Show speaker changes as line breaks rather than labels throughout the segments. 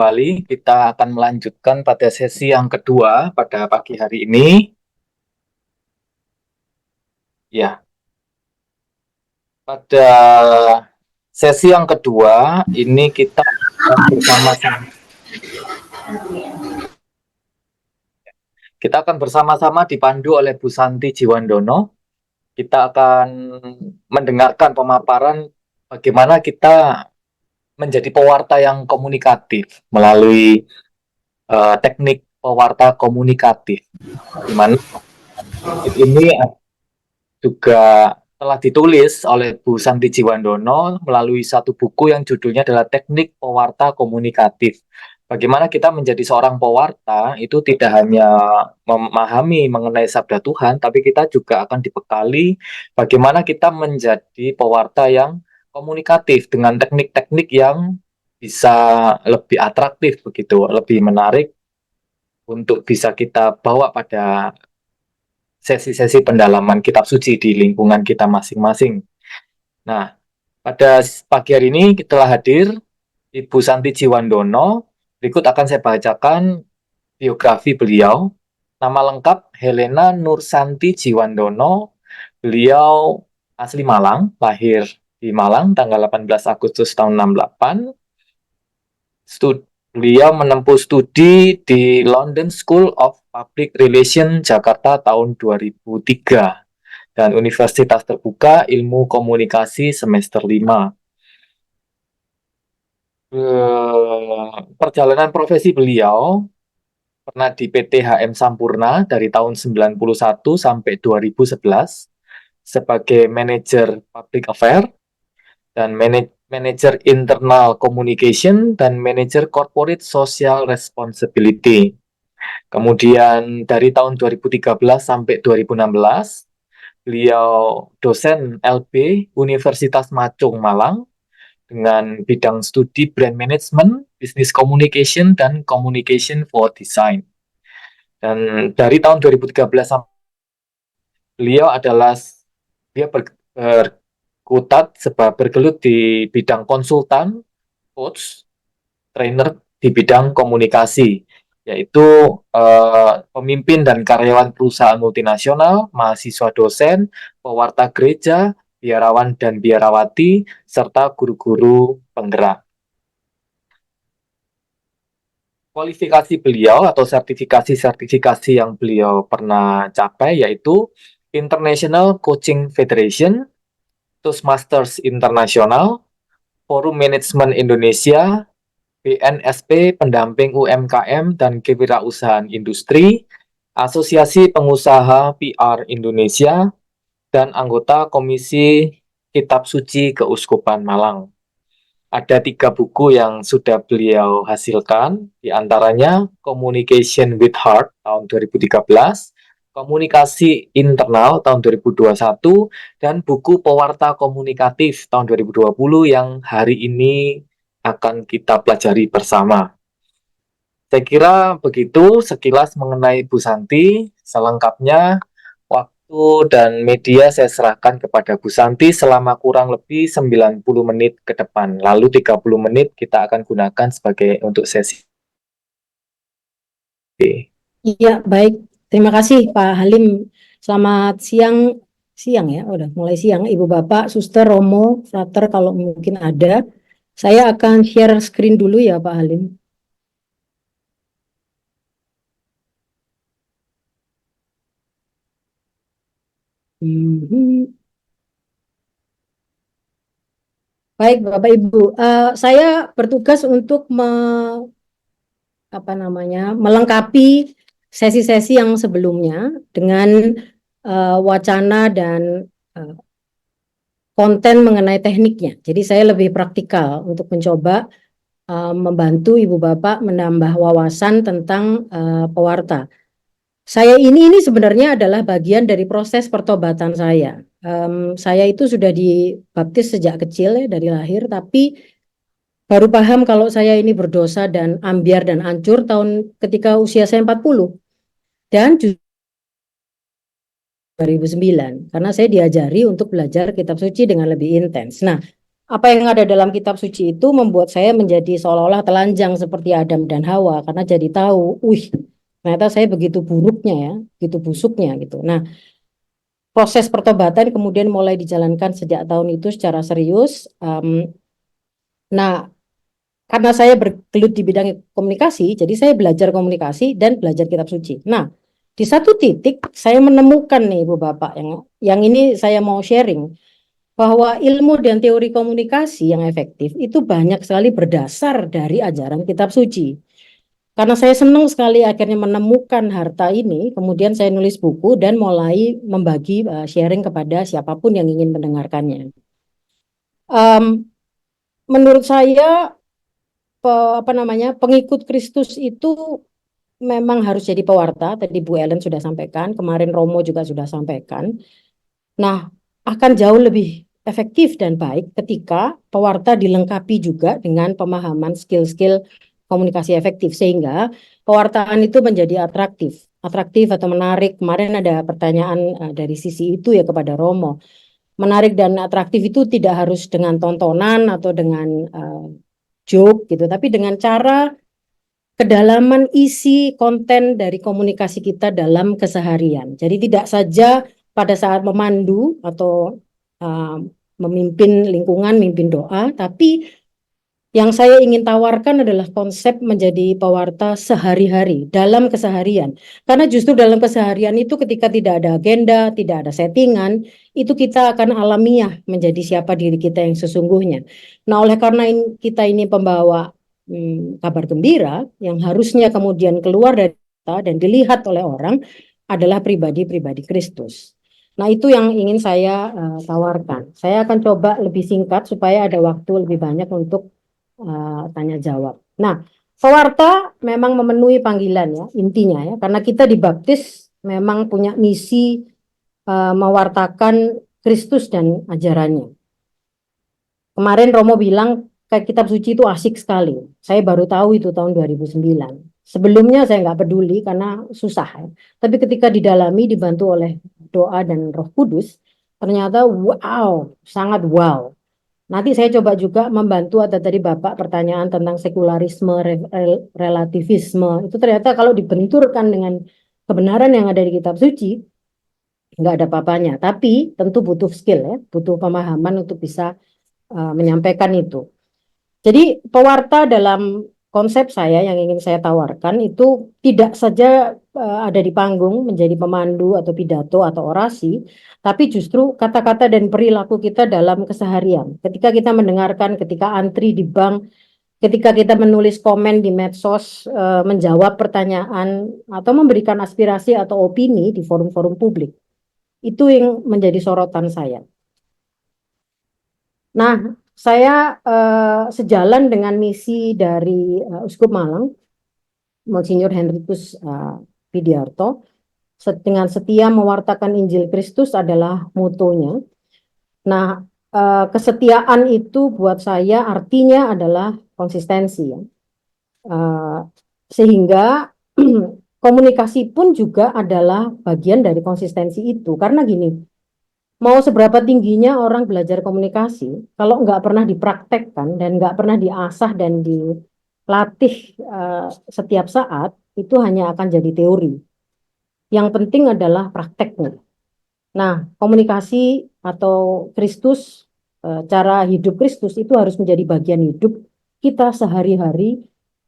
Kembali, kita akan melanjutkan pada sesi yang kedua pada pagi hari ini. Ya, pada sesi yang kedua ini kita akan bersama-sama dipandu oleh Bu Santi Jiwandono. Kita akan mendengarkan pemaparan bagaimana kita menjadi pewarta yang komunikatif melalui teknik pewarta komunikatif, di mana ini juga telah ditulis oleh Bu Santi Jiwandono melalui satu buku yang judulnya adalah Teknik Pewarta Komunikatif. Bagaimana kita menjadi seorang pewarta itu tidak hanya memahami mengenai sabda Tuhan, tapi kita juga akan dibekali bagaimana kita menjadi pewarta yang komunikatif dengan teknik-teknik yang bisa lebih atraktif begitu, lebih menarik untuk bisa kita bawa pada sesi-sesi pendalaman kitab suci di lingkungan kita masing-masing. Nah, pada pagi hari ini kita telah hadir Ibu Santi Jiwandono. Berikut akan saya bacakan biografi beliau. Nama lengkap Helena Nursanti Jiwandono. Beliau asli Malang, lahir di Malang tanggal 18 Agustus tahun 68. Beliau menempuh studi di London School of Public Relations Jakarta tahun 2003 dan Universitas Terbuka Ilmu Komunikasi semester 5. Perjalanan profesi beliau pernah di PT HM Sampurna dari tahun 91 sampai 2011 sebagai manajer public affair dan manajer internal communication dan manajer corporate social responsibility. Kemudian dari tahun 2013 sampai 2016 beliau dosen LB Universitas Macung Malang dengan bidang studi brand management, business communication, dan communication for design. Dan dari tahun 2013 sampai beliau adalah dia berkutat bergelut di bidang konsultan, coach, trainer di bidang komunikasi, yaitu pemimpin dan karyawan perusahaan multinasional, mahasiswa dosen, pewarta gereja, biarawan dan biarawati, serta guru-guru penggerak. Kualifikasi beliau atau sertifikasi-sertifikasi yang beliau pernah capai yaitu International Coaching Federation, Toastmasters International, Forum Management Indonesia, BNSP Pendamping UMKM dan Kewirausahaan Industri, Asosiasi Pengusaha PR Indonesia, dan anggota Komisi Kitab Suci Keuskupan Malang. Ada 3 buku yang sudah beliau hasilkan, diantaranya Communication with Heart tahun 2013, Komunikasi Internal tahun 2021, dan buku Pewarta Komunikatif tahun 2020 yang hari ini akan kita pelajari bersama. Saya kira begitu sekilas mengenai Bu Santi. Selengkapnya waktu dan media saya serahkan kepada Bu Santi selama kurang lebih 90 menit ke depan. Lalu 30 menit kita akan gunakan sebagai untuk sesi.
Iya, baik. Terima kasih Pak Halim. Selamat siang. Siang ya, udah mulai siang. Ibu Bapak, Suster, Romo, Frater kalau mungkin ada. Saya akan share screen dulu ya Pak Halim. Baik Bapak Ibu, saya bertugas untuk melengkapi sesi-sesi yang sebelumnya dengan wacana dan konten mengenai tekniknya. Jadi saya lebih praktikal untuk mencoba membantu Ibu Bapak menambah wawasan tentang pewarta. Saya ini sebenarnya adalah bagian dari proses pertobatan saya. Saya itu sudah dibaptis sejak kecil ya, dari lahir, tapi baru paham kalau saya ini berdosa dan ambyar dan hancur ketika usia saya 40. Dan 2009, karena saya diajari untuk belajar kitab suci dengan lebih intens. Nah, apa yang ada dalam kitab suci itu membuat saya menjadi seolah-olah telanjang seperti Adam dan Hawa, karena jadi tahu, ternyata saya begitu buruknya ya, begitu busuknya gitu. Nah, proses pertobatan kemudian mulai dijalankan sejak tahun itu secara serius. Nah, karena saya bergelut di bidang komunikasi, jadi saya belajar komunikasi dan belajar kitab suci. Nah, di satu titik saya menemukan nih Ibu Bapak, yang ini saya mau sharing, bahwa ilmu dan teori komunikasi yang efektif itu banyak sekali berdasar dari ajaran kitab suci. Karena saya senang sekali akhirnya menemukan harta ini, kemudian saya nulis buku dan mulai membagi sharing kepada siapapun yang ingin mendengarkannya. Menurut saya pengikut Kristus itu memang harus jadi pewarta. Tadi Bu Ellen sudah sampaikan, kemarin Romo juga sudah sampaikan. Nah, akan jauh lebih efektif dan baik ketika pewarta dilengkapi juga dengan pemahaman skill-skill komunikasi efektif, sehingga pewartaan itu menjadi atraktif atau menarik. Kemarin ada pertanyaan dari sisi itu ya kepada Romo. Menarik dan atraktif itu tidak harus dengan tontonan atau dengan joke gitu, tapi dengan cara kedalaman isi konten dari komunikasi kita dalam keseharian. Jadi tidak saja pada saat memandu atau uh, memimpin lingkungan, mimpin doa, tapi yang saya ingin tawarkan adalah konsep menjadi pewarta sehari-hari, dalam keseharian. Karena justru dalam keseharian itu ketika tidak ada agenda, tidak ada settingan, itu kita akan alamiah menjadi siapa diri kita yang sesungguhnya. Nah, oleh karena kita ini pembawa kabar gembira, yang harusnya kemudian keluar dari kita dan dilihat oleh orang adalah pribadi-pribadi Kristus. Nah, itu yang ingin saya tawarkan. Saya akan coba lebih singkat supaya ada waktu lebih banyak untuk tanya jawab. Nah, pewarta memang memenuhi panggilan ya, intinya ya, karena kita dibaptis memang punya misi mewartakan Kristus dan ajarannya. Kemarin Romo bilang kayak kitab suci itu asik sekali. Saya baru tahu itu tahun 2009. Sebelumnya saya nggak peduli karena susah ya. Tapi ketika didalami dibantu oleh doa dan Roh Kudus, ternyata wow, sangat wow. Nanti saya coba juga membantu, ada tadi Bapak pertanyaan tentang sekularisme, relativisme. Itu ternyata kalau dibenturkan dengan kebenaran yang ada di kitab suci, nggak ada apa-apanya. Tapi tentu butuh skill ya, butuh pemahaman untuk bisa menyampaikan itu. Jadi pewarta dalam konsep saya yang ingin saya tawarkan itu tidak saja ada di panggung menjadi pemandu atau pidato atau orasi, tapi justru kata-kata dan perilaku kita dalam keseharian. Ketika kita mendengarkan, ketika antri di bank, ketika kita menulis komen di medsos, menjawab pertanyaan atau memberikan aspirasi atau opini di forum-forum publik. Itu yang menjadi sorotan saya. Nah, saya sejalan dengan misi dari Uskup Malang, Monsinyur Henrikus Widiarto, dengan setia mewartakan Injil Kristus adalah motonya. Nah, kesetiaan itu buat saya artinya adalah konsistensi ya. Sehingga komunikasi pun juga adalah bagian dari konsistensi itu. Karena gini, mau seberapa tingginya orang belajar komunikasi, kalau nggak pernah dipraktekkan dan nggak pernah diasah dan dilatih setiap saat, itu hanya akan jadi teori. Yang penting adalah prakteknya. Nah, komunikasi atau Kristus, cara hidup Kristus itu harus menjadi bagian hidup kita sehari-hari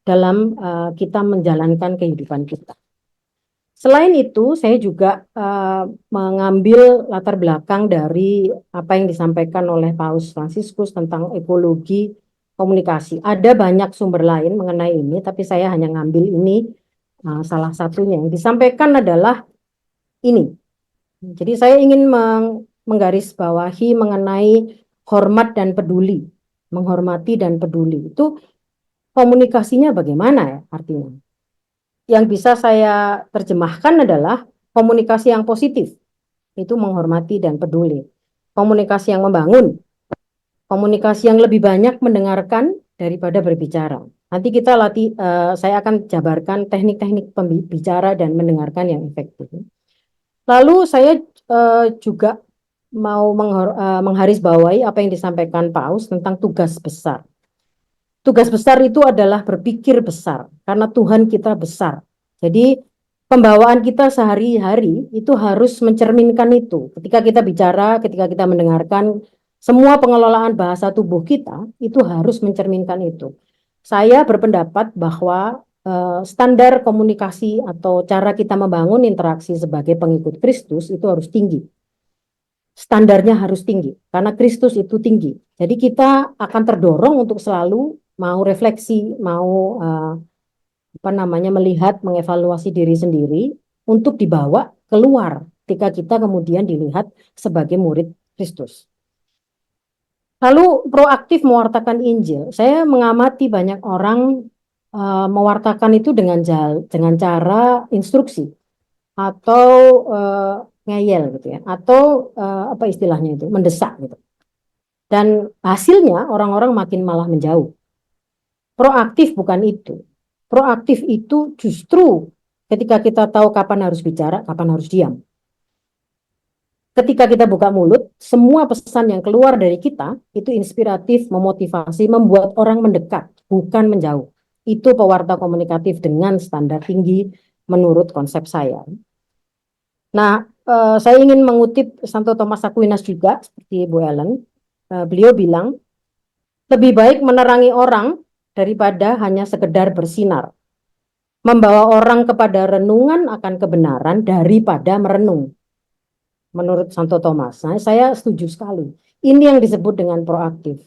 dalam kita menjalankan kehidupan kita. Selain itu, saya juga mengambil latar belakang dari apa yang disampaikan oleh Paus Fransiskus tentang ekologi komunikasi. Ada banyak sumber lain mengenai ini, tapi saya hanya ngambil ini salah satunya. Yang disampaikan adalah ini. Jadi saya ingin menggarisbawahi mengenai hormat dan peduli, menghormati dan peduli. Itu komunikasinya bagaimana ya artinya? Yang bisa saya terjemahkan adalah komunikasi yang positif, itu menghormati dan peduli. Komunikasi yang membangun, komunikasi yang lebih banyak mendengarkan daripada berbicara. Nanti kita saya akan jabarkan teknik-teknik pembicara dan mendengarkan yang efektif. Lalu saya juga mau menggarisbawahi apa yang disampaikan Paus tentang tugas besar. Tugas besar itu adalah berpikir besar, karena Tuhan kita besar. Jadi pembawaan kita sehari-hari itu harus mencerminkan itu. Ketika kita bicara, ketika kita mendengarkan, semua pengelolaan bahasa tubuh kita itu harus mencerminkan itu. Saya berpendapat bahwa standar komunikasi atau cara kita membangun interaksi sebagai pengikut Kristus itu harus tinggi. Standarnya harus tinggi, karena Kristus itu tinggi. Jadi kita akan terdorong untuk selalu mau refleksi, mau melihat, mengevaluasi diri sendiri untuk dibawa keluar ketika kita kemudian dilihat sebagai murid Kristus. Lalu proaktif mewartakan Injil. Saya mengamati banyak orang mewartakan itu dengan cara instruksi atau ngeyel gitu ya, atau apa istilahnya itu, mendesak gitu. Dan hasilnya orang-orang makin malah menjauh. Proaktif bukan itu. Proaktif itu justru ketika kita tahu kapan harus bicara, kapan harus diam. Ketika kita buka mulut, semua pesan yang keluar dari kita itu inspiratif, memotivasi, membuat orang mendekat, bukan menjauh. Itu pewarta komunikatif dengan standar tinggi menurut konsep saya. Nah, saya ingin mengutip Santo Thomas Aquinas juga, seperti Bu Ellen. Beliau bilang, lebih baik menerangi orang daripada hanya sekedar bersinar. Membawa orang kepada renungan akan kebenaran daripada merenung. Menurut Santo Thomas. Nah, saya setuju sekali. Ini yang disebut dengan proaktif.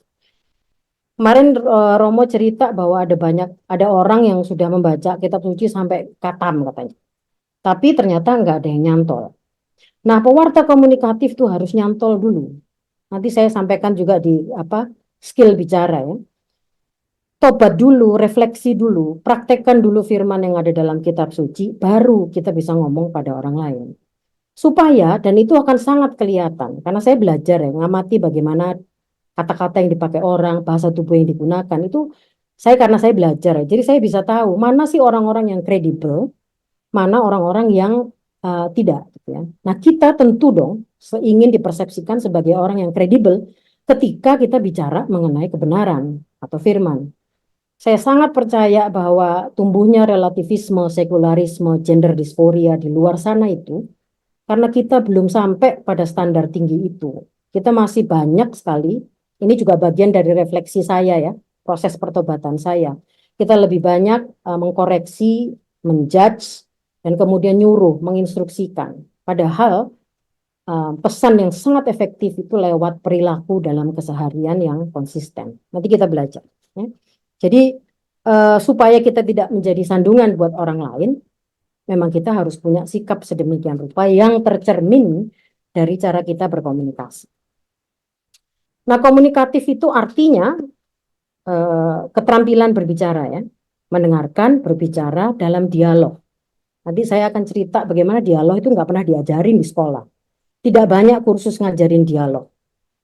Kemarin Romo cerita bahwa ada orang yang sudah membaca kitab suci sampai katam katanya. Tapi ternyata nggak ada yang nyantol. Nah, pewarta komunikatif tuh harus nyantol dulu. Nanti saya sampaikan juga di skill bicara ya. Tobat dulu, refleksi dulu, praktekkan dulu firman yang ada dalam kitab suci, baru kita bisa ngomong pada orang lain. Supaya, dan itu akan sangat kelihatan, karena saya belajar ya, ngamati bagaimana kata-kata yang dipakai orang, bahasa tubuh yang digunakan, itu karena saya belajar ya, jadi saya bisa tahu mana sih orang-orang yang kredibel, mana orang-orang yang tidak. Gitu ya. Nah kita tentu dong ingin dipersepsikan sebagai orang yang kredibel ketika kita bicara mengenai kebenaran atau firman. Saya sangat percaya bahwa tumbuhnya relativisme, sekularisme, gender dysphoria di luar sana itu karena kita belum sampai pada standar tinggi itu. Kita masih banyak sekali, ini juga bagian dari refleksi saya ya, proses pertobatan saya. Kita lebih banyak mengkoreksi, menjudge, dan kemudian nyuruh, menginstruksikan. Padahal pesan yang sangat efektif itu lewat perilaku dalam keseharian yang konsisten. Nanti kita belajar. Ya. Jadi supaya kita tidak menjadi sandungan buat orang lain, memang kita harus punya sikap sedemikian rupa yang tercermin dari cara kita berkomunikasi. Nah, komunikatif itu artinya keterampilan berbicara ya, mendengarkan, berbicara dalam dialog. Nanti saya akan cerita bagaimana dialog itu nggak pernah diajarin di sekolah. Tidak banyak kursus ngajarin dialog.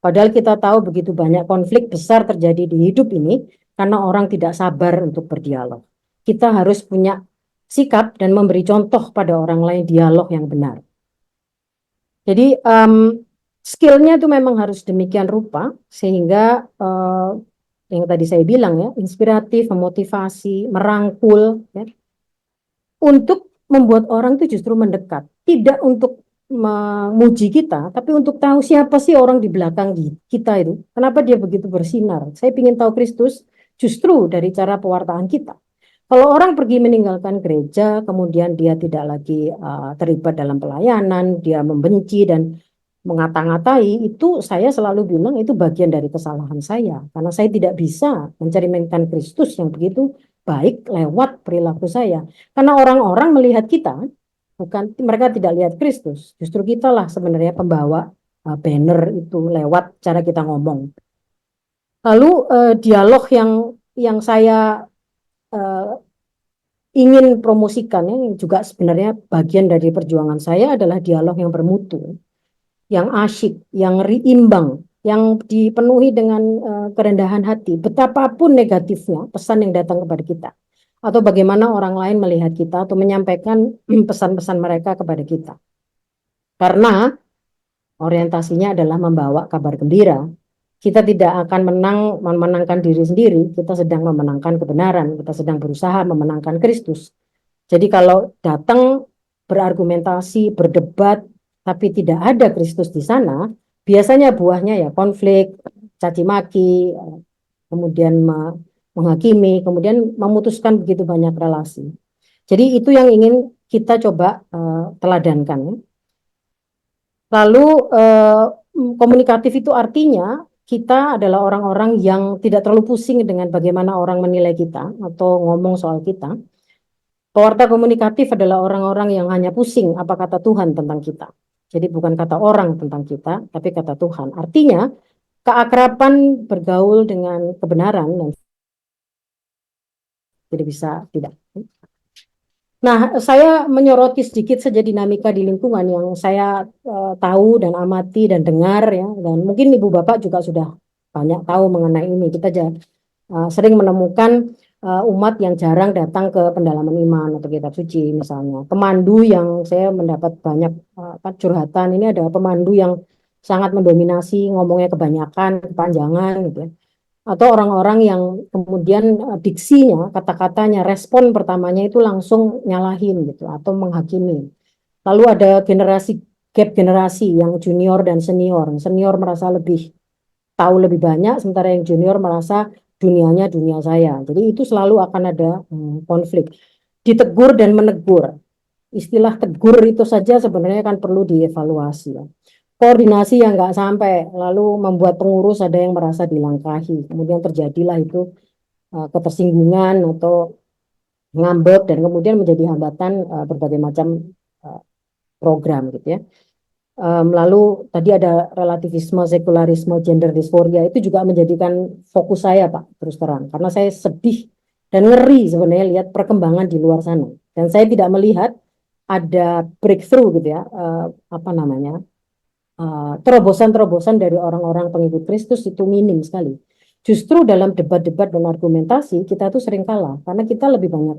Padahal kita tahu begitu banyak konflik besar terjadi di hidup ini karena orang tidak sabar untuk berdialog. Kita harus punya sikap dan memberi contoh pada orang lain dialog yang benar. Jadi skillnya itu memang harus demikian rupa sehingga yang tadi saya bilang ya, inspiratif, memotivasi, merangkul, ya, untuk membuat orang itu justru mendekat, tidak untuk memuji kita, tapi untuk tahu siapa sih orang di belakang kita itu. Kenapa dia begitu bersinar? Saya ingin tahu Kristus justru dari cara pewartaan kita. Kalau orang pergi meninggalkan gereja, kemudian dia tidak lagi terlibat dalam pelayanan, dia membenci dan mengata-ngatai, itu saya selalu bilang itu bagian dari kesalahan saya. Karena saya tidak bisa mencerminkan Kristus yang begitu baik lewat perilaku saya. Karena orang-orang melihat kita, bukan mereka tidak lihat Kristus, justru kitalah sebenarnya pembawa banner itu lewat cara kita ngomong. Lalu dialog yang saya ingin promosikan yang juga sebenarnya bagian dari perjuangan saya adalah dialog yang bermutu, yang asyik, yang imbang, yang dipenuhi dengan kerendahan hati, betapapun negatifnya pesan yang datang kepada kita, atau bagaimana orang lain melihat kita atau menyampaikan pesan-pesan mereka kepada kita. Karena orientasinya adalah membawa kabar gembira, kita tidak akan memenangkan diri sendiri, kita sedang memenangkan kebenaran, kita sedang berusaha memenangkan Kristus. Jadi kalau datang berargumentasi, berdebat, tapi tidak ada Kristus di sana, biasanya buahnya ya konflik, caci maki, kemudian menghakimi, kemudian memutuskan begitu banyak relasi. Jadi itu yang ingin kita coba teladankan. Lalu komunikatif itu artinya kita adalah orang-orang yang tidak terlalu pusing dengan bagaimana orang menilai kita atau ngomong soal kita. Pewarta komunikatif adalah orang-orang yang hanya pusing apa kata Tuhan tentang kita. Jadi bukan kata orang tentang kita, tapi kata Tuhan. Artinya keakraban bergaul dengan kebenaran dan tidak bisa tidak. Nah, saya menyoroti sedikit saja dinamika di lingkungan yang saya tahu dan amati dan dengar ya, dan mungkin Ibu Bapak juga sudah banyak tahu mengenai ini. Kita sering menemukan umat yang jarang datang ke pendalaman iman atau kitab suci misalnya. Pemandu yang saya mendapat banyak curhatan ini adalah pemandu yang sangat mendominasi, ngomongnya kebanyakan, kepanjangan gitu ya. Atau orang-orang yang kemudian diksinya, kata-katanya, respon pertamanya itu langsung nyalahin gitu atau menghakimi. Lalu ada gap generasi yang junior dan senior. Senior merasa lebih tahu lebih banyak, sementara yang junior merasa dunianya dunia saya. Jadi itu selalu akan ada konflik. Ditegur dan menegur. Istilah tegur itu saja sebenarnya kan perlu dievaluasi ya. Koordinasi yang nggak sampai, lalu membuat pengurus ada yang merasa dilangkahi. Kemudian terjadilah itu ketersinggungan atau ngambek dan kemudian menjadi hambatan berbagai macam program gitu ya. Lalu tadi ada relativisme, sekularisme, gender dysphoria itu juga menjadikan fokus saya Pak, terus terang. Karena saya sedih dan ngeri sebenarnya lihat perkembangan di luar sana. Dan saya tidak melihat ada breakthrough gitu ya, apa namanya, terobosan-terobosan dari orang-orang pengikut Kristus itu minim sekali. Justru dalam debat-debat dan argumentasi kita tuh sering kalah karena kita lebih banyak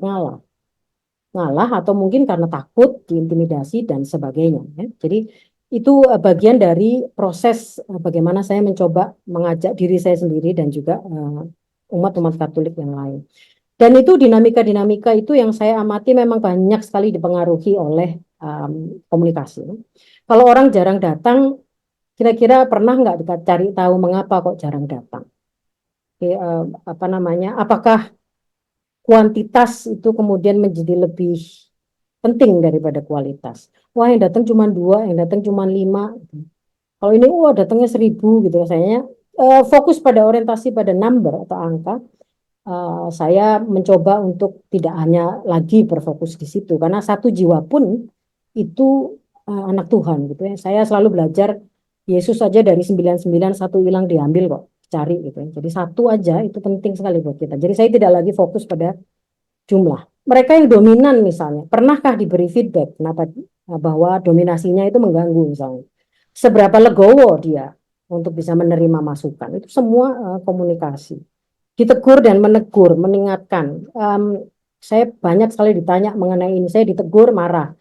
ngalah atau mungkin karena takut diintimidasi dan sebagainya ya. Jadi itu bagian dari proses bagaimana saya mencoba mengajak diri saya sendiri dan juga umat-umat Katolik yang lain. Dan itu dinamika-dinamika itu yang saya amati memang banyak sekali dipengaruhi oleh komunikasi. Kalau orang jarang datang, kira-kira pernah nggak kita cari tahu mengapa kok jarang datang? Apa namanya? Apakah kuantitas itu kemudian menjadi lebih penting daripada kualitas? Wah, yang datang cuma 2, yang datang cuma 5. Kalau ini, wah datangnya 1.000 gitu. Saya fokus pada orientasi pada number atau angka. Saya mencoba untuk tidak hanya lagi berfokus di situ, karena satu jiwa pun itu anak Tuhan gitu ya. Saya selalu belajar Yesus saja dari 99 satu hilang diambil kok, cari gitu ya. Jadi satu aja itu penting sekali buat kita. Jadi saya tidak lagi fokus pada jumlah. Mereka yang dominan misalnya, pernahkah diberi feedback kenapa bahwa dominasinya itu mengganggu misalnya? Seberapa legowo dia untuk bisa menerima masukan? Itu semua komunikasi. Ditegur dan menegur, mengingatkan. Saya banyak sekali ditanya mengenai ini. Saya ditegur, marah.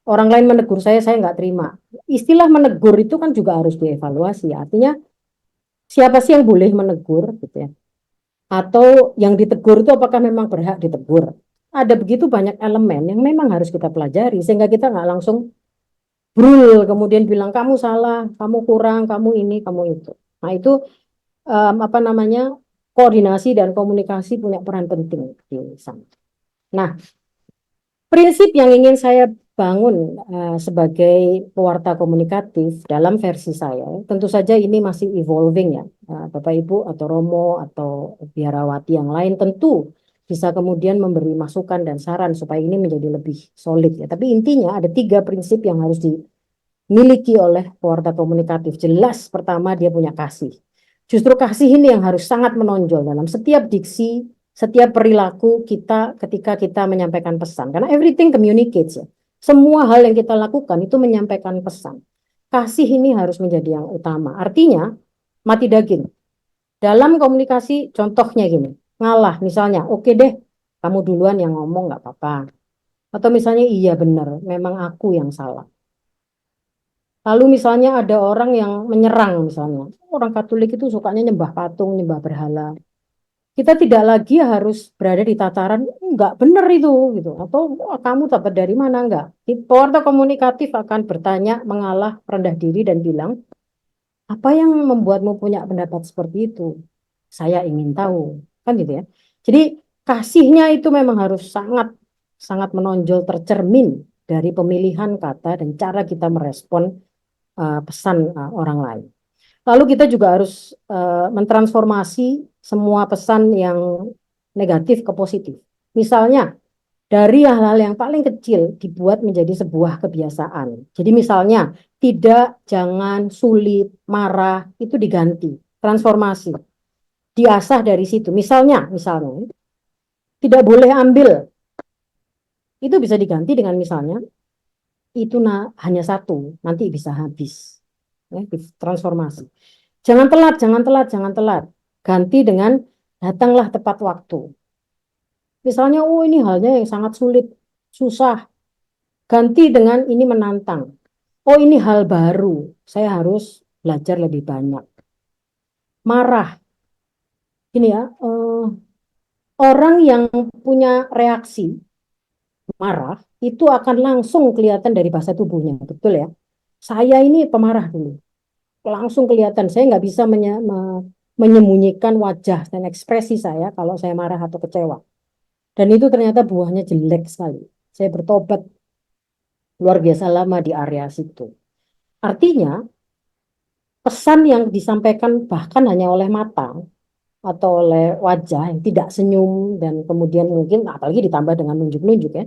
Orang lain menegur saya nggak terima. Istilah menegur itu kan juga harus dievaluasi. Artinya siapa sih yang boleh menegur, gitu ya? Atau yang ditegur itu apakah memang berhak ditegur? Ada begitu banyak elemen yang memang harus kita pelajari sehingga kita nggak langsung brul kemudian bilang kamu salah, kamu kurang, kamu ini, kamu itu. Nah itu apa namanya, koordinasi dan komunikasi punya peran penting di sana. Nah, prinsip yang ingin saya bangun sebagai pewarta komunikatif dalam versi saya, tentu saja ini masih evolving ya, Bapak Ibu atau Romo atau biarawati yang lain tentu bisa kemudian memberi masukan dan saran supaya ini menjadi lebih solid ya. Tapi intinya ada 3 prinsip yang harus dimiliki oleh pewarta komunikatif. Jelas pertama dia punya kasih. Justru kasih ini yang harus sangat menonjol dalam setiap diksi, setiap perilaku kita ketika kita menyampaikan pesan. Karena everything communicates ya. Semua hal yang kita lakukan itu menyampaikan pesan. Kasih ini harus menjadi yang utama. Artinya, mati daging. Dalam komunikasi, contohnya gini, ngalah misalnya, oke deh, kamu duluan yang ngomong nggak apa-apa. Atau misalnya, iya benar, memang aku yang salah. Lalu misalnya ada orang yang menyerang misalnya, orang Katolik itu sukanya nyembah patung, nyembah berhala. Kita tidak lagi harus berada di tataran enggak benar itu gitu atau "Wah, kamu dapat dari mana enggak." Pewarta komunikatif akan bertanya, mengalah, rendah diri dan bilang, apa yang membuatmu punya pendapat seperti itu? Saya ingin tahu, kan gitu ya. Jadi kasihnya itu memang harus sangat sangat menonjol, tercermin dari pemilihan kata dan cara kita merespon pesan orang lain. Lalu kita juga harus mentransformasi semua pesan yang negatif ke positif. Misalnya dari hal-hal yang paling kecil dibuat menjadi sebuah kebiasaan. Jadi misalnya tidak, jangan, sulit, marah itu diganti, transformasi, diasah dari situ. Misalnya tidak boleh ambil itu bisa diganti dengan misalnya itu hanya satu, nanti bisa habis. Ya, transformasi. Jangan telat, jangan telat, jangan telat. Ganti dengan datanglah tepat waktu. Misalnya, oh ini halnya yang sangat sulit, susah. Ganti dengan ini menantang. Oh ini hal baru, saya harus belajar lebih banyak. Marah, ini ya, orang yang punya reaksi marah itu akan langsung kelihatan dari bahasa tubuhnya, betul ya. Saya ini pemarah dulu, langsung kelihatan. Saya nggak bisa menyembunyikan wajah dan ekspresi saya kalau saya marah atau kecewa. Dan itu ternyata buahnya jelek sekali. Saya bertobat luar biasa lama di area situ. Artinya, pesan yang disampaikan bahkan hanya oleh mata atau oleh wajah yang tidak senyum dan kemudian mungkin apalagi ditambah dengan nunjuk-nunjuk ya,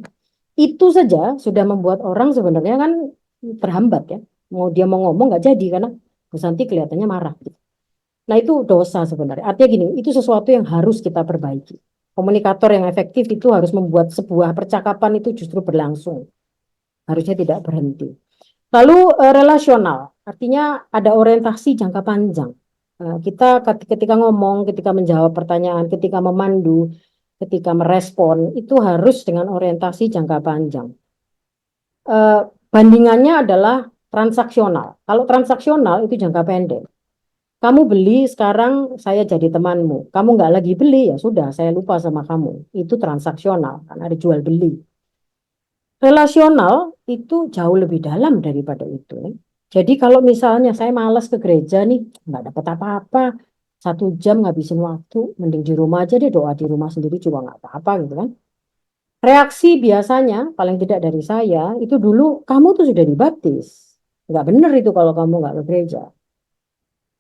itu saja sudah membuat orang sebenarnya kan terhambat ya. Mau dia mau ngomong nggak jadi karena Bu Santi kelihatannya marah. Nah itu dosa sebenarnya. Artinya gini, itu sesuatu yang harus kita perbaiki. Komunikator yang efektif itu harus membuat sebuah percakapan itu justru berlangsung. Harusnya tidak berhenti. Lalu relasional, artinya ada orientasi jangka panjang. Kita ketika ngomong, ketika menjawab pertanyaan, ketika memandu, ketika merespon, itu harus dengan orientasi jangka panjang. Eh, Bandingannya adalah transaksional. Kalau transaksional itu jangka pendek. Kamu beli sekarang saya jadi temanmu. Kamu nggak lagi beli ya sudah saya lupa sama kamu. Itu transaksional karena ada jual beli. Relasional itu jauh lebih dalam daripada itu. Jadi kalau misalnya saya malas ke gereja nih, nggak dapat apa-apa, 1 jam ngabisin waktu, mending di rumah aja deh, doa di rumah sendiri juga nggak apa-apa gitu kan. Reaksi biasanya, paling tidak dari saya, itu dulu kamu tuh sudah dibaptis. Nggak bener itu kalau kamu nggak ke gereja.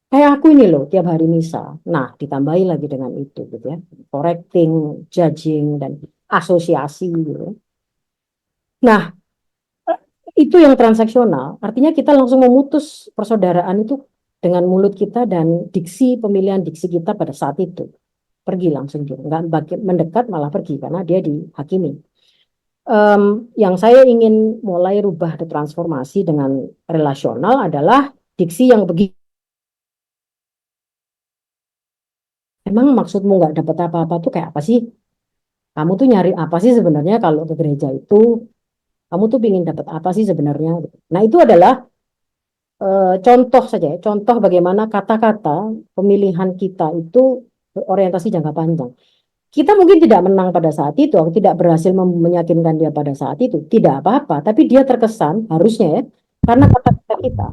Kayak aku ini loh, tiap hari misa. Nah, ditambahi lagi dengan itu gitu ya. Correcting, judging, dan asosiasi gitu. Nah, itu yang transaksional. Artinya kita langsung memutus persaudaraan itu dengan mulut kita dan diksi, pemilihan diksi kita pada saat itu. Pergi langsung dia. Nggak mendekat malah pergi karena dia dihakimi. Yang saya ingin mulai rubah atau transformasi dengan relasional adalah diksi yang begitu. Emang maksudmu nggak dapat apa-apa tuh kayak apa sih? Kamu tuh nyari apa sih sebenarnya kalau ke gereja itu? Kamu tuh ingin dapat apa sih sebenarnya? Nah itu adalah contoh saja, ya, contoh bagaimana kata-kata pemilihan kita itu orientasi jangka panjang. Kita mungkin tidak menang pada saat itu, atau tidak berhasil meyakinkan dia pada saat itu, tidak apa-apa. Tapi dia terkesan harusnya ya, karena kata-kata kita.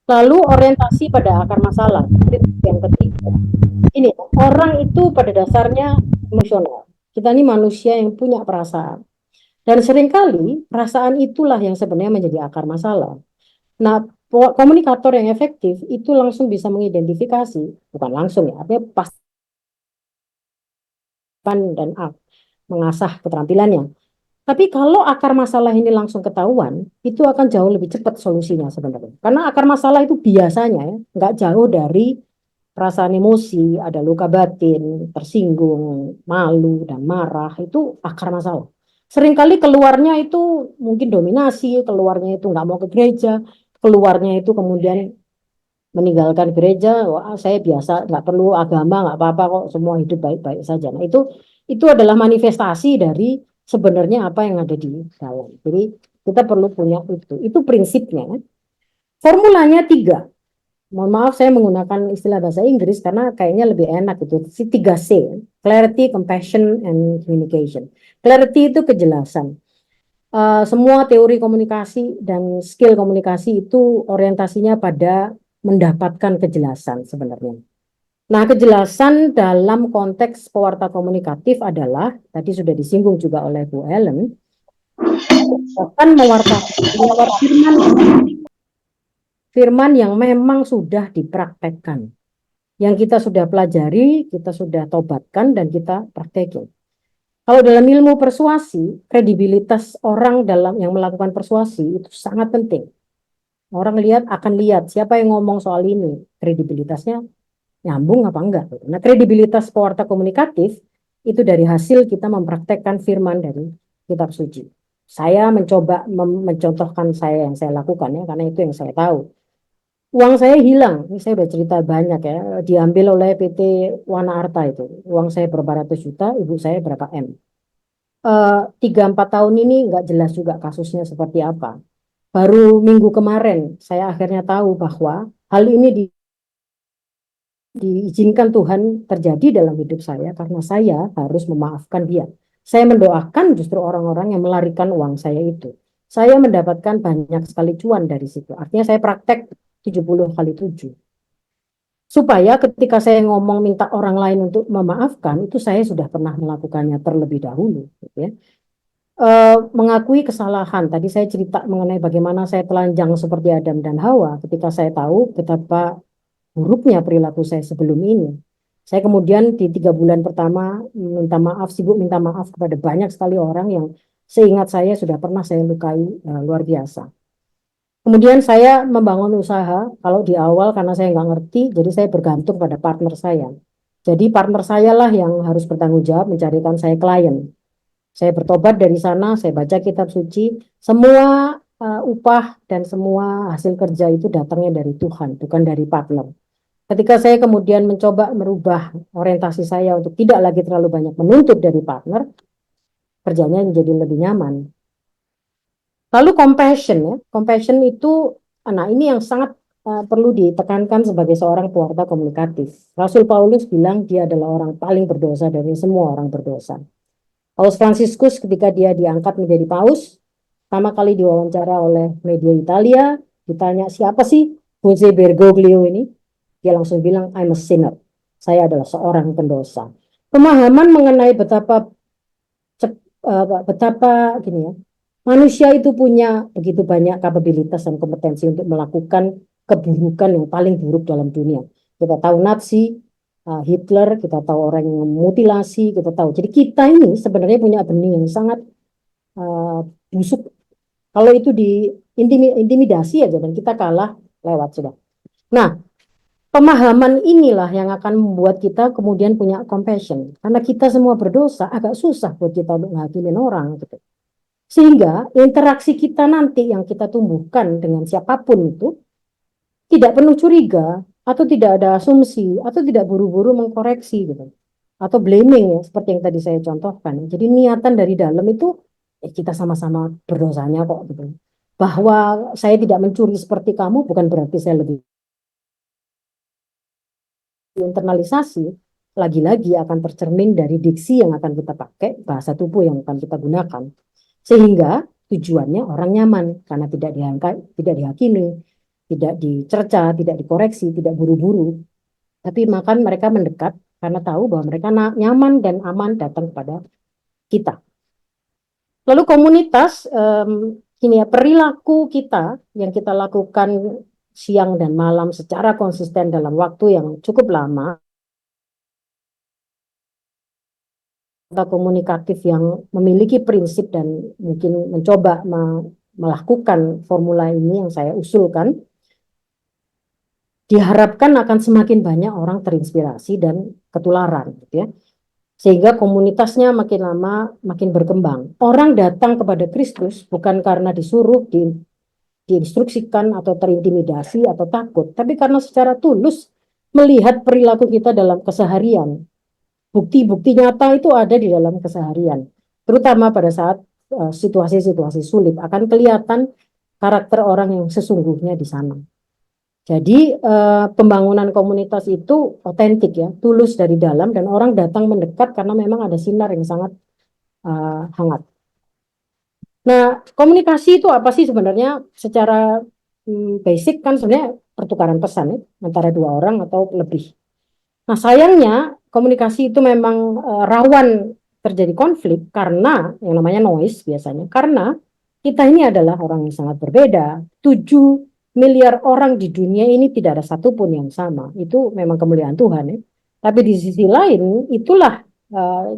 Lalu orientasi pada akar masalah. Yang ketiga, ini orang itu pada dasarnya emosional. Kita ini manusia yang punya perasaan. Dan seringkali perasaan itulah yang sebenarnya menjadi akar masalah. Nah, komunikator yang efektif itu langsung bisa mengidentifikasi, bukan langsung ya, artinya pasti dan mengasah keterampilannya. Tapi kalau akar masalah ini langsung ketahuan, itu akan jauh lebih cepat solusinya sebenarnya. Karena akar masalah itu biasanya ya, nggak jauh dari perasaan emosi, ada luka batin, tersinggung, malu, dan marah, itu akar masalah. Seringkali keluarnya itu mungkin dominasi, keluarnya itu nggak mau ke gereja, keluarnya itu kemudian meninggalkan gereja. Wah, saya biasa, nggak perlu agama, nggak apa-apa kok, semua hidup baik-baik saja. Nah, itu adalah manifestasi dari sebenarnya apa yang ada di dalam. Jadi Kita perlu punya itu. Itu prinsipnya. Formulanya 3. Mohon maaf saya menggunakan istilah bahasa Inggris karena kayaknya lebih enak itu. Si 3C. Clarity, Compassion, and Communication. Clarity itu kejelasan. Semua teori komunikasi dan skill komunikasi itu orientasinya pada mendapatkan kejelasan sebenarnya. Nah, kejelasan dalam konteks pewarta komunikatif adalah, tadi sudah disinggung juga oleh Bu Ellen, akan melewat firman yang memang sudah dipraktekkan. Yang kita sudah pelajari, kita sudah tobatkan, dan kita praktekin. Kalau dalam ilmu persuasi, kredibilitas orang dalam yang melakukan persuasi itu sangat penting. Orang akan lihat siapa yang ngomong soal ini, kredibilitasnya nyambung apa enggak. Nah, kredibilitas pewarta komunikatif itu dari hasil kita mempraktekkan firman dari kitab suci. Saya mencoba mencontohkan yang saya lakukan ya, karena itu yang saya tahu. Uang saya hilang, ini saya udah cerita banyak ya, diambil oleh PT Wana Arta itu. Uang saya berapa ratus juta, ibu saya berapa M. 3-4 tahun ini nggak jelas juga kasusnya seperti apa. Baru minggu kemarin saya akhirnya tahu bahwa hal ini diizinkan Tuhan terjadi dalam hidup saya karena saya harus memaafkan dia. Saya mendoakan justru orang-orang yang melarikan uang saya itu. Saya mendapatkan banyak sekali cuan dari situ. Artinya saya praktek 70 kali 7. Supaya ketika saya ngomong minta orang lain untuk memaafkan, itu saya sudah pernah melakukannya terlebih dahulu. Gitu ya. Mengakui kesalahan. Tadi saya cerita mengenai bagaimana saya telanjang seperti Adam dan Hawa ketika saya tahu betapa buruknya perilaku saya sebelum ini. Saya kemudian di 3 bulan pertama sibuk minta maaf kepada banyak sekali orang yang seingat saya sudah pernah saya lukai luar biasa. Kemudian saya membangun usaha, kalau di awal karena saya nggak ngerti, jadi saya bergantung pada partner saya. Jadi partner saya lah yang harus bertanggung jawab mencarikan saya klien. Saya bertobat dari sana, saya baca kitab suci, semua upah dan semua hasil kerja itu datangnya dari Tuhan, bukan dari partner. Ketika saya kemudian mencoba merubah orientasi saya untuk tidak lagi terlalu banyak menuntut dari partner, kerjanya menjadi lebih nyaman. Lalu compassion ya, compassion itu, nah ini yang sangat perlu ditekankan sebagai seorang pewarta komunikatif. Rasul Paulus bilang dia adalah orang paling berdosa dari semua orang berdosa. Paus Fransiskus ketika dia diangkat menjadi paus, pertama kali diwawancara oleh media Italia, ditanya siapa sih Jose Bergoglio ini, dia langsung bilang I'm a sinner, saya adalah seorang pendosa. Pemahaman mengenai betapa gini ya, manusia itu punya begitu banyak kapabilitas dan kompetensi untuk melakukan keburukan yang paling buruk dalam dunia. Kita tahu Nazi, Hitler, kita tahu orang yang memutilasi, kita tahu. Jadi kita ini sebenarnya punya benih yang sangat busuk. Kalau itu intimidasi aja dan kita kalah lewat sudah. Nah, pemahaman inilah yang akan membuat kita kemudian punya compassion. Karena kita semua berdosa, agak susah buat kita untuk menghakimin orang gitu. Sehingga interaksi kita nanti yang kita tumbuhkan dengan siapapun itu tidak penuh curiga atau tidak ada asumsi atau tidak buru-buru mengkoreksi gitu. Atau blaming ya, seperti yang tadi saya contohkan. Jadi niatan dari dalam itu kita sama-sama berdosanya kok gitu. Bahwa saya tidak mencuri seperti kamu bukan berarti saya lebih internalisasi, lagi-lagi akan tercermin dari diksi yang akan kita pakai, bahasa tubuh yang akan kita gunakan. Sehingga tujuannya orang nyaman karena tidak tidak dihakimi, tidak dicerca, tidak dikoreksi, tidak buru-buru. Tapi makan mereka mendekat karena tahu bahwa mereka nyaman dan aman datang kepada kita. Lalu komunitas, perilaku kita yang kita lakukan siang dan malam secara konsisten dalam waktu yang cukup lama, atau komunikatif yang memiliki prinsip dan mungkin mencoba melakukan formula ini yang saya usulkan, diharapkan akan semakin banyak orang terinspirasi dan ketularan, gitu ya. Sehingga komunitasnya makin lama makin berkembang. Orang datang kepada Kristus bukan karena disuruh, diinstruksikan atau terintimidasi atau takut, tapi karena secara tulus melihat perilaku kita dalam keseharian. Bukti-bukti nyata itu ada di dalam keseharian, terutama pada saat situasi-situasi sulit akan kelihatan karakter orang yang sesungguhnya di sana. Jadi pembangunan komunitas itu otentik ya, tulus dari dalam dan orang datang mendekat karena memang ada sinar yang sangat hangat. Nah, komunikasi itu apa sih sebenarnya secara basic kan sebenarnya pertukaran pesan ya, antara dua orang atau lebih. Nah, sayangnya komunikasi itu memang rawan terjadi konflik karena yang namanya noise biasanya. Karena kita ini adalah orang yang sangat berbeda. 7 miliar orang di dunia ini tidak ada satupun yang sama. Itu memang kemuliaan Tuhan ya. Tapi di sisi lain itulah uh,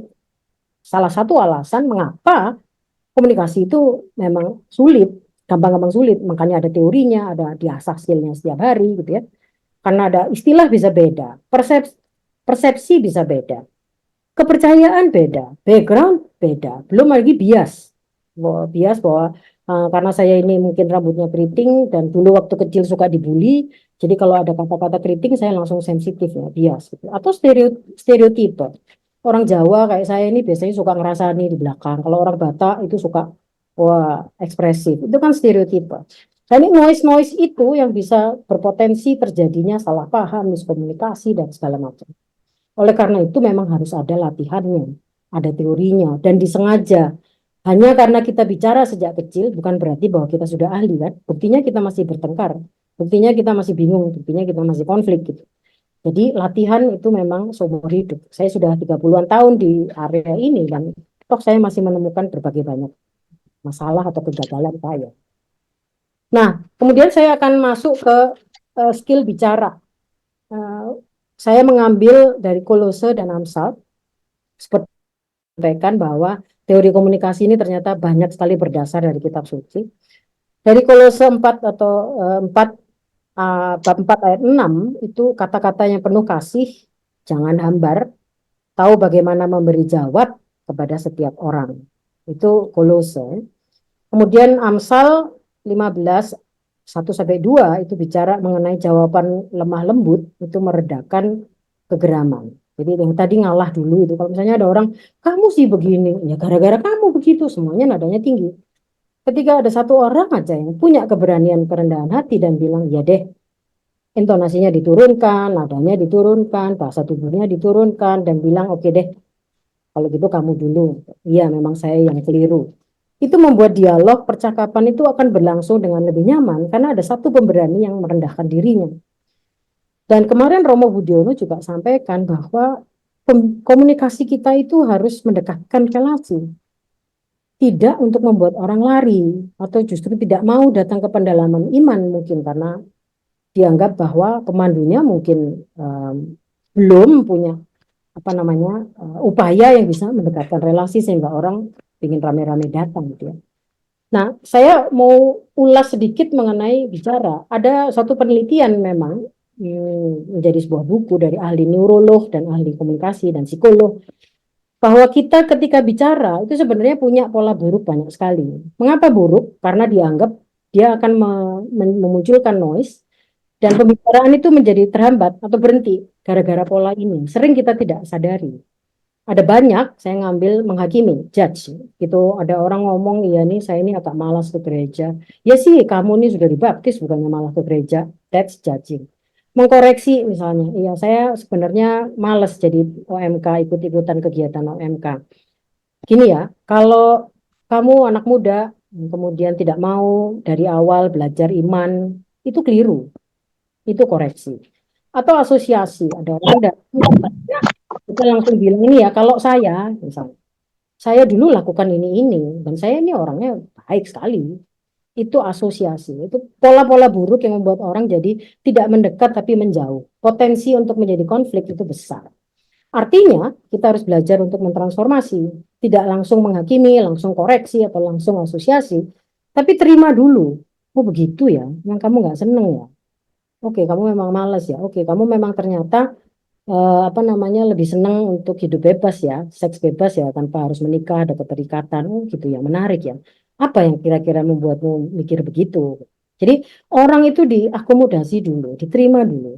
salah satu alasan mengapa komunikasi itu memang sulit, gampang-gampang sulit. Makanya ada teorinya, ada diasah skillnya setiap hari gitu ya. Karena ada istilah bisa beda, persepsi bisa beda, kepercayaan beda, background beda, belum lagi bias. Bias bahwa karena saya ini mungkin rambutnya keriting dan dulu waktu kecil suka dibully, jadi kalau ada kata-kata keriting saya langsung sensitif ya, bias gitu. Atau stereotipe. Orang Jawa kayak saya ini biasanya suka ngerasani di belakang. Kalau orang Batak itu suka wah ekspresif. Itu kan stereotipe. Nah, ini noise-noise itu yang bisa berpotensi terjadinya salah paham, miskomunikasi dan segala macam. Oleh karena itu memang harus ada latihannya, ada teorinya, dan disengaja. Hanya karena kita bicara sejak kecil bukan berarti bahwa kita sudah ahli kan. Buktinya kita masih bertengkar, buktinya kita masih bingung, buktinya kita masih konflik gitu. Jadi latihan itu memang seumur hidup. Saya sudah 30-an tahun di area ini dan toh saya masih menemukan berbagai banyak masalah atau kegagalan saya. Nah, kemudian saya akan masuk ke skill bicara. Uh, saya mengambil dari Kolose dan Amsal, seperti sampaikan bahwa teori komunikasi ini ternyata banyak sekali berdasar dari kitab suci. Dari Kolose 4 atau 4 bab 4 ayat 6 itu kata-kata yang penuh kasih, jangan hambar, tahu bagaimana memberi jawab kepada setiap orang. Itu Kolose. Kemudian Amsal 15 1-2 itu bicara mengenai jawaban lemah lembut itu meredakan kegeraman. Jadi yang tadi ngalah dulu itu kalau misalnya ada orang kamu sih begini, ya gara-gara kamu begitu semuanya nadanya tinggi. Ketika ada satu orang aja yang punya keberanian kerendahan hati dan bilang ya deh, intonasinya diturunkan, nadanya diturunkan, bahasa tubuhnya diturunkan dan bilang oke deh, kalau gitu kamu dulu. Iya memang saya yang keliru. Itu membuat dialog percakapan itu akan berlangsung dengan lebih nyaman karena ada satu pemberani yang merendahkan dirinya. Dan kemarin Romo Budiono juga sampaikan bahwa komunikasi kita itu harus mendekatkan relasi. Tidak untuk membuat orang lari atau justru tidak mau datang ke pendalaman iman mungkin karena dianggap bahwa pemandunya mungkin belum punya apa namanya upaya yang bisa mendekatkan relasi sehingga orang ingin rame-rame datang gitu ya. Nah, saya mau ulas sedikit mengenai bicara. Ada satu penelitian memang menjadi sebuah buku dari ahli neurolog dan ahli komunikasi dan psikolog bahwa kita ketika bicara itu sebenarnya punya pola buruk banyak sekali. Mengapa buruk? Karena dianggap dia akan memunculkan noise dan pembicaraan itu menjadi terhambat atau berhenti gara-gara pola ini. Sering kita tidak sadari. Ada banyak, saya ngambil menghakimi, judge. Gitu, ada orang ngomong, iya nih saya ini agak malas ke gereja. Ya sih, kamu ini sudah dibaptis, bukannya malah ke gereja. That's judging. Mengkoreksi misalnya, iya saya sebenarnya malas jadi OMK, ikut-ikutan kegiatan OMK. Gini ya, kalau kamu anak muda, kemudian tidak mau dari awal belajar iman, itu keliru, itu koreksi. Atau asosiasi, ada orang kita langsung bilang ini ya, kalau saya, misalnya, saya dulu lakukan ini, dan saya ini orangnya baik sekali. Itu asosiasi, itu pola-pola buruk yang membuat orang jadi tidak mendekat tapi menjauh. Potensi untuk menjadi konflik itu besar. Artinya, kita harus belajar untuk mentransformasi. Tidak langsung menghakimi, langsung koreksi, atau langsung asosiasi. Tapi terima dulu. Oh begitu ya, yang kamu nggak seneng ya. Oke, kamu memang malas ya. Oke, kamu memang ternyata apa namanya lebih senang untuk hidup bebas ya, seks bebas ya, tanpa harus menikah, ada keterikatan, oh gitu ya, menarik ya. Apa yang kira-kira membuatmu mikir begitu? Jadi orang itu diakomodasi dulu, diterima dulu,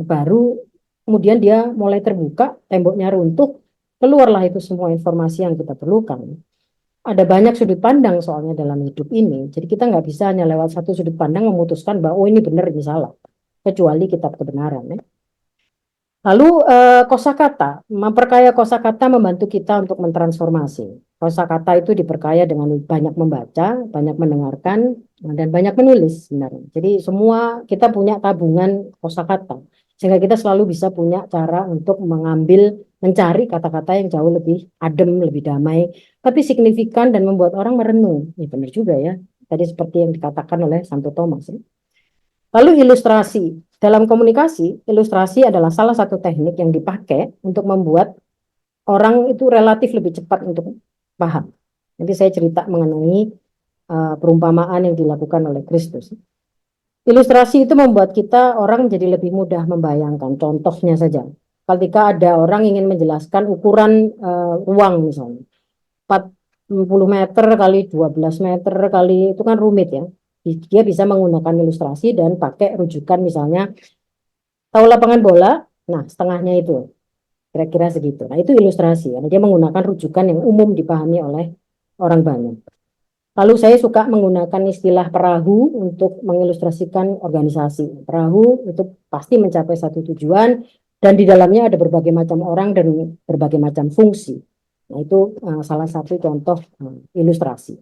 baru kemudian dia mulai terbuka, temboknya runtuh, keluarlah itu semua informasi yang kita perlukan. ada banyak sudut pandang soalnya dalam hidup ini. Jadi kita nggak bisa hanya lewat satu sudut pandang memutuskan bahwa oh ini benar ini salah. Kecuali kitab kebenaran. Ya. Lalu kosakata, memperkaya kosakata membantu kita untuk mentransformasi. Kosakata itu diperkaya dengan banyak membaca, banyak mendengarkan, dan banyak menulis sebenarnya. Jadi semua kita punya tabungan kosakata, sehingga kita selalu bisa punya cara untuk mengambil, mencari kata-kata yang jauh lebih adem, lebih damai, tapi signifikan dan membuat orang merenung. Ya benar juga ya. Tadi seperti yang dikatakan oleh Santo Thomas. Ya. Lalu ilustrasi. Dalam komunikasi, ilustrasi adalah salah satu teknik yang dipakai untuk membuat orang itu relatif lebih cepat untuk paham. Nanti saya cerita mengenai perumpamaan yang dilakukan oleh Kristus. Ilustrasi itu membuat kita orang menjadi lebih mudah membayangkan. Contohnya saja, ketika ada orang ingin menjelaskan ukuran ruang misalnya, 40 meter kali 12 meter kali itu kan rumit ya. Dia bisa menggunakan ilustrasi dan pakai rujukan misalnya tahu lapangan bola, nah setengahnya itu kira-kira segitu. Nah itu ilustrasi, karena dia menggunakan rujukan yang umum dipahami oleh orang banyak. Lalu saya suka menggunakan istilah perahu untuk mengilustrasikan organisasi. Perahu itu pasti mencapai satu tujuan dan di dalamnya ada berbagai macam orang dan berbagai macam fungsi. Nah itu salah satu contoh ilustrasi.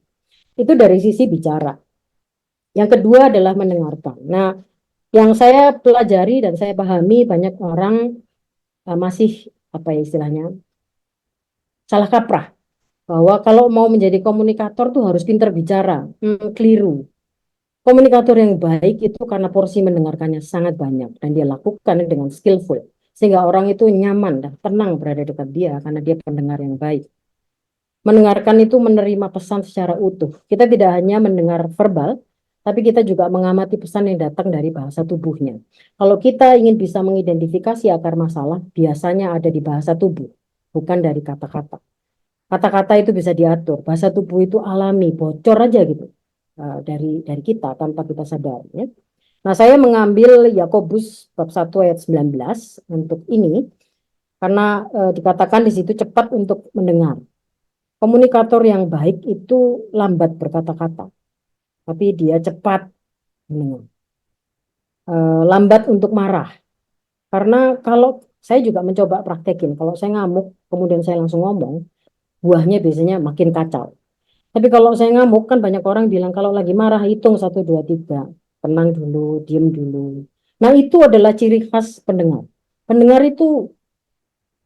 Itu dari sisi bicara. Yang kedua adalah mendengarkan. Nah, yang saya pelajari dan saya pahami banyak orang masih apa ya istilahnya salah kaprah bahwa kalau mau menjadi komunikator tuh harus pintar bicara. Keliru. Komunikator yang baik itu karena porsi mendengarkannya sangat banyak dan dia lakukan dengan skillful sehingga orang itu nyaman dan tenang berada dekat dia karena dia pendengar yang baik. Mendengarkan itu menerima pesan secara utuh. Kita tidak hanya mendengar verbal, tapi kita juga mengamati pesan yang datang dari bahasa tubuhnya. Kalau kita ingin bisa mengidentifikasi akar masalah, biasanya ada di bahasa tubuh, bukan dari kata-kata. Kata-kata itu bisa diatur, bahasa tubuh itu alami, bocor aja gitu dari kita tanpa kita sadar. Ya. Nah, saya mengambil Yakobus bab 1 ayat 19 untuk ini karena dikatakan di situ cepat untuk mendengar. Komunikator yang baik itu lambat berkata-kata, tapi dia cepat mendengar. Lambat untuk marah. Karena kalau saya juga mencoba praktekin, kalau saya ngamuk, kemudian saya langsung ngomong, buahnya biasanya makin kacau. Tapi kalau saya ngamuk, kan banyak orang bilang kalau lagi marah hitung 1, 2, 3, tenang dulu, diem dulu. Nah itu adalah ciri khas pendengar. Pendengar itu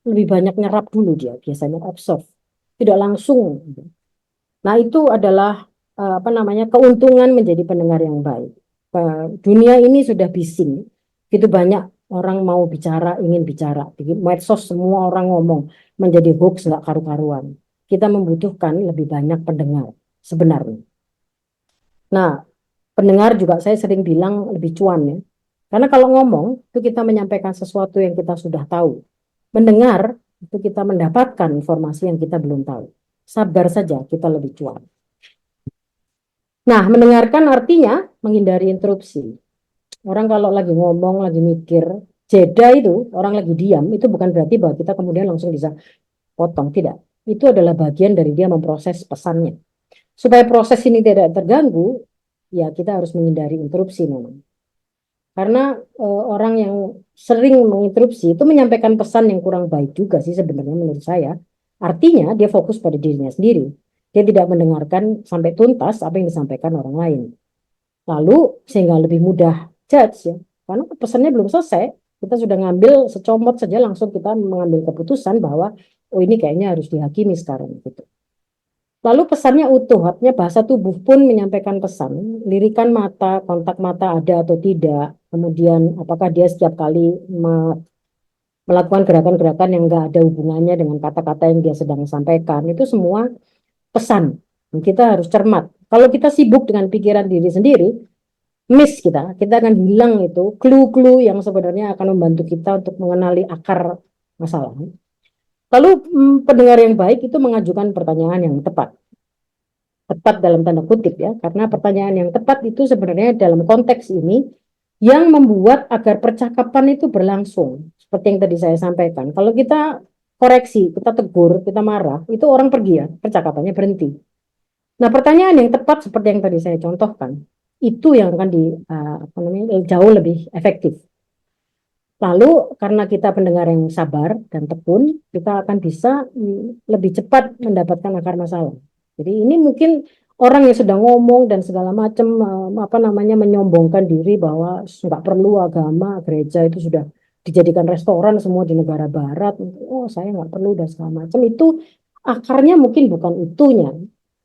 lebih banyak nyerap dulu dia, biasanya observe, tidak langsung. Nah, itu adalah apa namanya keuntungan menjadi pendengar yang baik. Dunia ini sudah bising, itu banyak orang mau bicara, ingin bicara. Di medsos semua orang ngomong, menjadi hoax nggak karu-karuan. Kita membutuhkan lebih banyak pendengar sebenarnya. Nah, pendengar juga saya sering bilang lebih cuan ya. Karena kalau ngomong itu kita menyampaikan sesuatu yang kita sudah tahu. Mendengar itu kita mendapatkan informasi yang kita belum tahu. Sabar saja kita lebih cuan. Nah, mendengarkan artinya menghindari interupsi. Orang kalau lagi ngomong, lagi mikir, jeda itu, orang lagi diam, itu bukan berarti bahwa kita kemudian langsung bisa potong. Tidak. Itu adalah bagian dari dia memproses pesannya. Supaya proses ini tidak terganggu, ya kita harus menghindari interupsi memang. Karena orang yang sering menginterupsi itu menyampaikan pesan yang kurang baik juga sih sebenarnya menurut saya. Artinya dia fokus pada dirinya sendiri. Dia tidak mendengarkan sampai tuntas apa yang disampaikan orang lain. Lalu sehingga lebih mudah judge ya. Karena pesannya belum selesai, kita sudah ngambil secomot saja langsung kita mengambil keputusan bahwa oh ini kayaknya harus dihakimi sekarang gitu. Lalu pesannya utuh, artinya bahasa tubuh pun menyampaikan pesan. Lirikan mata, kontak mata ada atau tidak. Kemudian apakah dia setiap kali melakukan gerakan-gerakan yang enggak ada hubungannya dengan kata-kata yang dia sedang sampaikan. Itu semua pesan. Kita harus cermat. Kalau kita sibuk dengan pikiran diri sendiri, miss kita akan hilang itu clue-clue yang sebenarnya akan membantu kita untuk mengenali akar masalah. Lalu pendengar yang baik itu mengajukan pertanyaan yang tepat dalam tanda kutip ya, karena pertanyaan yang tepat itu sebenarnya dalam konteks ini yang membuat agar percakapan itu berlangsung. Seperti yang tadi saya sampaikan, kalau kita koreksi, kita tegur, kita marah, itu orang pergi ya, percakapannya berhenti. Nah, pertanyaan yang tepat seperti yang tadi saya contohkan, itu yang akan apa namanya, jauh lebih efektif. Lalu karena kita pendengar yang sabar dan tekun, kita akan bisa lebih cepat mendapatkan akar masalah. Jadi ini mungkin orang yang sudah ngomong dan segala macam apa namanya menyombongkan diri bahwa nggak perlu agama, gereja itu sudah dijadikan restoran semua di negara barat. Oh, saya nggak perlu dan segala macam. Itu akarnya mungkin bukan itunya,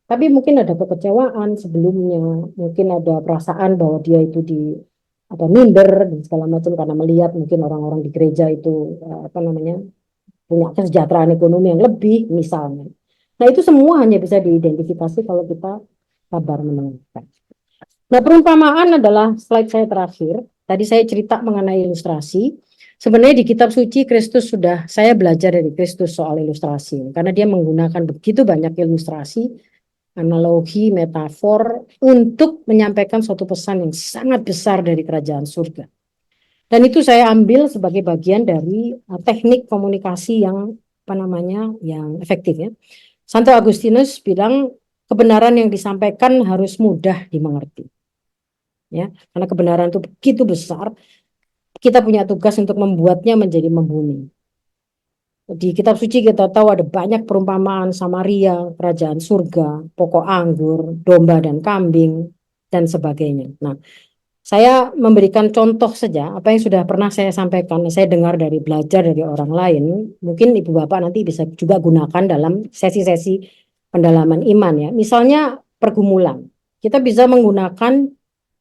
tapi mungkin ada kekecewaan sebelumnya, mungkin ada perasaan bahwa dia itu atau minder dan segala macam karena melihat mungkin orang-orang di gereja itu apa namanya punya kesejahteraan ekonomi yang lebih misalnya. Nah, itu semua hanya bisa diidentifikasi kalau kita sabar mendengarkan. Nah, perumpamaan adalah slide saya terakhir. Tadi saya cerita mengenai ilustrasi. Sebenarnya di kitab suci Kristus sudah, saya belajar dari Kristus soal ilustrasi karena dia menggunakan begitu banyak ilustrasi, analogi, metafor untuk menyampaikan suatu pesan yang sangat besar dari kerajaan surga. Dan itu saya ambil sebagai bagian dari teknik komunikasi yang apa namanya yang efektif ya. Santo Agustinus bilang kebenaran yang disampaikan harus mudah dimengerti. Ya, karena kebenaran itu begitu besar, kita punya tugas untuk membuatnya menjadi membumi. Di kitab suci kita tahu ada banyak perumpamaan Samaria, kerajaan surga, pokok anggur, domba dan kambing, dan sebagainya. Nah, saya memberikan contoh saja apa yang sudah pernah saya sampaikan, saya dengar dari belajar dari orang lain. Mungkin Ibu Bapak nanti bisa juga gunakan dalam sesi-sesi pendalaman iman ya. Misalnya pergumulan. Kita bisa menggunakan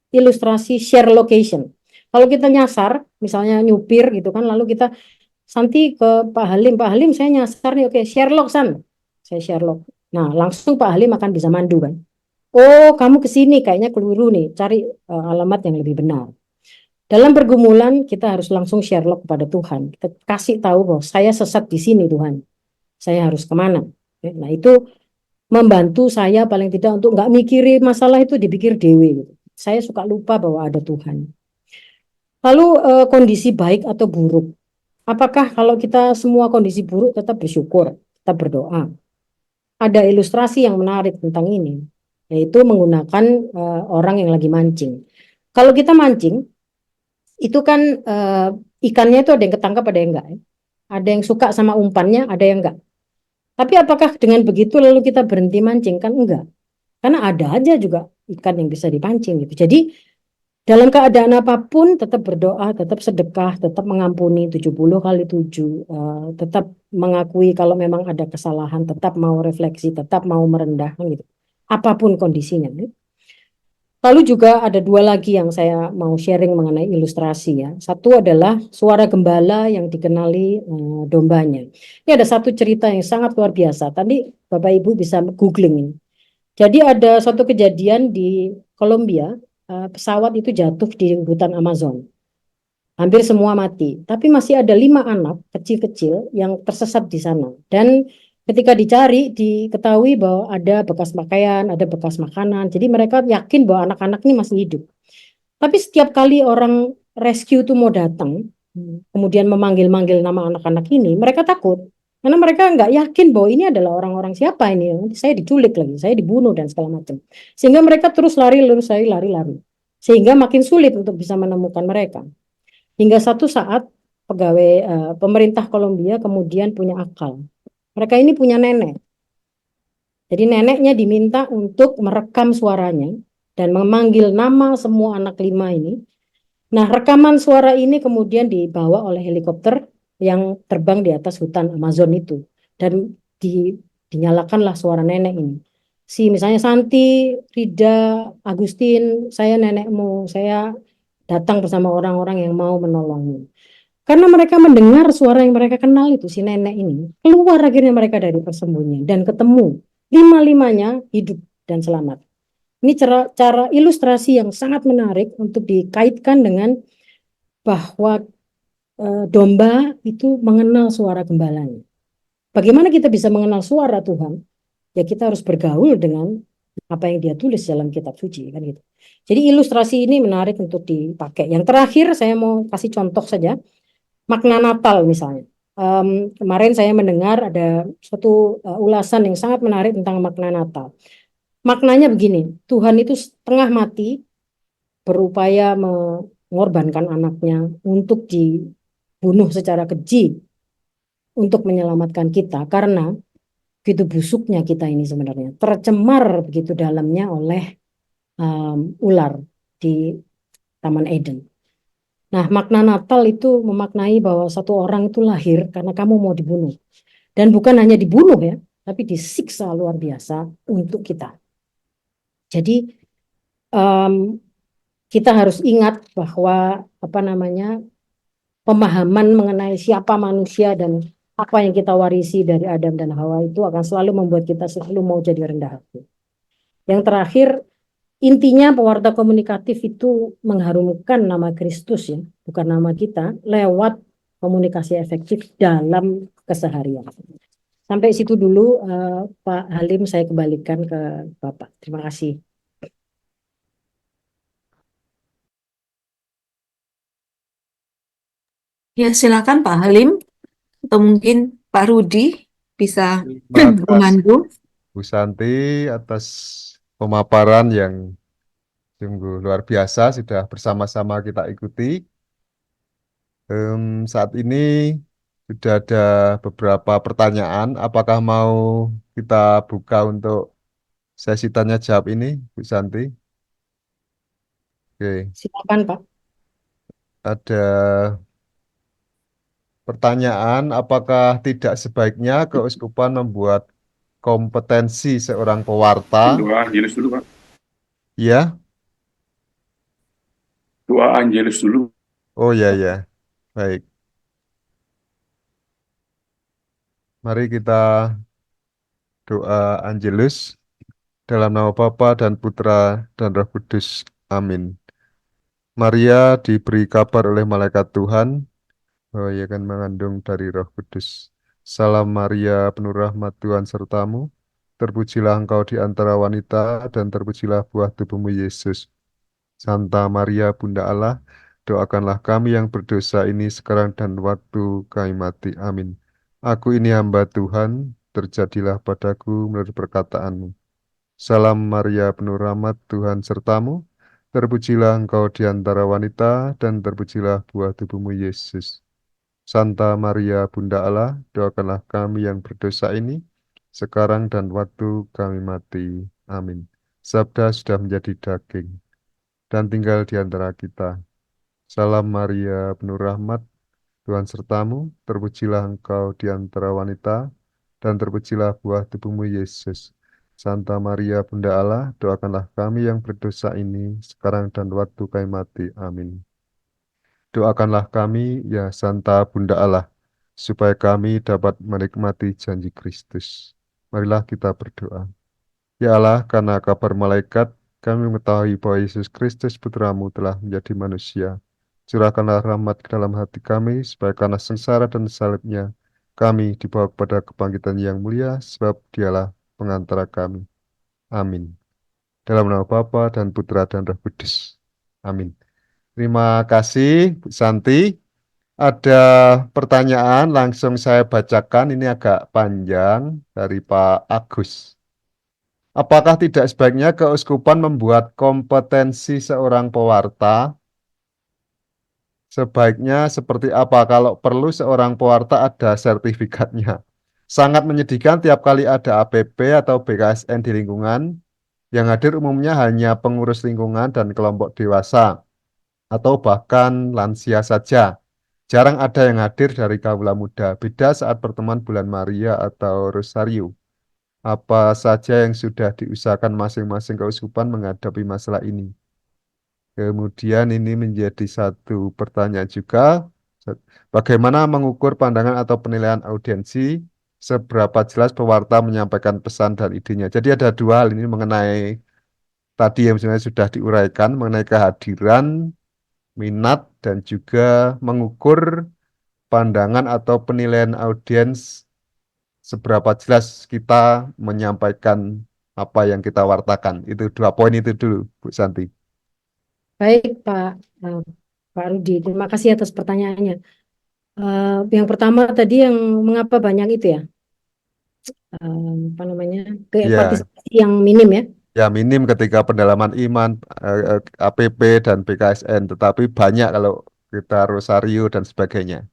ilustrasi share location. Kalau kita nyasar, misalnya nyupir gitu kan, lalu kita Santi ke Pak Halim saya nyasar nih, oke, Sherlock San. Saya Sherlock. Nah, langsung Pak Halim akan bisa mandu kan. Oh, kamu ke sini kayaknya keliru nih, cari alamat yang lebih benar. Dalam pergumulan kita harus langsung Sherlock kepada Tuhan. Kita kasih tahu bahwa saya sesat di sini Tuhan. Saya harus kemana? Nah, itu membantu saya paling tidak untuk nggak mikiri masalah itu dipikir dewi. Gitu. Saya suka lupa bahwa ada Tuhan. Lalu kondisi baik atau buruk. Apakah kalau kita semua kondisi buruk tetap bersyukur, tetap berdoa? Ada ilustrasi yang menarik tentang ini, yaitu menggunakan orang yang lagi mancing. Kalau kita mancing, itu kan ikannya itu ada yang ketangkap, ada yang enggak. Ada yang suka sama umpannya, ada yang enggak. Tapi apakah dengan begitu lalu kita berhenti mancing? Kan enggak. Karena ada aja juga ikan yang bisa dipancing gitu. Jadi dalam keadaan apapun tetap berdoa, tetap sedekah, tetap mengampuni 70 kali 7, tetap mengakui kalau memang ada kesalahan, tetap mau refleksi, tetap mau merendah gitu. Apapun kondisinya. Lalu juga ada dua lagi yang saya mau sharing mengenai ilustrasi ya. Satu adalah suara gembala yang dikenali dombanya. Ini ada satu cerita yang sangat luar biasa. Tadi Bapak Ibu bisa googling ini. Jadi ada suatu kejadian di Kolombia, pesawat itu jatuh di hutan Amazon. Hampir semua mati, tapi masih ada 5 anak kecil-kecil yang tersesat di sana. Dan ketika dicari, diketahui bahwa ada bekas pakaian, ada bekas makanan. Jadi mereka yakin bahwa anak-anak ini masih hidup. Tapi setiap kali orang rescue itu mau datang, kemudian memanggil-manggil nama anak-anak ini, mereka takut. Karena mereka nggak yakin bahwa ini adalah orang-orang siapa ini. Saya diculik lagi, saya dibunuh dan segala macam. Sehingga mereka terus lari, lari. Sehingga makin sulit untuk bisa menemukan mereka. Hingga satu saat pegawai pemerintah Kolombia kemudian punya akal. Mereka ini punya nenek. Jadi neneknya diminta untuk merekam suaranya dan memanggil nama semua anak 5 ini. Nah, rekaman suara ini kemudian dibawa oleh helikopter yang terbang di atas hutan Amazon itu. Dan dinyalakanlah suara nenek ini. Si misalnya Santi, Rida, Agustin, saya nenekmu, saya datang bersama orang-orang yang mau menolongmu. Karena mereka mendengar suara yang mereka kenal itu, si nenek ini, keluar akhirnya mereka dari persembunyian dan ketemu. Lima-limanya hidup dan selamat. Ini cara ilustrasi yang sangat menarik untuk dikaitkan dengan bahwa domba itu mengenal suara gembalanya. Bagaimana kita bisa mengenal suara Tuhan? Ya kita harus bergaul dengan apa yang dia tulis dalam kitab suci kan gitu. Jadi ilustrasi ini menarik untuk dipakai. Yang terakhir saya mau kasih contoh saja makna Natal misalnya. Kemarin saya mendengar ada suatu ulasan yang sangat menarik tentang makna Natal. maknanya begini, Tuhan itu setengah mati berupaya mengorbankan anaknya untuk dibunuh secara keji untuk menyelamatkan kita, karena begitu busuknya kita ini sebenarnya, tercemar begitu dalamnya oleh ular di Taman Eden. Nah, makna Natal itu memaknai bahwa satu orang itu lahir karena kamu mau dibunuh. Dan bukan hanya dibunuh ya, tapi disiksa luar biasa untuk kita. Jadi kita harus ingat bahwa pemahaman mengenai siapa manusia dan apa yang kita warisi dari Adam dan Hawa itu akan selalu membuat kita selalu mau jadi rendah hati. Yang terakhir, intinya pewarta komunikatif itu mengharumkan nama Kristus ya, bukan nama kita, lewat komunikasi efektif dalam keseharian. Sampai situ dulu, Pak Halim, saya kembalikan ke Bapak. Terima kasih.
Ya, silakan Pak Halim atau mungkin Pak Rudi bisa
Terima kasih
memandu.
Bu Santi atas pemaparan yang sungguh luar biasa sudah bersama-sama kita ikuti. Saat ini sudah ada beberapa pertanyaan. Apakah mau kita buka untuk sesi tanya jawab ini, Bu Santi? Oke,
Silakan Pak.
ada pertanyaan, apakah tidak sebaiknya keuskupan membuat kompetensi seorang pewarta?
Doa Angelus dulu, Pak.
Ya,
Doa Angelus dulu.
oh ya ya, baik. Mari kita doa Angelus dalam nama Bapa dan Putra dan Roh Kudus. Amin. Maria diberi kabar oleh malaikat Tuhan bahwa ia akan mengandung dari Roh Kudus. Salam Maria, penuh rahmat Tuhan sertamu. Terpujilah engkau di antara wanita dan terpujilah buah tubuhmu Yesus. Santa Maria, Bunda Allah, doakanlah kami yang berdosa ini sekarang dan waktu kami mati. Amin. Aku ini hamba Tuhan, terjadilah padaku menurut perkataanmu. Salam Maria, penuh rahmat Tuhan sertamu. Terpujilah engkau di antara wanita dan terpujilah buah tubuhmu Yesus. Santa Maria, Bunda Allah, doakanlah kami yang berdosa ini, sekarang dan waktu kami mati. Amin. Sabda sudah menjadi daging dan tinggal di antara kita. Salam Maria, penuh rahmat, Tuhan sertamu, terpujilah engkau di antara wanita, dan terpujilah buah tubuhmu Yesus. Santa Maria, Bunda Allah, doakanlah kami yang berdosa ini, sekarang dan waktu kami mati. Amin. Doakanlah kami, ya Santa Bunda Allah, supaya kami dapat menikmati janji Kristus. Marilah kita berdoa. Ya Allah, karena kabar malaikat, kami mengetahui bahwa Yesus Kristus Putramu telah menjadi manusia. Curahkanlah rahmat ke dalam hati kami, supaya karena sengsara dan salibnya, kami dibawa kepada kebangkitan yang mulia, sebab dialah pengantara kami. Amin. Dalam nama Bapa dan Putra dan Roh Kudus. Amin. Terima kasih, Bu Santi. Ada pertanyaan, langsung saya bacakan. Ini agak panjang dari Pak Agus. Apakah tidak sebaiknya keuskupan membuat kompetensi seorang pewarta? Sebaiknya seperti apa? Kalau perlu seorang pewarta ada sertifikatnya. Sangat menyedihkan tiap kali ada APP atau BKSN di lingkungan, yang hadir umumnya hanya pengurus lingkungan dan kelompok dewasa, atau bahkan lansia saja. Jarang ada yang hadir dari kaula muda. Beda saat pertemuan bulan Maria atau Rosario. Apa saja yang sudah diusahakan masing-masing keuskupan menghadapi masalah ini? Kemudian ini menjadi satu pertanyaan juga. Bagaimana mengukur pandangan atau penilaian audiensi? Seberapa jelas pewarta menyampaikan pesan dan idenya? Jadi ada dua hal ini mengenai tadi yang sebenarnya sudah diuraikan mengenai kehadiran, minat, dan juga mengukur pandangan atau penilaian audiens, seberapa jelas kita menyampaikan apa yang kita wartakan. Itu dua poin itu dulu, Bu Santi.
Baik Pak Rudi, terima kasih atas pertanyaannya. Yang pertama tadi yang mengapa banyak itu ya,
Ya,
partisipasi yang minim ya.
Ya minim ketika pendalaman iman, APP dan BKSN, tetapi banyak kalau kita rosario dan sebagainya.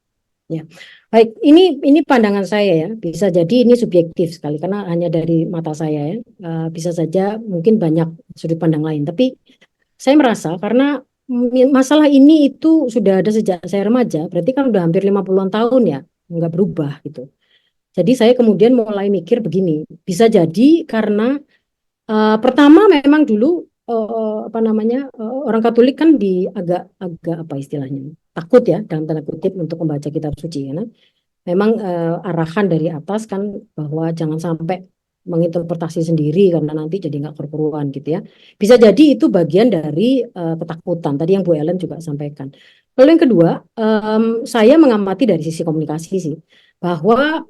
Ya, baik. Ini pandangan saya ya. Bisa jadi ini subjektif sekali karena hanya dari mata saya ya. Bisa saja mungkin banyak sudut pandang lain. Tapi saya merasa karena masalah ini itu sudah ada sejak saya remaja. Berarti kan udah hampir 50-an tahun ya, nggak berubah gitu. Jadi saya kemudian mulai mikir begini. Bisa jadi karena pertama memang dulu apa namanya orang Katolik kan agak apa istilahnya takut ya dalam tanda kutip untuk membaca kitab suci karena memang arahan dari atas kan bahwa jangan sampai menginterpretasi sendiri karena nanti jadi nggak keruan gitu ya. Bisa jadi itu bagian dari ketakutan tadi yang Bu Ellen juga sampaikan. Lalu yang kedua, saya mengamati dari sisi komunikasi sih bahwa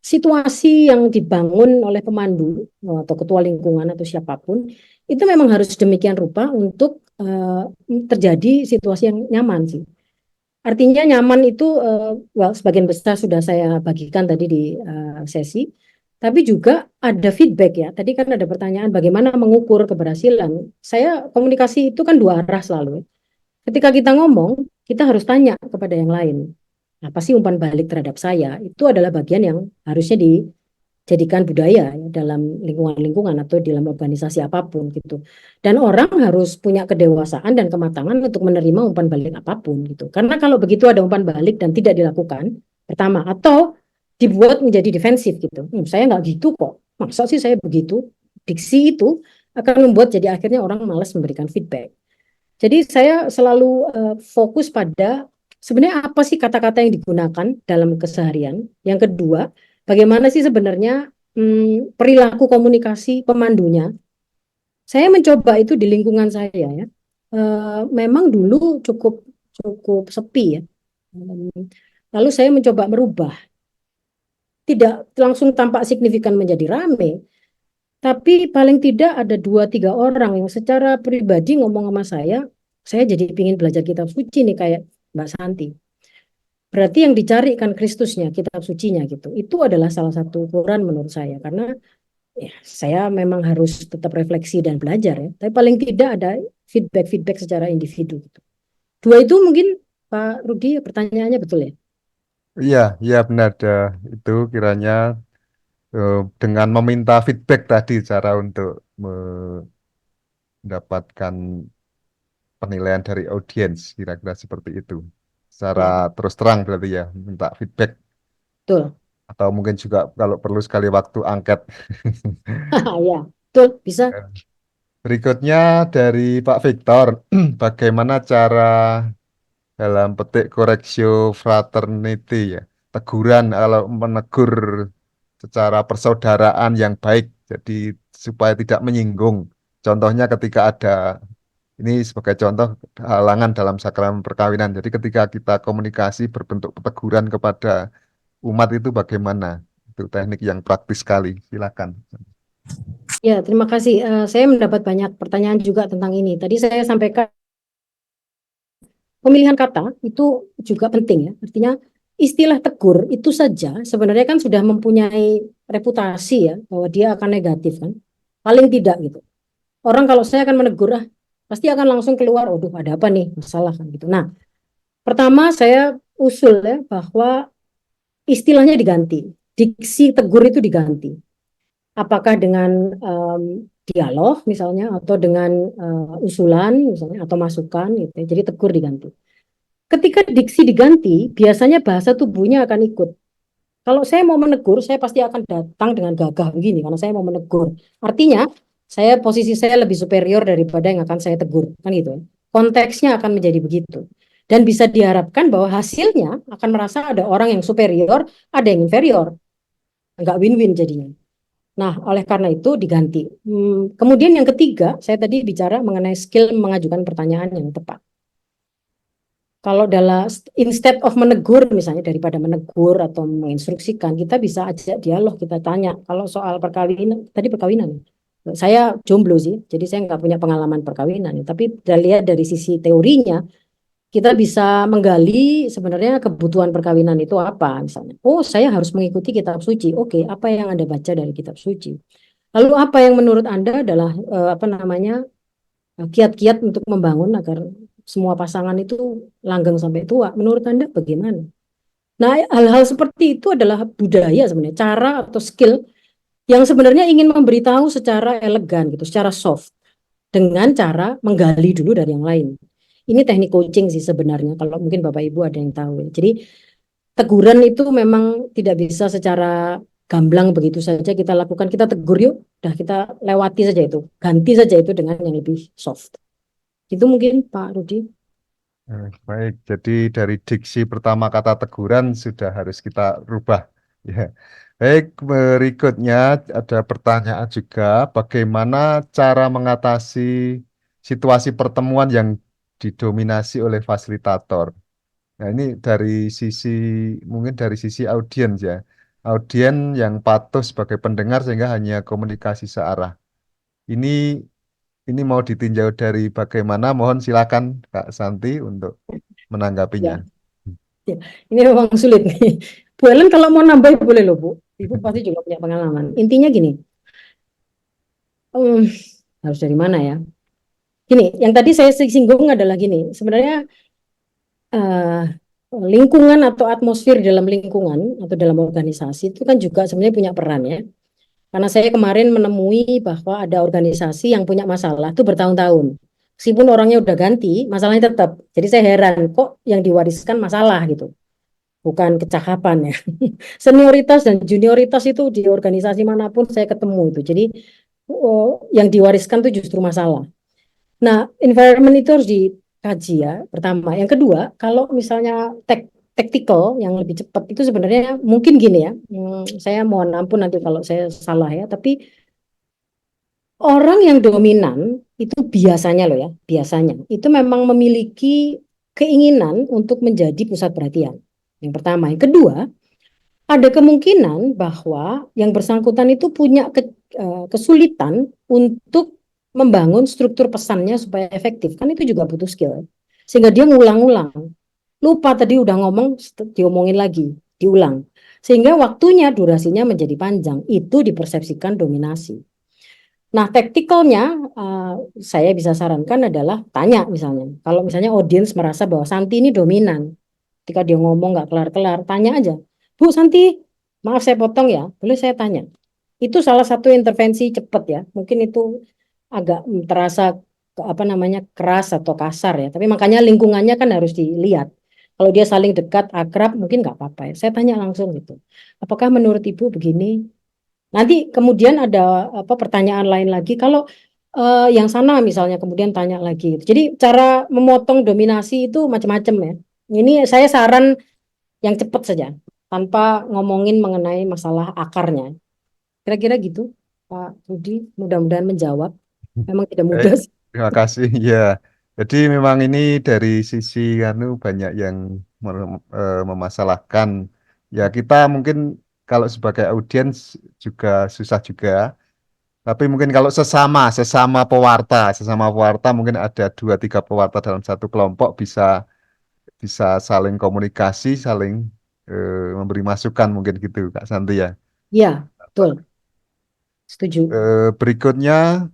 situasi yang dibangun oleh pemandu atau ketua lingkungan atau siapapun itu memang harus demikian rupa untuk terjadi situasi yang nyaman sih. Artinya nyaman itu sebagian besar sudah saya bagikan tadi di sesi, tapi juga ada feedback ya. Tadi kan ada pertanyaan bagaimana mengukur keberhasilan. Saya komunikasi itu kan dua arah selalu. Ketika kita ngomong, kita harus tanya kepada yang lain. Apa sih umpan balik terhadap saya? Itu adalah bagian yang harusnya dijadikan budaya ya, dalam lingkungan-lingkungan atau dalam organisasi apapun gitu. Dan orang harus punya kedewasaan dan kematangan untuk menerima umpan balik apapun gitu. Karena kalau begitu ada umpan balik dan tidak dilakukan, pertama, atau dibuat menjadi defensif gitu. Saya nggak gitu kok. Masa sih saya begitu? Diksi itu akan membuat jadi akhirnya orang malas memberikan feedback. Jadi saya selalu fokus pada sebenarnya apa sih kata-kata yang digunakan dalam keseharian. Yang kedua, bagaimana sih sebenarnya perilaku komunikasi pemandunya. Saya mencoba itu di lingkungan saya ya. Memang dulu cukup cukup sepi ya. Lalu saya mencoba merubah. Tidak langsung tampak signifikan menjadi rame, tapi paling tidak ada 2-3 orang yang secara pribadi ngomong sama saya jadi ingin belajar kitab suci nih kayak Mbak Santi. Berarti yang dicari kan Kristusnya, kitab sucinya gitu. Itu adalah salah satu ukuran menurut saya. Karena ya, saya memang harus tetap refleksi dan belajar ya. Tapi paling tidak ada feedback-feedback secara individu. Gitu. Dua itu mungkin Pak Rudi pertanyaannya betul ya?
Iya, iya benar. Itu kiranya dengan meminta feedback tadi cara untuk mendapatkan penilaian dari audiens, kira-kira seperti itu. Secara
Ya,
terus terang berarti ya, minta feedback.
betul.
Atau mungkin juga kalau perlu sekali waktu angket.
Ya, betul bisa.
Berikutnya dari Pak Victor, bagaimana cara dalam petik koreksio fraternity ya, teguran kalau menegur secara persaudaraan yang baik, jadi supaya tidak menyinggung. Contohnya ketika ada, ini sebagai contoh halangan dalam sakramen perkawinan. Jadi ketika kita komunikasi berbentuk teguran kepada umat itu bagaimana? Itu teknik yang praktis sekali. Silakan.
Ya, terima kasih. Saya mendapat banyak pertanyaan juga tentang ini. Tadi saya sampaikan pemilihan kata itu juga penting ya. Artinya istilah tegur itu saja sebenarnya kan sudah mempunyai reputasi ya bahwa dia akan negatif kan. Paling tidak gitu. Orang kalau saya akan menegur pasti akan langsung keluar, waduh ada apa nih masalah kan gitu. Nah, pertama saya usul ya bahwa istilahnya diganti. Diksi tegur itu diganti. Apakah dengan dialog misalnya atau dengan usulan misalnya atau masukan gitu ya. Jadi tegur diganti. Ketika diksi diganti, biasanya bahasa tubuhnya akan ikut. Kalau saya mau menegur, saya pasti akan datang dengan gagah begini karena saya mau menegur. Artinya, posisi saya lebih superior daripada yang akan saya tegur, kan gitu. Konteksnya akan menjadi begitu. Dan bisa diharapkan bahwa hasilnya akan merasa ada orang yang superior, ada yang inferior. Enggak win-win jadinya. Nah, oleh karena itu diganti. Kemudian yang ketiga, saya tadi bicara mengenai skill mengajukan pertanyaan yang tepat. Kalau dalam instead of menegur misalnya daripada menegur atau menginstruksikan, kita bisa ajak dialog, kita tanya. Kalau soal perkawinan, tadi perkawinan. Saya jomblo sih, jadi saya nggak punya pengalaman perkawinan. Tapi kita lihat dari sisi teorinya, kita bisa menggali sebenarnya kebutuhan perkawinan itu apa misalnya. Oh, saya harus mengikuti kitab suci. Oke, apa yang Anda baca dari kitab suci? Lalu apa yang menurut Anda adalah kiat-kiat untuk membangun agar semua pasangan itu langgeng sampai tua? Menurut Anda bagaimana? Nah, hal-hal seperti itu adalah budaya sebenarnya, cara atau skill yang sebenarnya ingin memberitahu secara elegan gitu, secara soft, dengan cara menggali dulu dari yang lain. Ini teknik coaching sih sebenarnya, kalau mungkin Bapak Ibu ada yang tahu ya. Jadi teguran itu memang tidak bisa secara gamblang begitu saja kita lakukan. Kita tegur yuk, udah kita lewati saja itu, ganti saja itu dengan yang lebih soft. Itu mungkin Pak Rudi.
Baik, jadi dari diksi pertama kata teguran sudah harus kita rubah. Ya. Baik, berikutnya ada pertanyaan juga, bagaimana cara mengatasi situasi pertemuan yang didominasi oleh fasilitator? Nah, ini dari sisi, mungkin dari sisi audiens ya. Audien yang patuh sebagai pendengar sehingga hanya komunikasi searah. Ini ini mau ditinjau dari bagaimana, mohon silakan Kak Santi untuk menanggapinya.
Ya, ya. Ini memang sulit nih. Bu Ellen kalau mau nambah boleh loh Bu. Ibu pasti juga punya pengalaman. Intinya gini, hmm, harus dari mana ya? Gini, yang tadi saya singgung adalah gini. Sebenarnya eh, lingkungan atau atmosfer dalam lingkungan atau dalam organisasi itu kan juga sebenarnya punya peran ya. Karena saya kemarin menemui bahwa ada organisasi yang punya masalah itu bertahun-tahun. Meskipun orangnya udah ganti, masalahnya tetap. Jadi saya heran kok yang diwariskan masalah gitu, bukan kecakapan ya. Senioritas dan junioritas itu di organisasi manapun saya ketemu itu. Jadi yang diwariskan itu justru masalah. Nah, environment itu harus dikaji ya, pertama. Yang kedua, kalau misalnya tactical yang lebih cepat itu sebenarnya mungkin gini ya, saya mohon ampun nanti kalau saya salah ya, tapi orang yang dominan itu biasanya loh ya, biasanya itu memang memiliki keinginan untuk menjadi pusat perhatian. Yang pertama. Yang kedua, ada kemungkinan bahwa yang bersangkutan itu punya kesulitan untuk membangun struktur pesannya supaya efektif. Kan itu juga butuh skill. Sehingga dia ngulang-ulang. Lupa tadi udah ngomong, diomongin lagi, diulang. Sehingga waktunya, durasinya menjadi panjang. Itu dipersepsikan dominasi. Nah, taktikalnya saya bisa sarankan adalah tanya misalnya. Kalau misalnya audiens merasa bahwa Santi ini dominan, ketika dia ngomong nggak kelar-kelar, tanya aja. Bu Santi, maaf saya potong ya, boleh saya tanya? Itu salah satu intervensi cepat ya. Mungkin itu agak terasa apa namanya keras atau kasar ya. Tapi makanya lingkungannya kan harus dilihat. Kalau dia saling dekat, akrab, mungkin nggak apa-apa ya. Saya tanya langsung gitu. Apakah menurut Ibu begini? Nanti kemudian ada apa pertanyaan lain lagi. Kalau yang sana misalnya kemudian tanya lagi. Jadi cara memotong dominasi itu macam-macam ya. Ini saya saran yang cepat saja, tanpa ngomongin mengenai masalah akarnya. Kira-kira gitu, Pak Rudi. Mudah-mudahan menjawab. Memang tidak
Baik,
mudah sih.
terima kasih. Ya, jadi memang ini dari sisi banyak yang memasalahkan. Ya, kita mungkin kalau sebagai audiens juga susah juga. Tapi mungkin kalau sesama pewarta mungkin ada dua tiga pewarta dalam satu kelompok bisa bisa saling komunikasi, saling memberi masukan mungkin gitu, Kak Santi ya.
Ya, betul. Setuju.
Berikutnya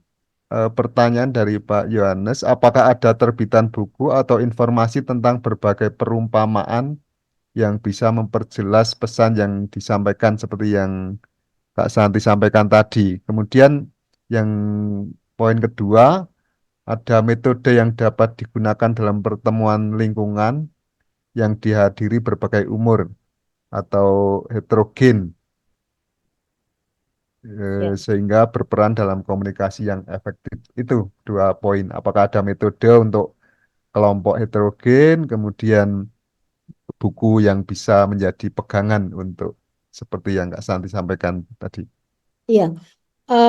pertanyaan dari Pak Yohanes, apakah ada terbitan buku atau informasi tentang berbagai perumpamaan yang bisa memperjelas pesan yang disampaikan seperti yang Kak Santi sampaikan tadi. Kemudian yang poin kedua, ada metode yang dapat digunakan dalam pertemuan lingkungan yang dihadiri berbagai umur atau heterogen,
Ya.
sehingga berperan dalam komunikasi yang efektif. Itu dua poin. Apakah ada metode untuk kelompok heterogen, kemudian buku yang bisa menjadi pegangan untuk seperti yang Kak Santi sampaikan tadi.
Iya.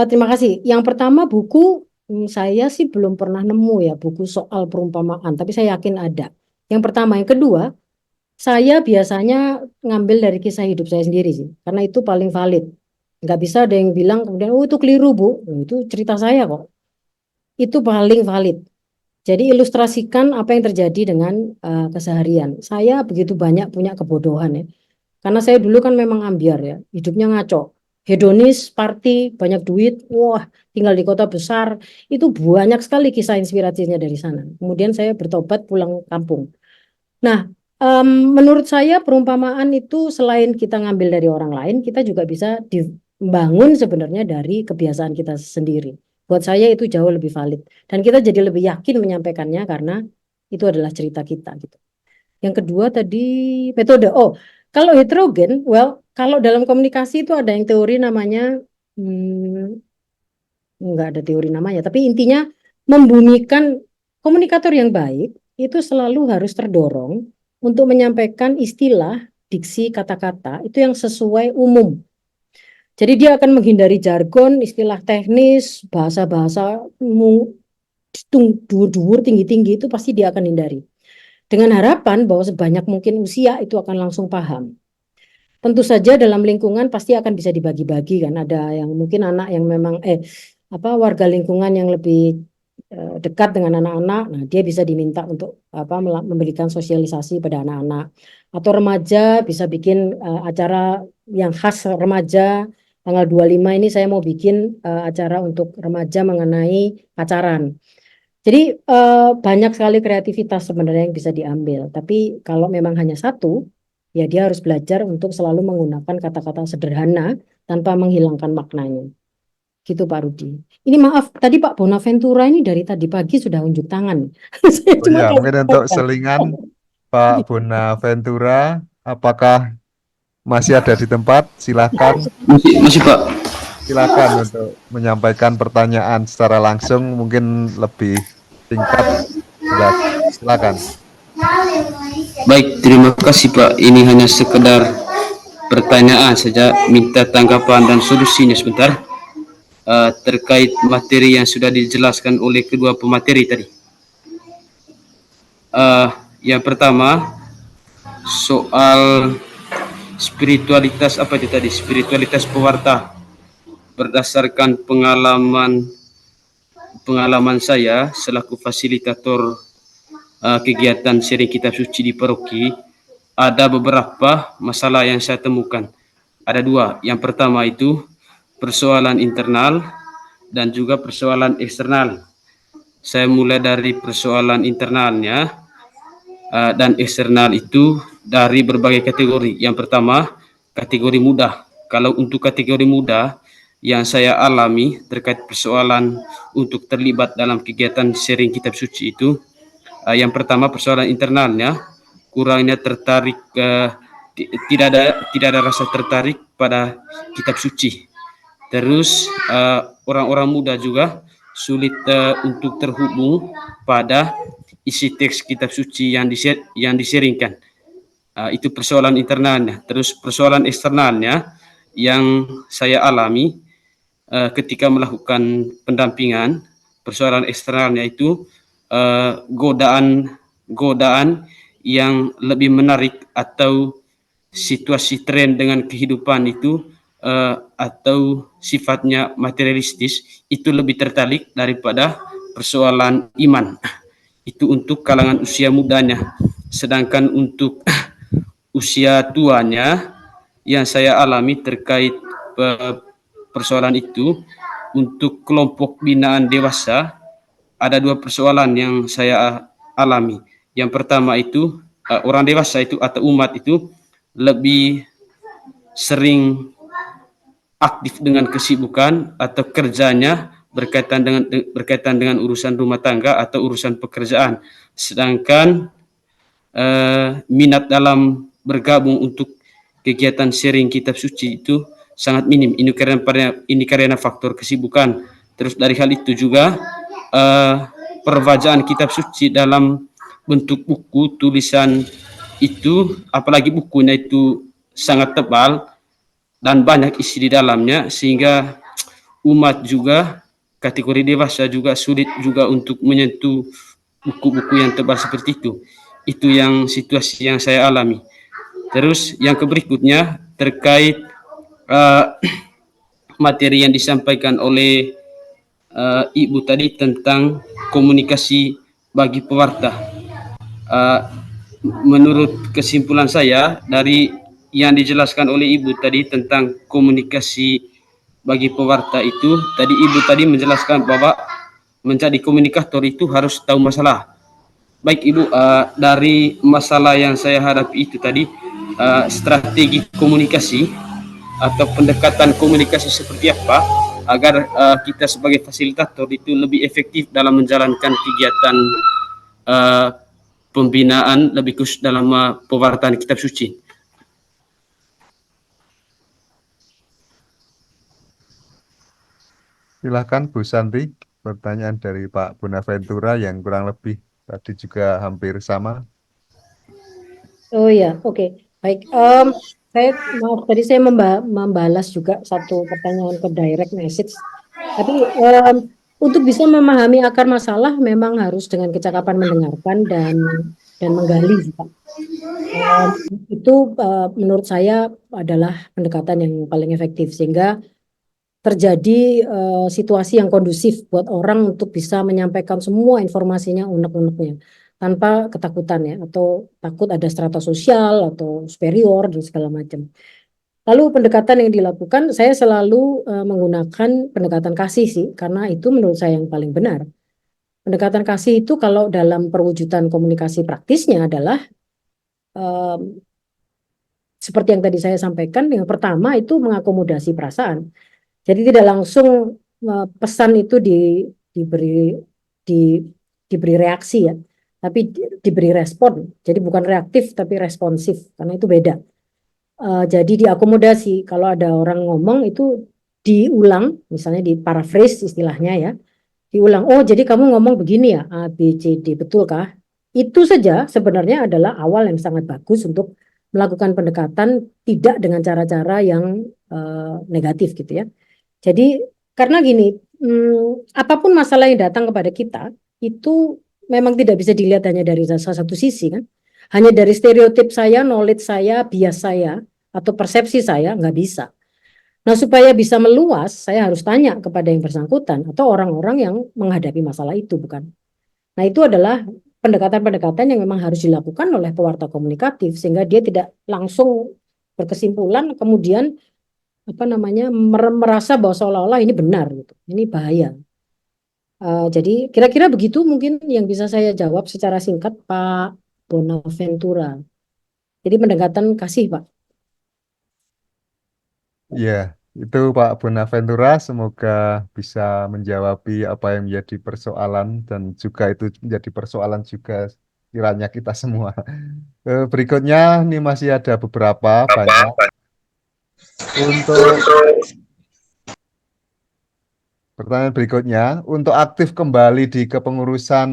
Terima kasih. Yang pertama buku, saya sih belum pernah nemu ya buku soal perumpamaan, tapi saya yakin ada. Yang pertama, yang kedua, saya biasanya ngambil dari kisah hidup saya sendiri sih, karena itu paling valid. Nggak bisa ada yang bilang kemudian, oh itu keliru Bu. Loh, itu cerita saya kok. Itu paling valid. Jadi ilustrasikan apa yang terjadi dengan keseharian. Saya begitu banyak punya kebodohan ya. Karena saya dulu kan memang ambiar ya, hidupnya ngaco. hedonis, party, banyak duit, wah tinggal di kota besar, itu banyak sekali kisah inspirasinya dari sana. Kemudian saya bertobat pulang kampung. Nah, menurut saya perumpamaan itu selain kita ngambil dari orang lain, kita juga bisa dibangun sebenarnya dari kebiasaan kita sendiri. Buat saya itu jauh lebih valid. Dan kita jadi lebih yakin menyampaikannya karena itu adalah cerita kita gitu. Yang kedua tadi metode. Oh, kalau heterogen, well, kalau dalam komunikasi itu ada yang teori namanya, nggak ada teori namanya, tapi intinya membumikan komunikator yang baik itu selalu harus terdorong untuk menyampaikan istilah, diksi, kata-kata itu yang sesuai umum. Jadi dia akan menghindari jargon, istilah teknis, bahasa-bahasa duur-duur, tinggi-tinggi itu pasti dia akan hindari. Dengan harapan bahwa sebanyak mungkin usia itu akan langsung paham. Tentu saja dalam lingkungan pasti akan bisa dibagi-bagi kan. Ada yang mungkin anak yang memang warga lingkungan yang lebih dekat dengan anak-anak, nah dia bisa diminta untuk memberikan sosialisasi pada anak-anak. Atau remaja bisa bikin acara yang khas remaja. Tanggal 25 ini saya mau bikin acara untuk remaja mengenai pacaran. Jadi banyak sekali kreativitas sebenarnya yang bisa diambil. Tapi kalau memang hanya satu, ya dia harus belajar untuk selalu menggunakan kata-kata sederhana tanpa menghilangkan maknanya. Gitu Pak Rudi. Ini maaf, tadi Pak Bonaventura ini dari tadi pagi sudah unjuk tangan. Saya
Oh
cuma
ya, mungkin untuk
kasih
selingan Pak Bonaventura, apakah masih ada di tempat? Silakan,
Masih Pak.
silakan untuk menyampaikan pertanyaan secara langsung, mungkin lebih singkat, jelas. Silakan.
Baik, terima kasih Pak. Ini hanya sekedar pertanyaan saja, minta tanggapan dan solusinya sebentar terkait materi yang sudah dijelaskan oleh kedua pemateri tadi. Yang pertama, soal spiritualitas apa itu tadi? Spiritualitas pewarta. Berdasarkan pengalaman saya selaku fasilitator kegiatan sharing kitab suci di paroki, ada beberapa masalah yang saya temukan. Ada dua. Yang pertama itu persoalan internal dan juga persoalan eksternal. Saya mulai dari persoalan internalnya dan eksternal itu dari berbagai kategori. Yang pertama, kategori mudah. Kalau untuk kategori mudah yang saya alami terkait persoalan untuk terlibat dalam kegiatan sharing kitab suci itu, yang pertama persoalan internalnya, kurangnya tertarik, tidak ada rasa tertarik pada kitab suci. Terus orang-orang muda juga sulit untuk terhubung pada isi teks kitab suci yang diseringkan. Itu persoalan internalnya. Terus persoalan eksternalnya yang saya alami ketika melakukan pendampingan, persoalan eksternalnya itu godaan yang lebih menarik atau situasi tren dengan kehidupan itu atau sifatnya materialistis itu lebih tertarik daripada persoalan iman. Itu untuk kalangan usia mudanya. Sedangkan untuk usia tuanya yang saya alami terkait persoalan itu, untuk kelompok binaan dewasa ada dua persoalan yang saya alami. Yang pertama itu orang dewasa itu atau umat itu lebih sering aktif dengan kesibukan atau kerjanya berkaitan dengan urusan rumah tangga atau urusan pekerjaan, sedangkan minat dalam bergabung untuk kegiatan sharing kitab suci itu sangat minim. Ini karena faktor kesibukan. Terus dari hal itu juga perbacaan kitab suci dalam bentuk buku tulisan itu, apalagi bukunya itu sangat tebal dan banyak isi di dalamnya, sehingga umat juga kategori dewasa juga sulit juga untuk menyentuh buku-buku yang tebal seperti itu. Itu yang situasi yang saya alami. Terus yang berikutnya terkait materi yang disampaikan oleh Ibu tadi tentang komunikasi bagi pewarta. Menurut kesimpulan saya dari yang dijelaskan oleh Ibu tadi tentang komunikasi bagi pewarta itu, tadi Ibu tadi menjelaskan bahwa menjadi komunikator itu harus tahu masalah. Baik Ibu, dari masalah yang saya hadapi itu tadi, strategi komunikasi atau pendekatan komunikasi seperti apa agar kita sebagai fasilitator itu lebih efektif dalam menjalankan kegiatan pembinaan, lebih khusus dalam pewartaan kitab suci.
Silakan Bu Santi, pertanyaan dari Pak Bonaventura yang kurang lebih tadi juga hampir sama.
Oh ya, oke. Baik. Saya maaf tadi saya membalas juga satu pertanyaan ke direct message. Tapi untuk bisa memahami akar masalah memang harus dengan kecakapan mendengarkan dan menggali sih, Pak. Itu menurut saya adalah pendekatan yang paling efektif sehingga terjadi situasi yang kondusif buat orang untuk bisa menyampaikan semua informasinya unek-uneknya tanpa ketakutan ya, atau takut ada strata sosial atau superior dan segala macam. Lalu pendekatan yang dilakukan saya selalu menggunakan pendekatan kasih sih, karena itu menurut saya yang paling benar. Pendekatan kasih itu kalau dalam perwujudan komunikasi praktisnya adalah seperti yang tadi saya sampaikan, yang pertama itu mengakomodasi perasaan. Jadi tidak langsung pesan itu diberi reaksi ya, tapi diberi respon. Jadi bukan reaktif tapi responsif, karena itu beda. Jadi diakomodasi. Kalau ada orang ngomong itu diulang, misalnya di paraphrase istilahnya ya, diulang. Oh jadi kamu ngomong begini ya, A, B, C, D, betulkah? Itu saja sebenarnya adalah awal yang sangat bagus untuk melakukan pendekatan tidak dengan cara-cara yang negatif gitu ya. Jadi karena gini, apapun masalah yang datang kepada kita itu memang tidak bisa dilihat hanya dari salah satu sisi kan. Hanya dari stereotip saya, knowledge saya, bias saya, atau persepsi saya nggak bisa. Nah supaya bisa meluas, saya harus tanya kepada yang bersangkutan atau orang-orang yang menghadapi masalah itu bukan. Nah itu adalah pendekatan-pendekatan yang memang harus dilakukan oleh pewarta komunikatif sehingga dia tidak langsung berkesimpulan kemudian merasa bahwa seolah-olah ini benar gitu, ini bahaya. Jadi kira-kira begitu mungkin yang bisa saya jawab secara singkat Pak Bonaventura. Jadi pendekatan kasih Pak.
Ya, itu Pak Bonaventura semoga bisa menjawabi apa yang menjadi persoalan dan juga itu menjadi persoalan juga kiranya kita semua. Berikutnya ini masih ada beberapa banyak. Untuk pertanyaan berikutnya, untuk aktif kembali di kepengurusan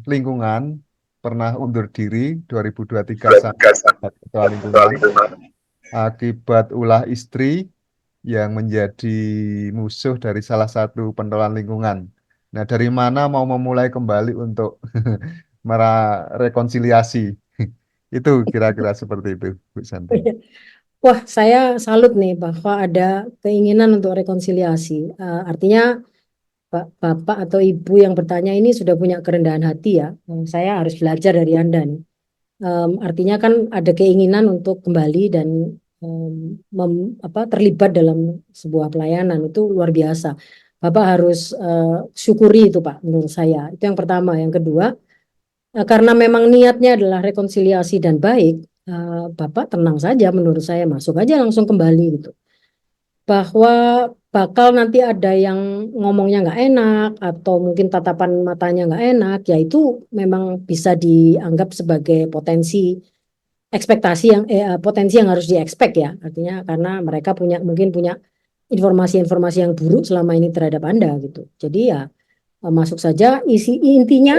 lingkungan, pernah undur diri 2023 sampai ketua lingkungan akibat ulah istri yang menjadi musuh dari salah satu pengelola lingkungan. Nah, dari mana mau memulai kembali untuk rekonsiliasi? Itu kira-kira seperti itu, Bu Santi.
Wah, saya salut nih bahwa ada keinginan untuk rekonsiliasi. Artinya Bapak atau Ibu yang bertanya ini sudah punya kerendahan hati ya. Saya harus belajar dari Anda nih. Artinya kan ada keinginan untuk kembali dan terlibat dalam sebuah pelayanan itu luar biasa. Bapak harus syukuri itu Pak menurut saya. Itu yang pertama. Yang kedua, karena memang niatnya adalah rekonsiliasi dan baik, Bapak tenang saja menurut saya, masuk aja langsung kembali gitu. Bahwa bakal nanti ada yang ngomongnya nggak enak atau mungkin tatapan matanya nggak enak, ya itu memang bisa dianggap sebagai potensi ekspektasi yang potensi yang harus diekspek ya. Artinya karena mereka mungkin punya informasi-informasi yang buruk selama ini terhadap Anda gitu. Jadi ya masuk saja, intinya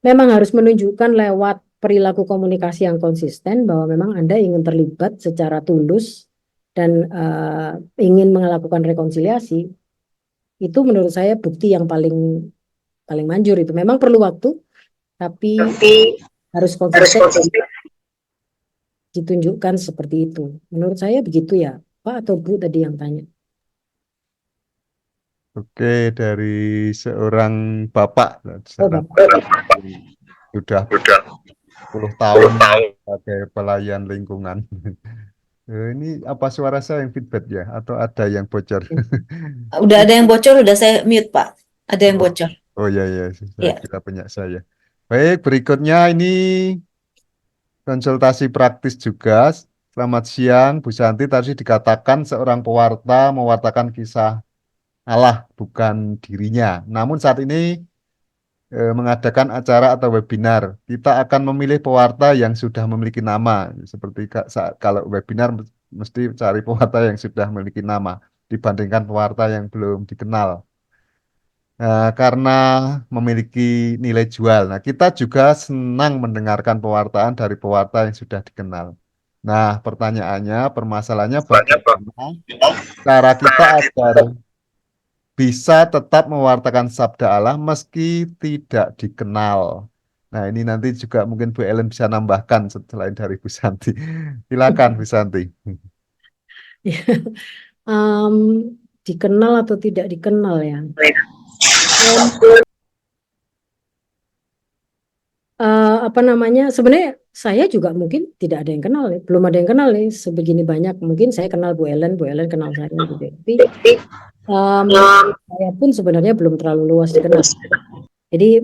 memang harus menunjukkan lewat perilaku komunikasi yang konsisten bahwa memang Anda ingin terlibat secara tulus dan ingin melakukan rekonsiliasi. Itu menurut saya bukti yang paling manjur itu. Memang perlu waktu, tapi harus konsisten ditunjukkan seperti itu. Menurut saya begitu ya, Pak atau Bu tadi yang tanya.
Oke, dari seorang bapak,
Bapak.
sudah 10 tahun sebagai pelayan lingkungan. Ini apa suara saya yang feedback ya? Atau ada yang bocor?
Udah ada yang bocor, udah saya mute, Pak. Ada yang
Oh,
bocor.
oh ya ya, saya
Ya.
kira punya saya. Baik, berikutnya ini konsultasi praktis juga. Selamat siang, Bu Santi. Tadi dikatakan seorang pewarta mewartakan kisah Allah, bukan dirinya. Namun saat ini mengadakan acara atau webinar. Kita akan memilih pewarta yang sudah memiliki nama. Seperti kalau webinar mesti cari pewarta yang sudah memiliki nama dibandingkan pewarta yang belum dikenal. Karena memiliki nilai jual. Nah, kita juga senang mendengarkan pewartaan dari pewarta yang sudah dikenal. Nah, pertanyaannya, permasalahannya bagaimana cara kita agar bisa tetap mewartakan sabda Allah meski tidak dikenal. Nah, ini nanti juga mungkin Bu Ellen bisa nambahkan selain dari Bu Santi. Silakan Bu Santi.
Em, dikenal atau tidak dikenal ya. Apa namanya? Sebenarnya saya juga mungkin tidak ada yang kenal ya. Belum ada yang kenal nih sebegini banyak. Mungkin saya kenal Bu Ellen kenal saya gitu. Tapi saya pun sebenarnya belum terlalu luas dikenal. Jadi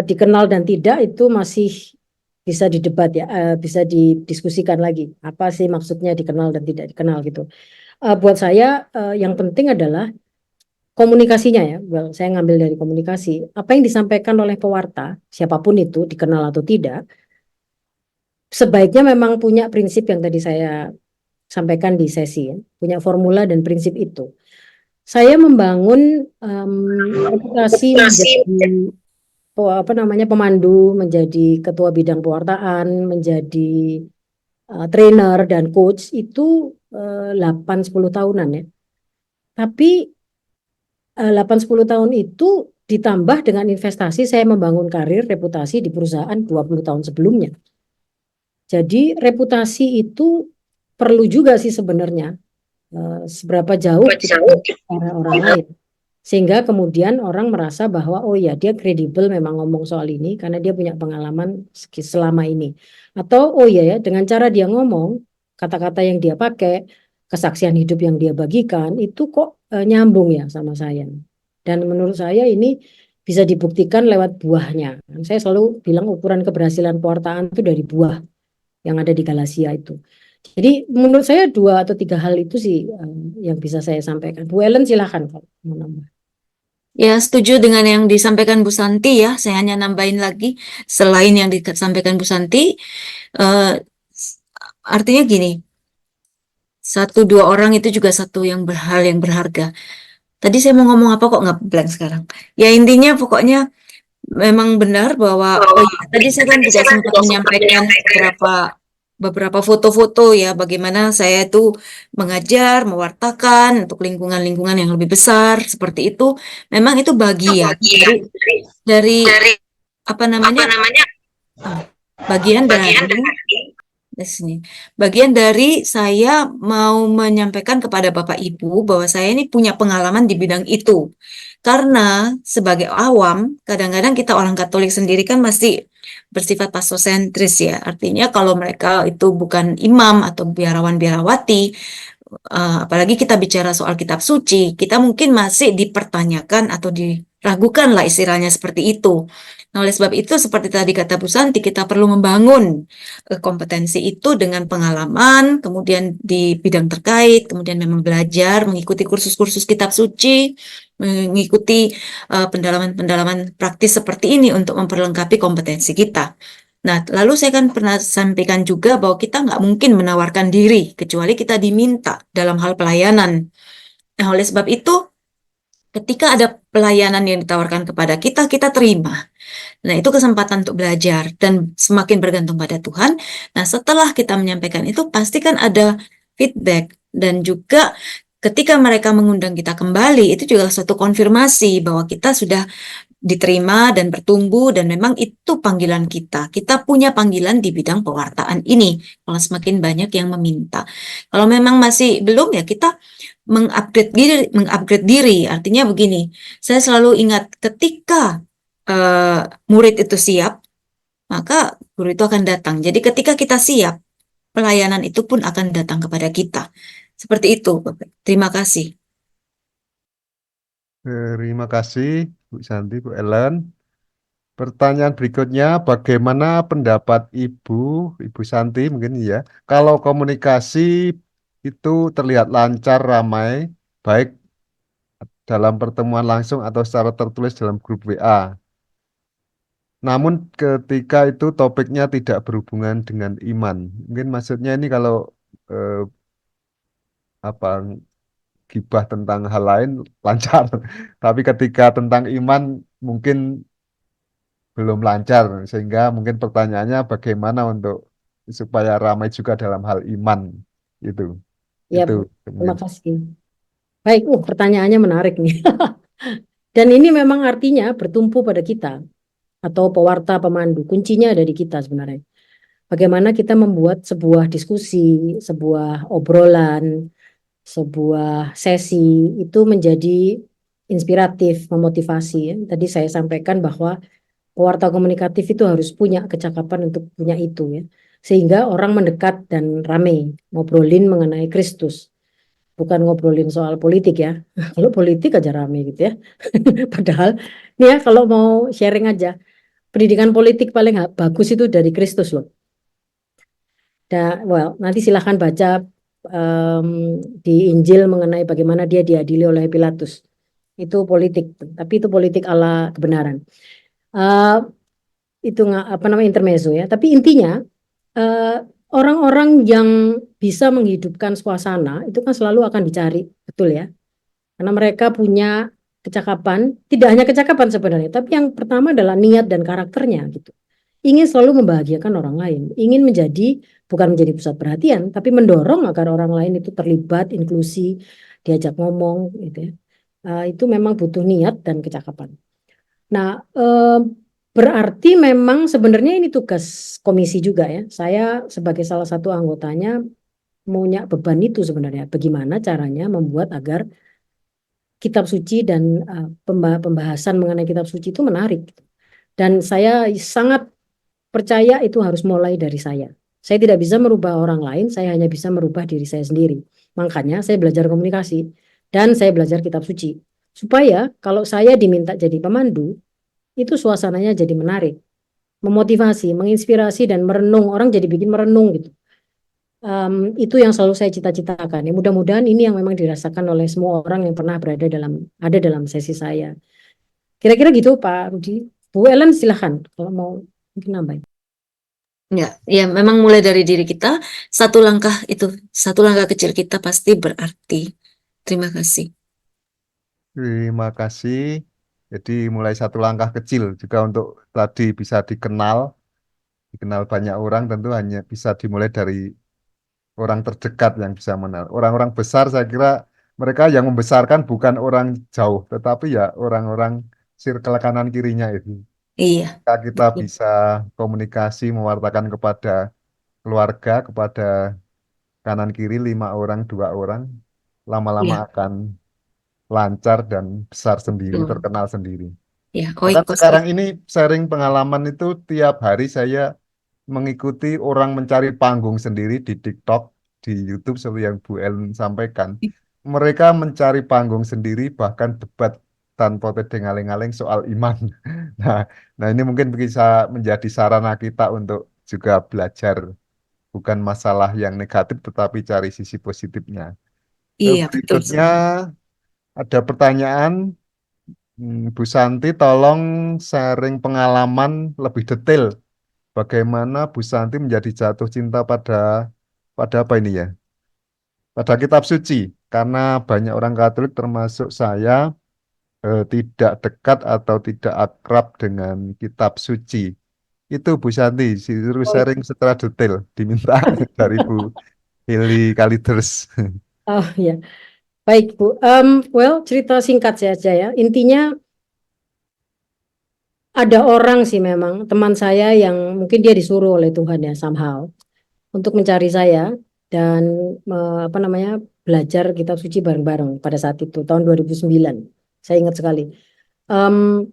dikenal dan tidak itu masih bisa didebat ya, bisa didiskusikan lagi. Apa sih maksudnya dikenal dan tidak dikenal gitu. Buat saya yang penting adalah komunikasinya ya. Well, saya ngambil dari komunikasi. Apa yang disampaikan oleh pewarta, siapapun itu, dikenal atau tidak, sebaiknya memang punya prinsip yang tadi saya sampaikan di sesi, ya. Punya formula dan prinsip itu. Saya membangun reputasi menjadi pemandu, menjadi ketua bidang pewartaan, menjadi trainer dan coach itu 8-10 tahunan ya. Tapi 8-10 tahun itu ditambah dengan investasi saya membangun karir reputasi di perusahaan 20 tahun sebelumnya. Jadi reputasi itu perlu juga sih sebenarnya seberapa jauh kita orang lain. Sehingga kemudian orang merasa bahwa oh ya dia kredibel memang ngomong soal ini karena dia punya pengalaman selama ini. Atau oh ya dengan cara dia ngomong, kata-kata yang dia pakai, kesaksian hidup yang dia bagikan itu kok nyambung ya sama saya. Dan menurut saya ini bisa dibuktikan lewat buahnya. Saya selalu bilang ukuran keberhasilan pewartaan itu dari buah yang ada di Galasia itu. Jadi menurut saya 2 atau 3 hal itu sih yang bisa saya sampaikan. Bu Ellen silahkan kalau mau nambah.
Ya, setuju dengan yang disampaikan Bu Santi ya. Saya hanya nambahin lagi, selain yang disampaikan Bu Santi, artinya gini, 1-2 orang itu juga satu yang hal yang berharga. Tadi saya mau ngomong apa kok nggak blank sekarang. Ya intinya pokoknya memang benar bahwa, oh ya, tadi saya kan juga sempat menyampaikan beberapa foto-foto ya, bagaimana saya itu mengajar, mewartakan untuk lingkungan-lingkungan yang lebih besar, seperti itu. Memang itu bagian dari apa namanya, bagian dari saya mau menyampaikan kepada Bapak Ibu bahwa saya ini punya pengalaman di bidang itu. Karena sebagai awam, kadang-kadang kita orang Katolik sendiri kan masih bersifat pasosentris ya. Artinya kalau mereka itu bukan imam atau biarawan-biarawati, apalagi kita bicara soal kitab suci, kita mungkin masih dipertanyakan atau diragukan lah istilahnya seperti itu. Nah, oleh sebab itu seperti tadi kata Bu Santi, kita perlu membangun kompetensi itu dengan pengalaman, kemudian di bidang terkait, kemudian memang belajar, mengikuti kursus-kursus kitab suci, mengikuti pendalaman-pendalaman praktis seperti ini untuk memperlengkapi kompetensi kita. Nah, lalu saya kan pernah sampaikan juga bahwa kita nggak mungkin menawarkan diri, kecuali kita diminta dalam hal pelayanan. Nah, oleh sebab itu, ketika ada pelayanan yang ditawarkan kepada kita, kita terima. Nah, itu kesempatan untuk belajar dan semakin bergantung pada Tuhan. Nah, setelah kita menyampaikan itu, pasti kan ada feedback. Dan juga ketika mereka mengundang kita kembali, itu juga suatu konfirmasi bahwa kita sudah diterima dan bertumbuh, dan memang itu panggilan kita. Kita punya panggilan di bidang pewartaan ini. Kalau semakin banyak yang meminta. Kalau memang masih belum, ya kita mengupgrade diri. Artinya begini, saya selalu ingat ketika murid itu siap, maka guru itu akan datang. Jadi ketika kita siap, pelayanan itu pun akan datang kepada kita. Seperti itu, Bapak. Terima kasih.
Terima kasih Bu Santi, Bu Ellen. Pertanyaan berikutnya, bagaimana pendapat Ibu Santi mungkin ya, kalau komunikasi itu terlihat lancar, ramai, baik dalam pertemuan langsung atau secara tertulis dalam grup WA. Namun ketika itu topiknya tidak berhubungan dengan iman. Mungkin maksudnya ini kalau eh, apa gibah tentang hal lain lancar. Tapi ketika tentang iman mungkin belum lancar, sehingga mungkin pertanyaannya bagaimana untuk supaya ramai juga dalam hal iman itu
Ya,
itu
Bu.
mungkin.
Terima kasih. Baik, pertanyaannya menarik nih. Dan ini memang artinya bertumpu pada kita atau pewarta pemandu. Kuncinya ada di kita sebenarnya. Bagaimana kita membuat sebuah diskusi, sebuah obrolan, sebuah sesi itu menjadi inspiratif, memotivasi. Ya. Tadi saya sampaikan bahwa pewarta komunikatif itu harus punya kecakapan untuk punya itu ya. Sehingga orang mendekat dan ramai ngobrolin mengenai Kristus. Bukan ngobrolin soal politik ya. Kalau politik aja rame gitu ya. Padahal nih ya kalau mau sharing aja, pendidikan politik paling bagus itu dari Kristus loh. Nanti silahkan baca di Injil mengenai bagaimana dia diadili oleh Pilatus. Itu politik, tapi itu politik ala kebenaran. Eh, itu nggak apa namanya intermezzo ya. Tapi intinya orang-orang yang bisa menghidupkan suasana itu kan selalu akan dicari, betul ya? Karena mereka punya kecakapan, tidak hanya kecakapan sebenarnya, tapi yang pertama adalah niat dan karakternya gitu. Ingin selalu membahagiakan orang lain, ingin bukan menjadi pusat perhatian, tapi mendorong agar orang lain itu terlibat, inklusi, diajak ngomong gitu ya. Itu memang butuh niat dan kecakapan. Nah, berarti memang sebenarnya ini tugas komisi juga ya. Saya sebagai salah satu anggotanya punya beban itu sebenarnya. Bagaimana caranya membuat agar kitab suci dan pembahasan mengenai kitab suci itu menarik. Dan saya sangat percaya itu harus mulai dari saya. Saya tidak bisa merubah orang lain, saya hanya bisa merubah diri saya sendiri. Makanya saya belajar komunikasi dan saya belajar kitab suci. Supaya kalau saya diminta jadi pemandu, itu suasananya jadi menarik, memotivasi, menginspirasi dan merenung. Orang jadi bikin merenung gitu. Itu yang selalu saya cita-citakan. Ya, mudah-mudahan ini yang memang dirasakan oleh semua orang yang pernah ada dalam sesi saya. Kira-kira gitu Pak Rudi. Bu Ellen silahkan kalau mau mungkin nambahin.
Ya, memang mulai dari diri kita, satu langkah kecil kita pasti berarti. Terima kasih.
Terima kasih. Jadi mulai satu langkah kecil juga untuk tadi bisa dikenal banyak orang, tentu hanya bisa dimulai dari orang terdekat yang bisa mengenal. Orang-orang besar saya kira mereka yang membesarkan bukan orang jauh, tetapi ya orang-orang circle kanan kirinya itu.
Iya,
Kita
betul.
bisa komunikasi, mewartakan kepada keluarga, kepada kanan kiri 5 orang, 2 orang, lama-lama
Iya,
akan lancar dan besar sendiri,
betul.
terkenal sendiri.
Ya,
Bahkan
oikos.
sekarang ini sharing pengalaman itu tiap hari saya mengikuti orang mencari panggung sendiri di TikTok, di YouTube seperti yang Bu Ellen sampaikan. Mereka mencari panggung sendiri bahkan debat tanpa tedeng-aleng-aleng soal iman. Nah, nah ini mungkin bisa menjadi sarana kita untuk juga belajar bukan masalah yang negatif tetapi cari sisi positifnya.
Iya, betul.
Berikutnya ada pertanyaan. Bu Santi, tolong sharing pengalaman lebih detail. Bagaimana Bu Santi menjadi jatuh cinta pada apa ini ya? Pada kitab suci. Karena banyak orang Katolik termasuk saya tidak dekat atau tidak akrab dengan kitab suci. Itu Bu Santi, suruh
Oh,
sharing secara detail diminta dari Bu Heli Kaliders.
oh ya, baik Bu. Cerita singkat saja ya. Intinya ada orang sih memang teman saya yang mungkin dia disuruh oleh Tuhan ya somehow untuk mencari saya dan apa namanya belajar kitab suci bareng-bareng pada saat itu tahun 2009. Saya ingat sekali.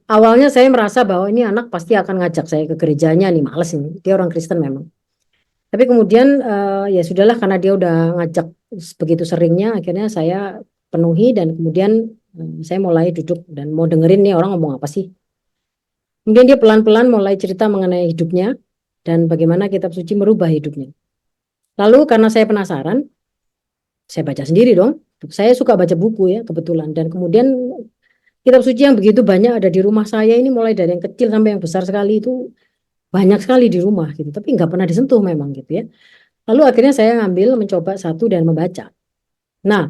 Awalnya saya merasa bahwa ini anak pasti akan ngajak saya ke gerejanya nih, males ini. Dia orang Kristen memang. Tapi kemudian ya sudahlah, karena dia udah ngajak begitu seringnya, akhirnya saya penuhi dan kemudian saya mulai duduk dan mau dengerin nih orang ngomong apa sih. Kemudian dia pelan-pelan mulai cerita mengenai hidupnya dan bagaimana kitab suci merubah hidupnya. Lalu karena saya penasaran, saya baca sendiri dong. Saya suka baca buku ya kebetulan, dan kemudian kitab suci yang begitu banyak ada di rumah saya ini, mulai dari yang kecil sampai yang besar sekali, itu banyak sekali di rumah gitu, tapi nggak pernah disentuh memang gitu ya. Lalu akhirnya saya mencoba satu dan membaca. Nah,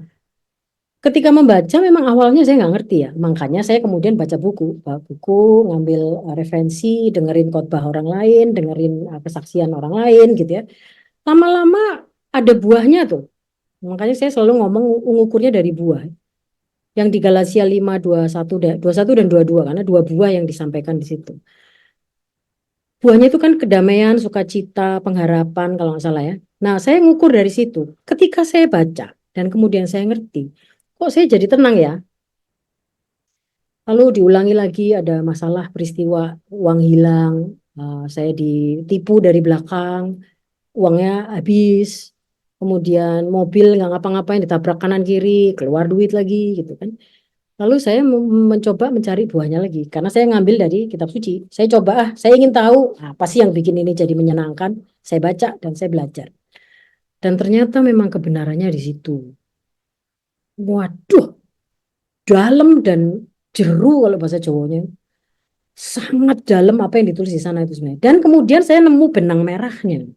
ketika membaca memang awalnya saya nggak ngerti ya, makanya saya kemudian baca buku, ngambil referensi, dengerin khotbah orang lain, dengerin kesaksian orang lain gitu ya. Lama-lama ada buahnya tuh. Makanya saya selalu ngomong ngukurnya dari buah. Yang di Galatia 5, 21, 21 dan 22, karena dua buah yang disampaikan di situ. Buahnya itu kan kedamaian, sukacita, pengharapan kalau nggak salah ya. Nah, saya ngukur dari situ. Ketika saya baca dan kemudian saya ngerti, kok saya jadi tenang ya. Lalu diulangi lagi, ada masalah peristiwa uang hilang, saya ditipu dari belakang, uangnya habis, kemudian mobil nggak ngapa-ngapain, ditabrak kanan kiri, keluar duit lagi gitu kan. Lalu saya mencoba mencari buahnya lagi, karena saya ngambil dari kitab suci. Saya coba, saya ingin tahu apa sih yang bikin ini jadi menyenangkan. Saya baca dan saya belajar. Dan ternyata memang kebenarannya di situ. Waduh, dalam dan jeru kalau bahasa Jawanya. Sangat dalam apa yang ditulis di sana itu sebenarnya. Dan kemudian saya nemu benang merahnya.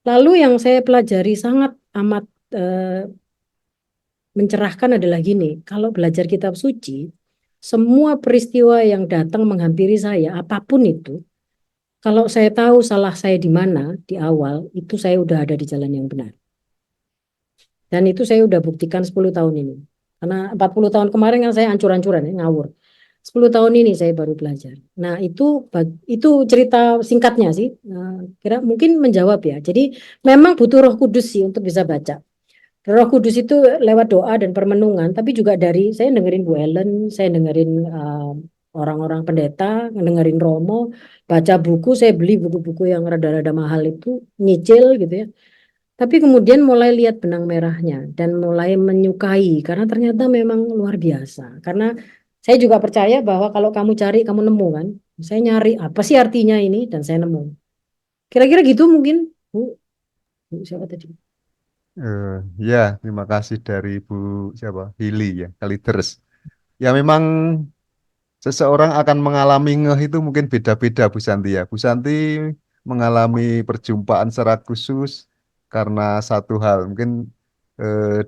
Lalu yang saya pelajari sangat amat mencerahkan adalah gini, kalau belajar kitab suci, semua peristiwa yang datang menghampiri saya, apapun itu, kalau saya tahu salah saya di mana di awal, itu saya udah ada di jalan yang benar. Dan itu saya udah buktikan 10 tahun ini. Karena 40 tahun kemarin kan saya ancur-ancuran ya, ngawur. 10 tahun ini saya baru belajar. Nah, itu cerita singkatnya sih. Nah, kira mungkin menjawab ya. Jadi memang butuh Roh Kudus sih untuk bisa baca. Roh Kudus itu lewat doa dan permenungan, tapi juga dari saya dengerin Bu Ellen, saya dengerin orang-orang pendeta, dengerin Romo, baca buku, saya beli buku-buku yang rada-rada mahal itu, nyicil gitu ya. Tapi kemudian mulai lihat benang merahnya dan mulai menyukai, karena ternyata memang luar biasa. Karena saya juga percaya bahwa kalau kamu cari, kamu nemu kan. Saya nyari apa sih artinya ini dan saya nemu. Kira-kira gitu mungkin, Bu. Bu siapa tadi?
Ya, terima kasih dari Bu siapa? Hili ya, Kalideres. Ya memang seseorang akan mengalami ngeh itu mungkin beda-beda Bu Santi ya. Bu Santi mengalami perjumpaan secara khusus karena satu hal. Mungkin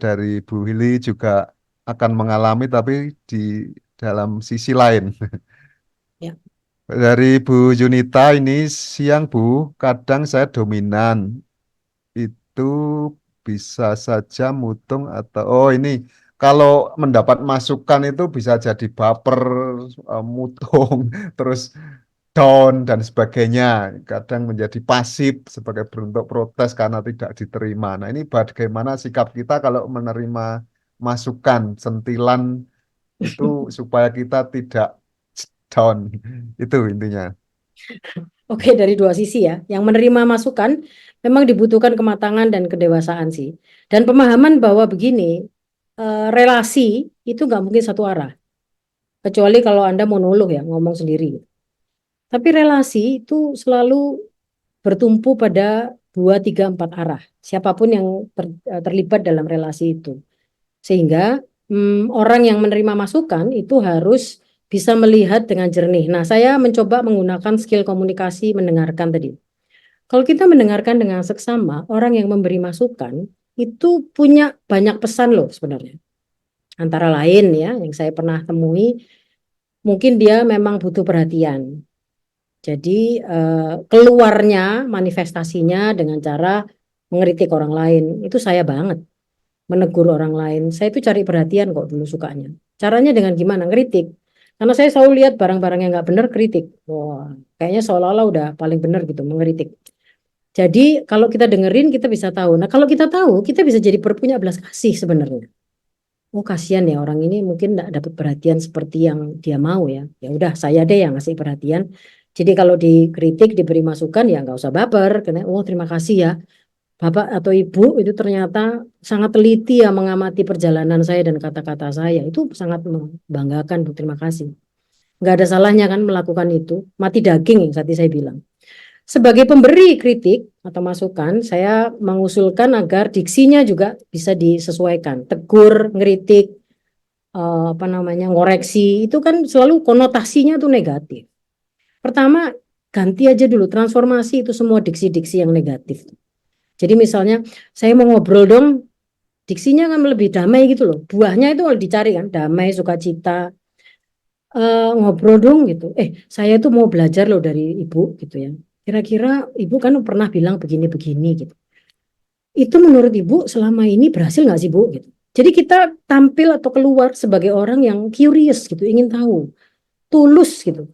dari Bu Hili juga akan mengalami tapi di dalam sisi lain.
Ya.
Dari Bu Yunita ini siang Bu, kadang saya dominan itu bisa saja mutung atau ini kalau mendapat masukan itu bisa jadi baper, mutung, terus down dan sebagainya. Kadang menjadi pasif sebagai bentuk protes karena tidak diterima. Nah, ini bagaimana sikap kita kalau menerima masukan, sentilan itu supaya kita tidak down. Itu intinya.
Oke, dari dua sisi ya. Yang menerima masukan memang dibutuhkan kematangan dan kedewasaan sih. Dan pemahaman bahwa begini, relasi itu nggak mungkin satu arah. Kecuali kalau Anda monolog ya, ngomong sendiri. Tapi relasi itu selalu bertumpu pada 2, 3, 4 arah. Siapapun yang terlibat dalam relasi itu. Sehingga orang yang menerima masukan itu harus bisa melihat dengan jernih. Nah, saya mencoba menggunakan skill komunikasi mendengarkan tadi. Kalau kita mendengarkan dengan seksama, orang yang memberi masukan itu punya banyak pesan loh sebenarnya. Antara lain ya, yang saya pernah temui, mungkin dia memang butuh perhatian. Jadi keluarnya manifestasinya dengan cara mengkritik orang lain. Itu saya banget. Menegur orang lain. Saya itu cari perhatian kok dulu sukanya. Caranya dengan gimana? Ngeritik. Karena saya selalu lihat barang-barang yang nggak benar, kritik. Wah, kayaknya seolah-olah udah paling benar gitu, mengkritik. Jadi kalau kita dengerin, kita bisa tahu. Nah, kalau kita tahu, kita bisa jadi punya belas kasih sebenarnya. Oh, kasihan ya orang ini mungkin nggak dapat perhatian seperti yang dia mau ya. Ya udah, saya deh yang ngasih perhatian. Jadi kalau dikritik, diberi masukan ya nggak usah baper, karena oh terima kasih ya Bapak atau Ibu itu ternyata sangat teliti ya mengamati perjalanan saya dan kata-kata saya. Itu sangat membanggakan, Bu. Terima kasih. Nggak ada salahnya kan melakukan itu. Mati daging yang tadi saya bilang. Sebagai pemberi kritik atau masukan, saya mengusulkan agar diksinya juga bisa disesuaikan. Tegur, ngeritik, ngoreksi, itu kan selalu konotasinya tuh negatif. Pertama, ganti aja dulu, transformasi itu semua diksi-diksi yang negatif. Jadi misalnya, saya mau ngobrol dong, diksinya kan lebih damai gitu loh. Buahnya itu kalau dicari kan, damai, sukacita, ngobrol dong gitu. Saya tuh mau belajar loh dari Ibu gitu ya. Kira-kira Ibu kan pernah bilang begini-begini gitu. Itu menurut Ibu selama ini berhasil nggak sih Bu? Gitu. Jadi kita tampil atau keluar sebagai orang yang curious gitu, ingin tahu, tulus gitu.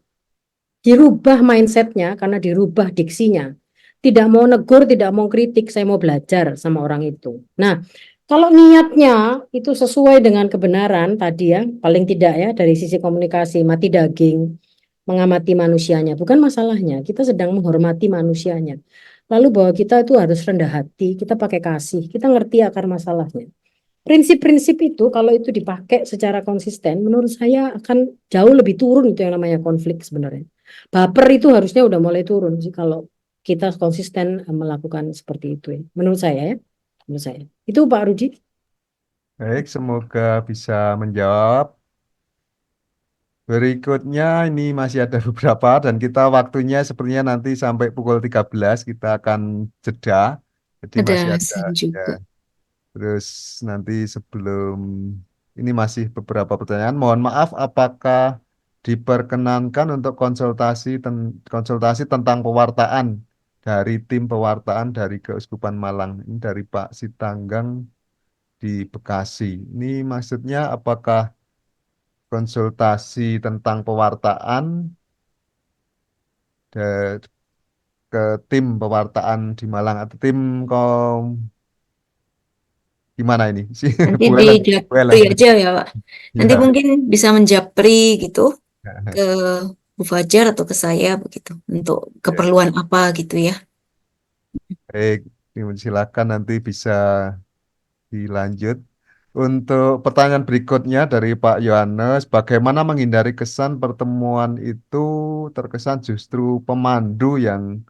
Dirubah mindsetnya karena dirubah diksinya. Tidak mau negur, tidak mau kritik, saya mau belajar sama orang itu. Nah, kalau niatnya itu sesuai dengan kebenaran tadi ya, paling tidak ya dari sisi komunikasi, mati daging, mengamati manusianya, bukan masalahnya. Kita sedang menghormati manusianya. Lalu bahwa kita itu harus rendah hati, kita pakai kasih, kita ngerti akar masalahnya. Prinsip-prinsip itu kalau itu dipakai secara konsisten, menurut saya akan jauh lebih turun itu yang namanya konflik sebenarnya. Baper itu harusnya udah mulai turun sih kalau kita konsisten melakukan seperti itu ya. Menurut saya ya, menurut saya. Itu Pak Rudi.
Baik, semoga bisa menjawab. Berikutnya ini masih ada beberapa dan kita waktunya sepertinya nanti sampai pukul 13 kita akan jeda. Jadi masih
Ada
ada
saya
ya.
juga.
Terus nanti sebelum ini masih beberapa pertanyaan. Mohon maaf, apakah diperkenankan untuk konsultasi tentang pewartaan dari tim pewartaan dari Keuskupan Malang? Ini dari Pak Sitanggang di Bekasi. Ini maksudnya apakah konsultasi tentang pewartaan da- ke tim pewartaan di Malang atau tim gimana ini sih?
Nanti
Bu
di
Ellen, Bu
japri
Ellen.
aja ya, Pak. Nanti
Ya.
mungkin bisa menjapri gitu ke Bu Fajar atau ke saya begitu untuk
Ya.
keperluan apa gitu ya.
Baik, silakan nanti bisa dilanjut. Untuk pertanyaan berikutnya dari Pak Yohanes, bagaimana menghindari kesan pertemuan itu terkesan justru pemandu yang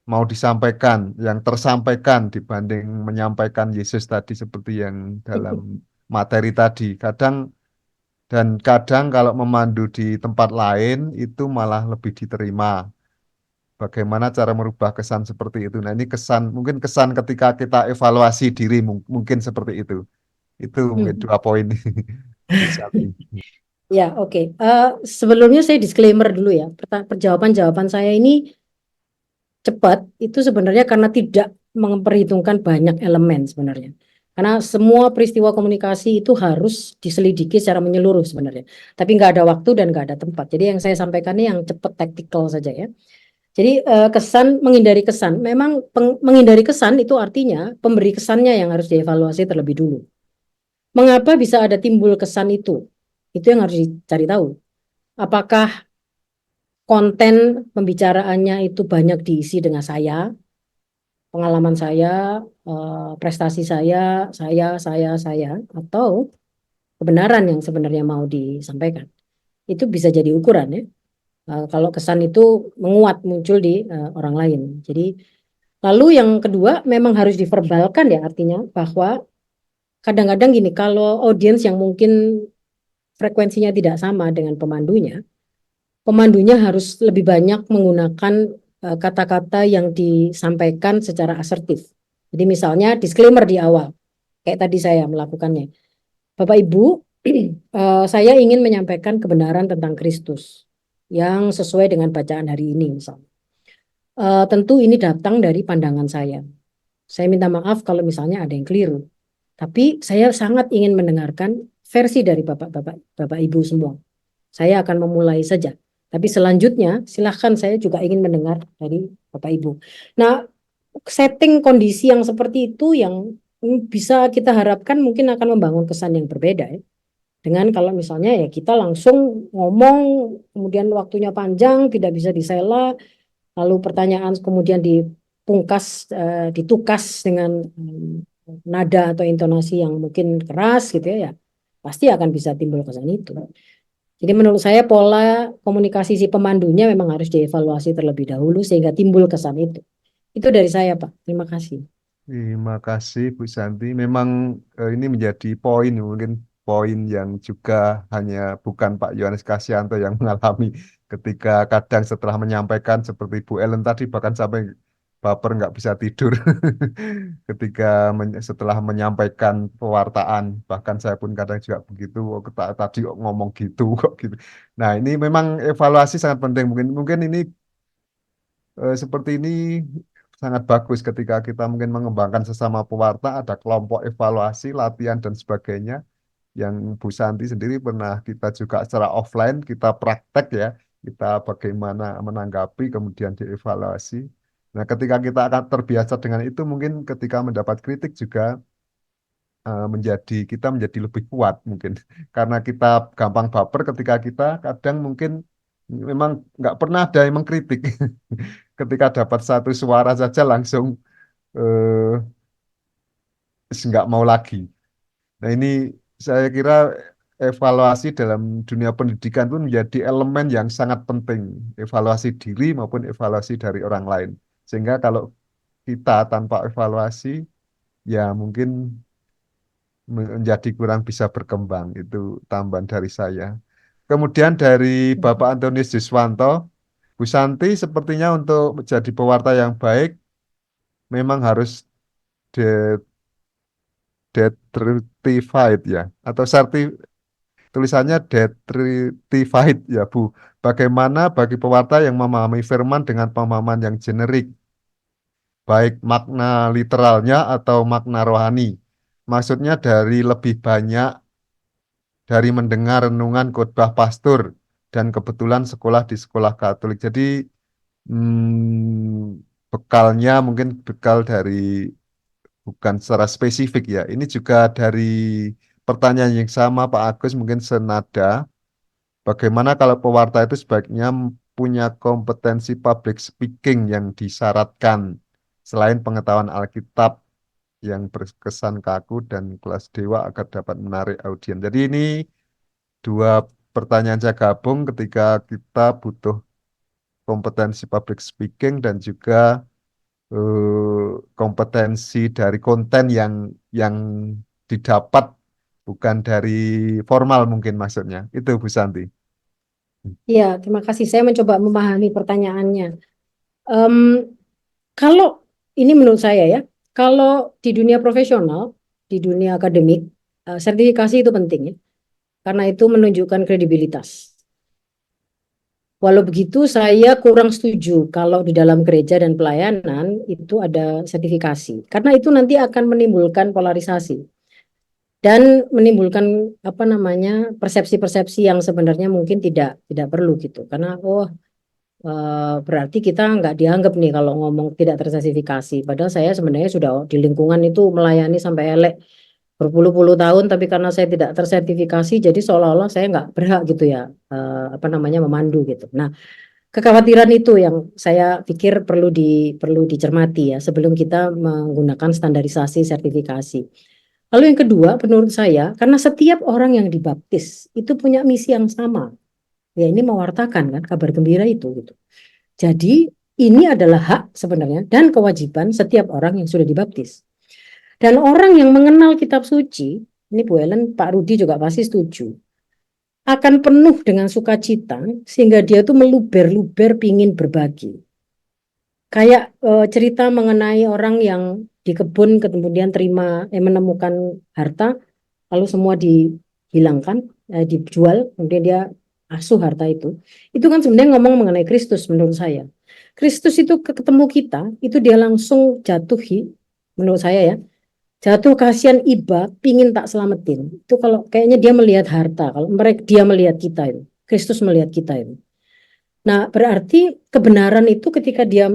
mau disampaikan, yang tersampaikan dibanding menyampaikan Yesus tadi seperti yang dalam materi tadi. Kadang kalau memandu di tempat lain itu malah lebih diterima. Bagaimana cara merubah kesan seperti itu? Nah, ini mungkin kesan ketika kita evaluasi diri mungkin seperti itu. Itu mungkin
Hmm.
2 poin. Bu Sally.
Ya, oke. Sebelumnya saya disclaimer dulu ya. Jawaban saya ini cepat itu sebenarnya karena tidak memperhitungkan banyak elemen sebenarnya. Karena semua peristiwa komunikasi itu harus diselidiki secara menyeluruh sebenarnya. Tapi nggak ada waktu dan nggak ada tempat. Jadi yang saya sampaikan ini yang cepat tactical saja ya. Jadi menghindari kesan. Memang menghindari kesan itu artinya pemberi kesannya yang harus dievaluasi terlebih dulu. Mengapa bisa ada timbul kesan itu? Itu yang harus dicari tahu. Apakah konten pembicaraannya itu banyak diisi dengan saya, pengalaman saya, prestasi saya, atau kebenaran yang sebenarnya mau disampaikan. Itu bisa jadi ukuran ya. Kalau kesan itu menguat muncul di orang lain. Jadi lalu yang kedua memang harus diverbalkan ya, artinya bahwa kadang-kadang gini, kalau audiens yang mungkin frekuensinya tidak sama dengan pemandunya harus lebih banyak menggunakan kata-kata yang disampaikan secara asertif. Jadi misalnya disclaimer di awal, kayak tadi saya melakukannya. Bapak Ibu, saya ingin menyampaikan kebenaran tentang Kristus yang sesuai dengan bacaan hari ini misalnya. Tentu ini datang dari pandangan saya. Saya minta maaf kalau misalnya ada yang keliru. Tapi saya sangat ingin mendengarkan versi dari Bapak Ibu semua. Saya akan memulai saja. Tapi selanjutnya silahkan, saya juga ingin mendengar dari Bapak Ibu. Nah, setting kondisi yang seperti itu yang bisa kita harapkan mungkin akan membangun kesan yang berbeda ya. Dengan kalau misalnya ya kita langsung ngomong, kemudian waktunya panjang, tidak bisa disela, lalu pertanyaan kemudian ditukas dengan nada atau intonasi yang mungkin keras gitu ya, pasti akan bisa timbul kesan itu. Jadi menurut saya pola komunikasi si pemandunya memang harus dievaluasi terlebih dahulu sehingga timbul kesan itu. Itu dari saya, Pak. Terima kasih.
Terima kasih Bu Santi. Memang ini menjadi poin, mungkin poin yang juga hanya bukan Pak Yohanes Kasyanto yang mengalami ketika kadang setelah menyampaikan seperti Bu Ellen tadi bahkan sampai baper nggak bisa tidur ketika setelah menyampaikan pewartaan. Bahkan saya pun kadang juga begitu. Oh, tadi kok ngomong gitu kok gitu. Nah ini memang evaluasi sangat penting. Mungkin ini seperti ini sangat bagus ketika kita mungkin mengembangkan sesama pewarta, ada kelompok evaluasi, latihan dan sebagainya. Yang Bu Santi sendiri pernah kita juga secara offline kita praktek ya, kita bagaimana menanggapi kemudian dievaluasi. Nah, ketika kita akan terbiasa dengan itu, mungkin ketika mendapat kritik juga kita menjadi lebih kuat mungkin karena kita gampang baper ketika kita kadang mungkin memang nggak pernah ada yang mengkritik ketika dapat satu suara saja langsung eh, nggak mau lagi. Nah ini saya kira evaluasi dalam dunia pendidikan itu menjadi elemen yang sangat penting, evaluasi diri maupun evaluasi dari orang lain. Sehingga kalau kita tanpa evaluasi ya mungkin menjadi kurang bisa berkembang. Itu tambahan dari saya. Kemudian dari Bapak Antonius Juswanto, Bu Santi sepertinya untuk menjadi pewarta yang baik memang harus de- decertified ya atau tulisannya decertified ya Bu. Bagaimana bagi pewarta yang memahami firman dengan pemahaman yang generik, baik makna literalnya atau makna rohani. Maksudnya dari lebih banyak dari mendengar renungan khotbah pastor dan kebetulan sekolah di sekolah Katolik. Jadi bekalnya mungkin bekal dari bukan secara spesifik ya. Ini juga dari pertanyaan yang sama Pak Agus mungkin senada. Bagaimana kalau pewarta itu sebaiknya punya kompetensi public speaking yang disyaratkan selain pengetahuan Alkitab yang berkesan kaku dan kelas dewa agar dapat menarik audiens. Jadi ini dua pertanyaan saya gabung ketika kita butuh kompetensi public speaking dan juga kompetensi dari konten yang didapat bukan dari formal mungkin maksudnya. Itu Bu Santi.
Iya, terima kasih. Saya mencoba memahami pertanyaannya. Em, Kalau ini menurut saya ya, kalau di dunia profesional, di dunia akademik, sertifikasi itu penting ya, karena itu menunjukkan kredibilitas. Walau begitu, saya kurang setuju kalau di dalam gereja dan pelayanan itu ada sertifikasi, karena itu nanti akan menimbulkan polarisasi dan menimbulkan apa namanya persepsi-persepsi yang sebenarnya mungkin tidak perlu gitu, karena berarti kita nggak dianggap nih kalau ngomong tidak tersertifikasi. Padahal saya sebenarnya sudah di lingkungan itu melayani sampai elek berpuluh-puluh tahun, tapi karena saya tidak tersertifikasi, jadi seolah-olah saya nggak berhak gitu ya, apa namanya memandu gitu. Nah, kekhawatiran itu yang saya pikir perlu dicermati ya sebelum kita menggunakan standarisasi sertifikasi. Lalu yang kedua, menurut saya, karena setiap orang yang dibaptis itu punya misi yang sama, ya ini mewartakan kan kabar gembira itu gitu. Jadi ini adalah hak sebenarnya dan kewajiban setiap orang yang sudah dibaptis. Dan orang yang mengenal kitab suci, ini Bu Ellen, Pak Rudi juga pasti setuju, akan penuh dengan sukacita sehingga dia tuh meluber-luber pingin berbagi. Kayak cerita mengenai orang yang di kebun kemudian menemukan harta, lalu semua dihilangkan, dijual, kemudian dia asuh harta itu. Itu kan sebenarnya ngomong mengenai Kristus menurut saya. Kristus itu ketemu kita, itu dia langsung jatuhi, menurut saya ya, jatuh kasihan iba, pingin tak selamatin. Itu kalau kayaknya dia melihat harta, kalau dia melihat kita itu, Kristus melihat kita itu. Nah, berarti kebenaran itu ketika dia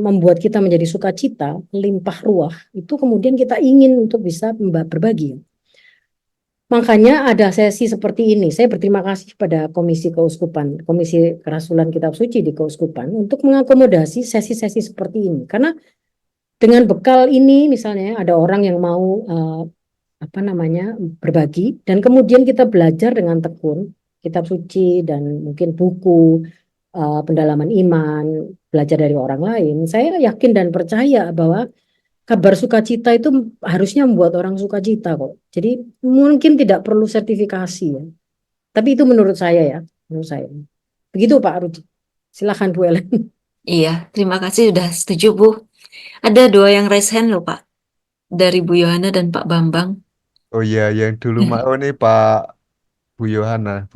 membuat kita menjadi sukacita, limpah ruah, itu kemudian kita ingin untuk bisa berbagi. Makanya ada sesi seperti ini. Saya berterima kasih pada Komisi Keuskupan, Komisi Kerasulan Kitab Suci di Keuskupan untuk mengakomodasi sesi-sesi seperti ini. Karena dengan bekal ini misalnya ada orang yang mau apa namanya berbagi dan kemudian kita belajar dengan tekun kitab suci dan mungkin buku pendalaman iman, belajar dari orang lain. Saya yakin dan percaya bahwa kabar sukacita itu harusnya membuat orang sukacita kok. Jadi mungkin tidak perlu sertifikasi ya. Tapi itu menurut saya ya, menurut saya. Begitu Pak Rudi. Silakan Bu Ellen.
Iya, terima kasih sudah setuju, Bu. Ada 2 yang raise hand loh, Pak. Dari Bu Yohana dan Pak Bambang.
Oh iya, yang dulu mau nih Pak Bu Yohana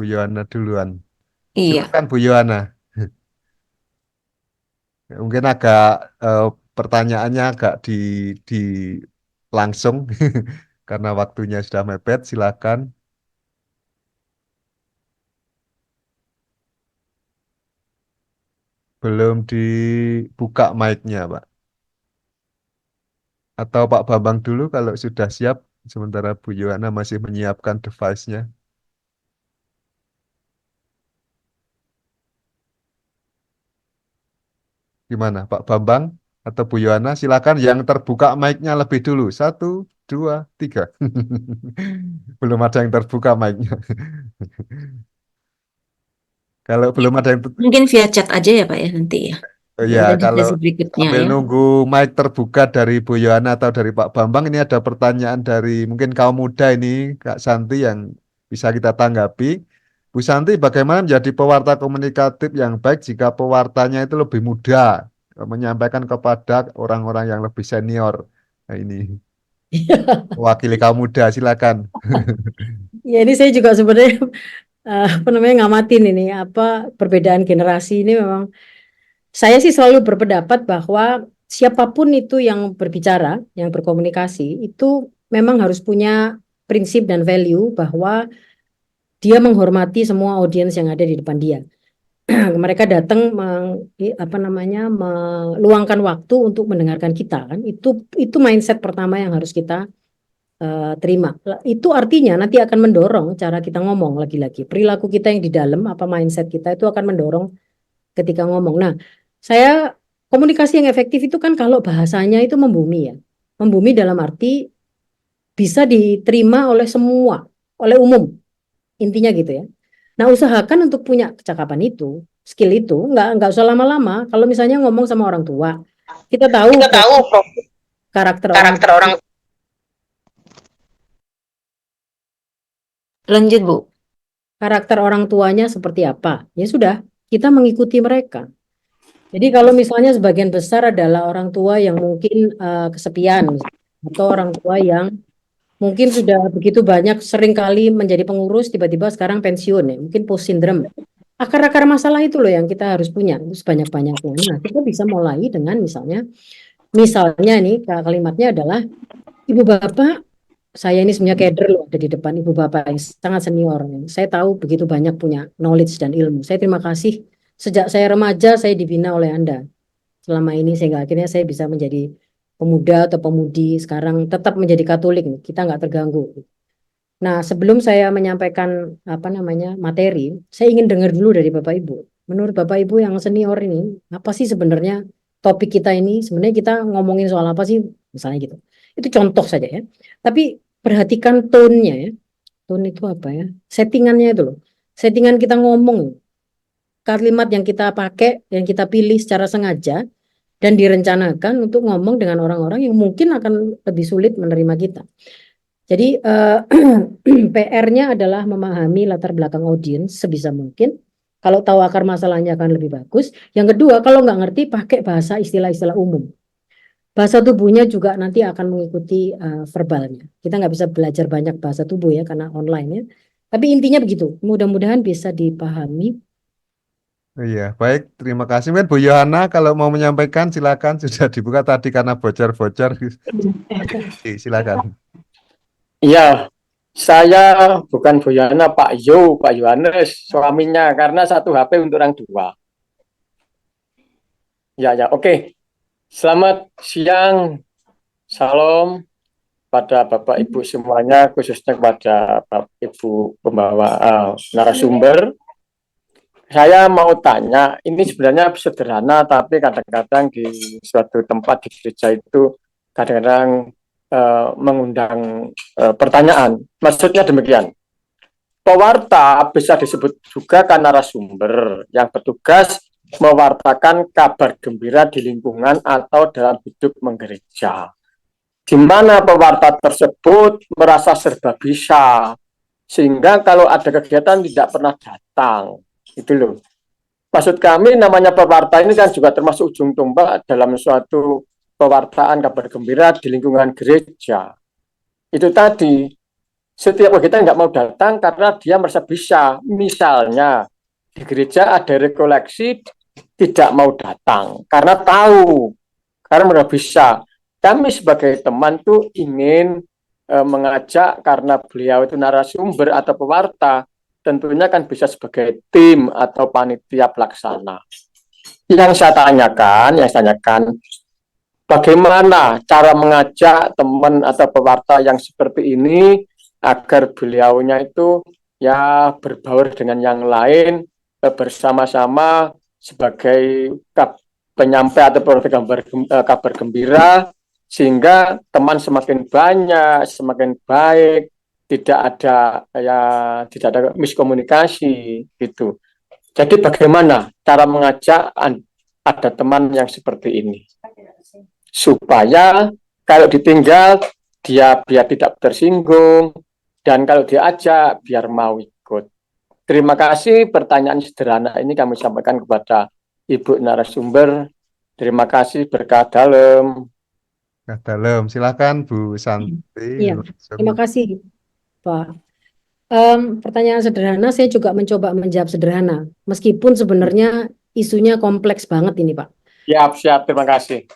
duluan.
Iya,
Silakan Bu Yohana. Mungkin agak pertanyaannya agak di langsung karena waktunya sudah mepet. Silakan. Belum dibuka mic-nya, Pak. Atau Pak Bambang dulu kalau sudah siap, sementara Bu Yohana masih menyiapkan device-nya. Gimana, Pak Bambang atau Bu Yohana? Silakan yang terbuka mic-nya lebih dulu. 1, 2, 3. Belum ada yang terbuka mic-nya. Kalau belum ada yang
mungkin via chat aja ya, Pak ya nanti ya. Di
ya, kalau
organisasi berikutnya
sambil
ya.
nunggu mic terbuka dari Bu Yohana atau dari Pak Bambang, ini ada pertanyaan dari mungkin kaum muda ini, Kak Santi yang bisa kita tanggapi. Bu Santi, bagaimana menjadi pewarta komunikatif yang baik jika pewartanya itu lebih muda, menyampaikan kepada orang-orang yang lebih senior? Nah, ini mewakili kaum muda, silakan.
Ya ini saya juga sebenarnya apa namanya ngamatin ini apa perbedaan generasi ini memang saya sih selalu berpendapat bahwa siapapun itu yang berbicara, yang berkomunikasi itu memang harus punya prinsip dan value bahwa dia menghormati semua audiens yang ada di depan dia. Mereka datang apa namanya meluangkan waktu untuk mendengarkan kita kan. Itu mindset pertama yang harus kita terima. Itu artinya nanti akan mendorong cara kita ngomong lagi-lagi. Perilaku kita yang di dalam, apa mindset kita itu akan mendorong ketika ngomong. Nah, saya komunikasi yang efektif itu kan kalau bahasanya itu membumi ya. Membumi dalam arti bisa diterima oleh semua, oleh umum. Intinya gitu ya. Nah, usahakan untuk punya kecakapan itu, skill itu, nggak usah lama-lama. Kalau misalnya ngomong sama orang tua, kita tahu karakter orang
Karakter orang. Lanjut, Bu.
karakter orang tuanya seperti apa. Ya sudah, kita mengikuti mereka. Jadi kalau misalnya sebagian besar adalah orang tua yang mungkin kesepian atau orang tua yang mungkin sudah begitu banyak sering kali menjadi pengurus tiba-tiba sekarang pensiun ya, mungkin post syndrome. Akar-akar masalah itu loh yang kita harus punya itu sebanyak-banyaknya. Nah, kita bisa mulai dengan misalnya nih kalimatnya adalah Ibu Bapak, saya ini sebenarnya kader loh ada di depan Ibu Bapak yang sangat senior. Saya tahu begitu banyak punya knowledge dan ilmu. Saya terima kasih sejak saya remaja saya dibina oleh Anda. Selama ini sehingga akhirnya saya bisa menjadi pemuda atau pemudi sekarang tetap menjadi Katolik, kita nggak terganggu. Nah, sebelum saya menyampaikan apa namanya materi, saya ingin dengar dulu dari Bapak Ibu. Menurut Bapak Ibu yang senior ini, apa sih sebenarnya topik kita ini? Sebenarnya kita ngomongin soal apa sih? Misalnya gitu. Itu contoh saja ya. Tapi perhatikan tone-nya ya. Tone itu apa ya? Settingannya itu loh. Settingan kita ngomong, kalimat yang kita pakai, yang kita pilih secara sengaja dan direncanakan untuk ngomong dengan orang-orang yang mungkin akan lebih sulit menerima kita. Jadi PR-nya adalah memahami latar belakang audiens sebisa mungkin. Kalau tahu akar masalahnya akan lebih bagus. Yang kedua, kalau nggak ngerti pakai bahasa istilah-istilah umum. Bahasa tubuhnya juga nanti akan mengikuti verbalnya. Kita nggak bisa belajar banyak bahasa tubuh ya karena online ya. Tapi intinya begitu. Mudah-mudahan bisa dipahami.
Iya, baik. Terima kasih. Mungkin Bu Yohana kalau mau menyampaikan silakan, sudah dibuka tadi karena bocor-bocor. Silakan.
Iya, saya bukan Bu Yana, Pak Pak Yohanes, suaminya, karena satu HP untuk orang dua. Ya, ya, oke. Selamat siang, salam. pada Bapak Ibu semuanya, khususnya kepada Bapak Ibu pembawa narasumber. Saya mau tanya, ini sebenarnya sederhana, tapi kadang-kadang di suatu tempat di gereja itu kadang-kadang mengundang pertanyaan. Maksudnya demikian, pewarta bisa disebut juga kan narasumber yang bertugas mewartakan kabar gembira di lingkungan atau dalam hidup menggereja. Di mana pewarta tersebut merasa serba bisa, sehingga kalau ada kegiatan tidak pernah datang. Itu loh. Maksud kami namanya pewarta ini kan juga termasuk ujung tombak dalam suatu pewartaan kabar gembira di lingkungan gereja. Itu tadi, setiap kegiatan nggak mau datang karena dia merasa bisa. Misalnya, di gereja ada rekoleksi, tidak mau datang karena tahu, karena merasa bisa. Kami sebagai teman tuh ingin mengajak karena beliau itu narasumber atau pewarta, tentunya kan bisa sebagai tim atau panitia pelaksana. Yang saya tanyakan, bagaimana cara mengajak teman atau pewarta yang seperti ini agar beliaunya itu ya berbaur dengan yang lain bersama-sama sebagai penyampai atau kabar gembira, sehingga teman semakin banyak, semakin baik, tidak ada miskomunikasi gitu. Jadi bagaimana cara mengajak ada teman yang seperti ini supaya kalau ditinggal dia biar tidak tersinggung, dan kalau diajak biar mau ikut. Terima kasih, pertanyaan sederhana ini kami sampaikan kepada Ibu narasumber. Terima kasih, berkah dalam.
Nah, dalam, silakan Bu Santi.
Iya, terima kasih Pak. Pertanyaan sederhana, saya juga mencoba menjawab sederhana, meskipun sebenarnya isunya kompleks banget ini Pak.
Siap, terima kasih.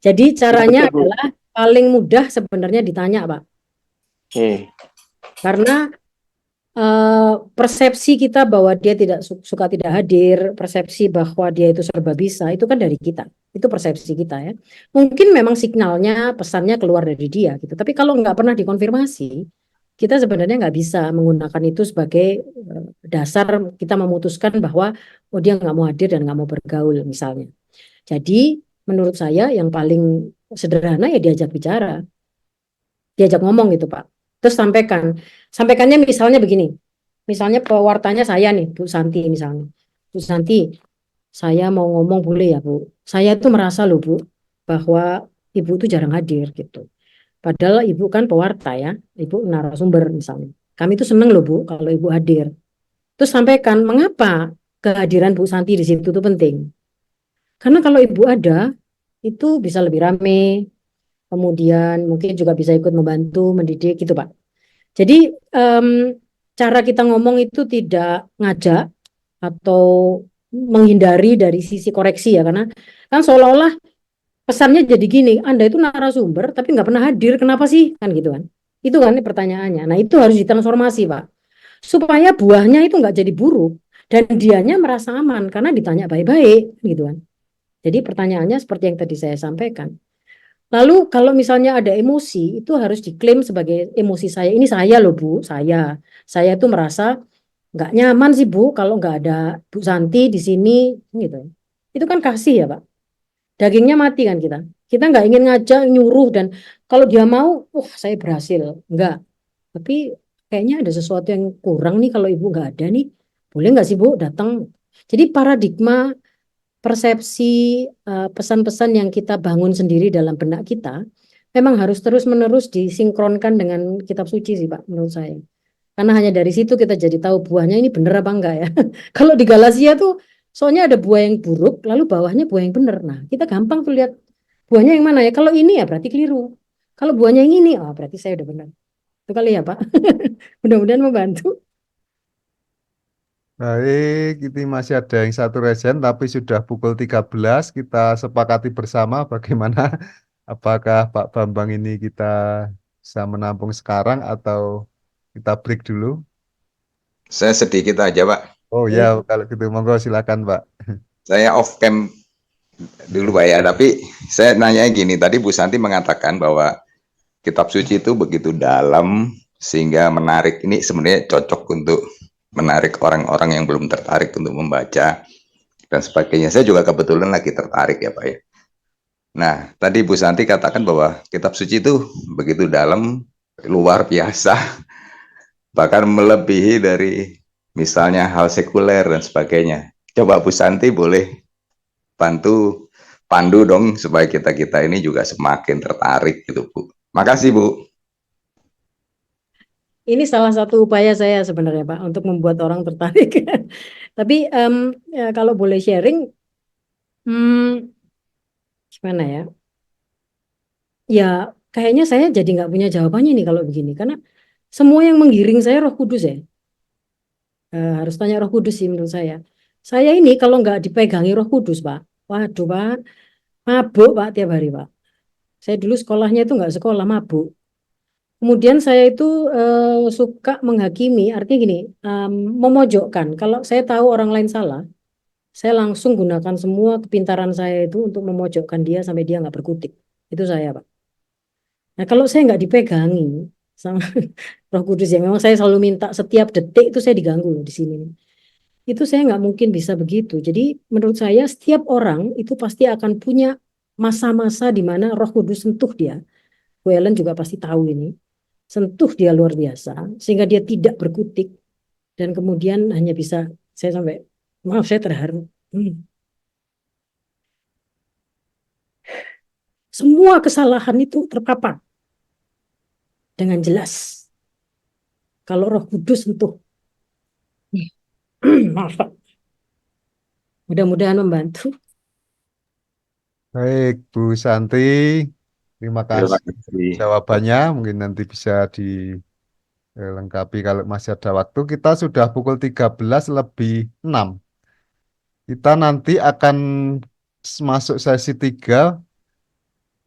Jadi caranya adalah paling mudah sebenarnya ditanya Pak. Karena persepsi kita bahwa dia tidak suka tidak hadir, persepsi bahwa dia itu serba bisa, itu kan dari kita. Itu persepsi kita ya. Mungkin memang signalnya, pesannya keluar dari dia gitu. Tapi kalau nggak pernah dikonfirmasi, kita sebenarnya nggak bisa menggunakan itu sebagai dasar kita memutuskan bahwa oh dia nggak mau hadir dan nggak mau bergaul misalnya. Jadi menurut saya yang paling sederhana ya diajak bicara, diajak ngomong gitu Pak. Terus sampaikannya misalnya begini, misalnya pewartanya saya nih Bu Santi misalnya, Bu Santi, saya mau ngomong boleh ya Bu, saya tuh merasa loh Bu bahwa Ibu tuh jarang hadir gitu. Padahal Ibu kan pewarta ya, Ibu narasumber misalnya. Kami tuh seneng loh Bu kalau Ibu hadir. Terus sampaikan mengapa kehadiran Bu Santi di situ tuh penting. Karena kalau Ibu ada, itu bisa lebih rame, kemudian mungkin juga bisa ikut membantu, mendidik gitu Pak. Jadi cara kita ngomong itu tidak ngajak atau menghindari dari sisi koreksi ya, karena kan seolah-olah pesannya jadi gini, Anda itu narasumber tapi nggak pernah hadir, kenapa sih? Kan gitu kan. Itu kan pertanyaannya. Nah itu harus ditransformasi Pak. Supaya buahnya itu nggak jadi buruk dan dianya merasa aman karena ditanya baik-baik gitu kan. Jadi pertanyaannya seperti yang tadi saya sampaikan. Lalu kalau misalnya ada emosi, itu harus diklaim sebagai emosi saya. Ini saya loh Bu, saya itu merasa nggak nyaman sih Bu kalau nggak ada Bu Santi di sini gitu. Itu kan kasih ya Pak. Dagingnya mati kan kita. Kita nggak ingin ngajak, nyuruh, dan kalau dia mau, saya berhasil. Enggak. Tapi kayaknya ada sesuatu yang kurang nih kalau Ibu nggak ada nih. Boleh nggak sih Bu datang? Jadi paradigma persepsi pesan-pesan yang kita bangun sendiri dalam benak kita memang harus terus-menerus disinkronkan dengan kitab suci sih Pak menurut saya. Karena hanya dari situ kita jadi tahu buahnya ini benar apa enggak ya. Kalau di Galatia tuh soalnya ada buah yang buruk lalu bawahnya buah yang benar. Nah, kita gampang tuh lihat buahnya yang mana ya. Kalau ini ya berarti keliru. Kalau buahnya yang ini, oh berarti saya udah benar. Itu kali ya Pak. Mudah-mudahan membantu.
Baik, ini masih ada yang satu resen, tapi sudah pukul 13, kita sepakati bersama bagaimana, apakah Pak Bambang ini kita bisa menampung sekarang atau kita break dulu?
Saya sedikit aja, Pak.
Oh ya, kalau gitu monggo silakan Pak.
Saya off cam dulu, Pak ya, tapi saya nanya gini, tadi Bu Santi mengatakan bahwa kitab suci itu begitu dalam sehingga menarik. Ini sebenarnya cocok untuk menarik orang-orang yang belum tertarik untuk membaca dan sebagainya. Saya juga kebetulan lagi tertarik ya Pak ya. Nah, tadi Bu Santi katakan bahwa kitab suci itu begitu dalam, luar biasa, bahkan melebihi dari misalnya hal sekuler dan sebagainya. Coba Bu Santi boleh bantu pandu dong supaya kita-kita ini juga semakin tertarik gitu Bu. Makasih Bu.
Ini salah satu upaya saya sebenarnya Pak untuk membuat orang tertarik. Tapi kalau boleh sharing, gimana ya? Ya kayaknya saya jadi nggak punya jawabannya nih kalau begini, karena semua yang menggiring saya Roh Kudus ya. Harus tanya Roh Kudus sih menurut saya. Saya ini kalau nggak dipegangi Roh Kudus Pak, waduh Pak, mabuk Pak tiap hari Pak. Saya dulu sekolahnya itu nggak sekolah, mabuk. Kemudian saya itu suka menghakimi, artinya gini, memojokkan. Kalau saya tahu orang lain salah, saya langsung gunakan semua kepintaran saya itu untuk memojokkan dia sampai dia nggak berkutik. Itu saya Pak. Nah kalau saya nggak dipegangi sama Roh Kudus ya, memang saya selalu minta setiap detik itu saya diganggu loh di sini. Itu saya nggak mungkin bisa begitu. Jadi menurut saya setiap orang itu pasti akan punya masa-masa di mana Roh Kudus sentuh dia. Bu Ellen juga pasti tahu ini. Sentuh dia luar biasa sehingga dia tidak berkutik dan kemudian hanya bisa, saya sampai maaf saya terharu. Semua kesalahan itu terpapar dengan jelas kalau Roh Kudus sentuh. Maaf Pak. Mudah-mudahan membantu.
Baik, Bu Santi, terima
Terima
kasih
kasih.
jawabannya. Mungkin nanti bisa dilengkapi kalau masih ada waktu. Kita sudah pukul 13:06. Kita nanti akan masuk sesi 3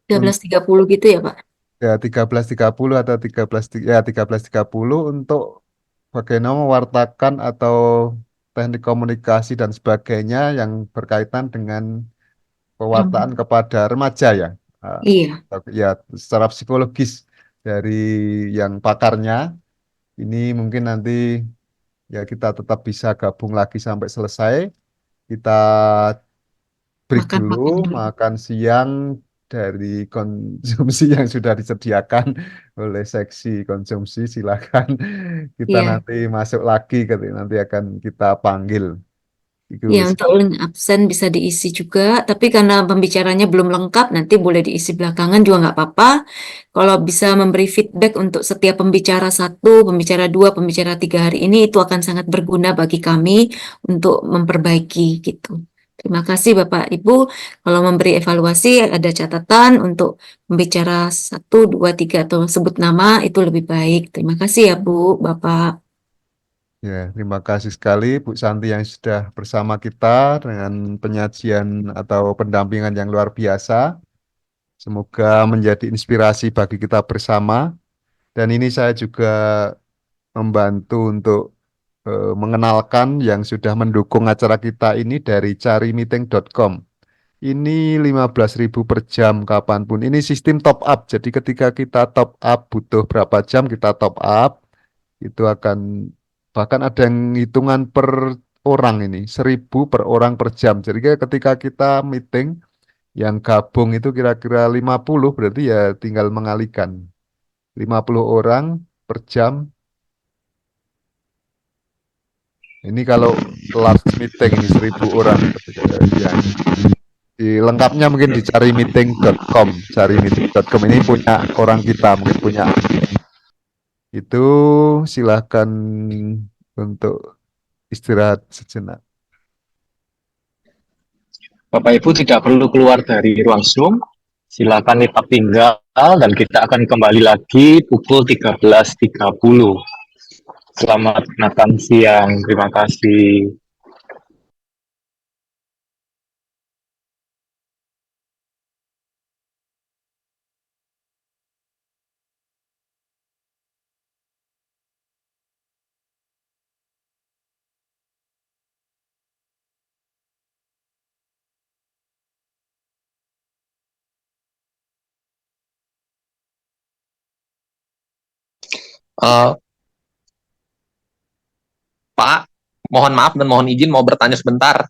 13.30 gitu ya Pak?
ya 13:30 atau 13:30 untuk bagaimana mewartakan atau teknik komunikasi dan sebagainya yang berkaitan dengan pewartaan kepada remaja ya. Ah,
Iya,
ya secara psikologis dari yang pakarnya ini mungkin nanti ya kita tetap bisa gabung lagi sampai selesai. Kita break dulu,
makan-makan dulu.
makan siang dari konsumsi yang sudah disediakan oleh seksi konsumsi. Silakan kita
Iya.
nanti masuk lagi, nanti akan kita panggil. Itu
Ya, untuk link absen bisa diisi juga, tapi karena pembicaranya belum lengkap, nanti boleh diisi belakangan juga nggak apa-apa. Kalau bisa memberi feedback untuk setiap pembicara satu, pembicara dua, pembicara tiga hari ini, itu akan sangat berguna bagi kami untuk memperbaiki gitu. Terima kasih Bapak Ibu. Kalau memberi evaluasi, ada catatan untuk pembicara satu, dua, tiga, atau sebut nama, itu lebih baik. Terima kasih ya Bu, Bapak.
Ya, terima kasih sekali Bu Santi yang sudah bersama kita dengan penyajian atau pendampingan yang luar biasa. Semoga menjadi inspirasi bagi kita bersama. Dan ini saya juga membantu untuk mengenalkan yang sudah mendukung acara kita ini dari carimeeting.com. Ini 15.000 per jam kapanpun. Ini sistem top up. Jadi ketika kita top up butuh berapa jam kita top up, itu akan bahkan ada yang hitungan per orang ini, 1.000 per orang per jam. Jadi ketika kita meeting yang gabung itu kira-kira 50, berarti ya tinggal mengalikan 50 orang per jam. Ini kalau large meeting ini 1.000 orang. Ya, lengkapnya mungkin di carimeeting.com. Carimeeting.com ini punya orang kita, mungkin punya. Itu silahkan untuk istirahat sejenak.
Bapak Ibu tidak perlu keluar dari ruang Zoom. Silakan tetap tinggal dan kita akan kembali lagi pukul 13.30. Selamat makan siang. Terima kasih.
Eh, Pak, mohon maaf dan mohon izin mau bertanya sebentar.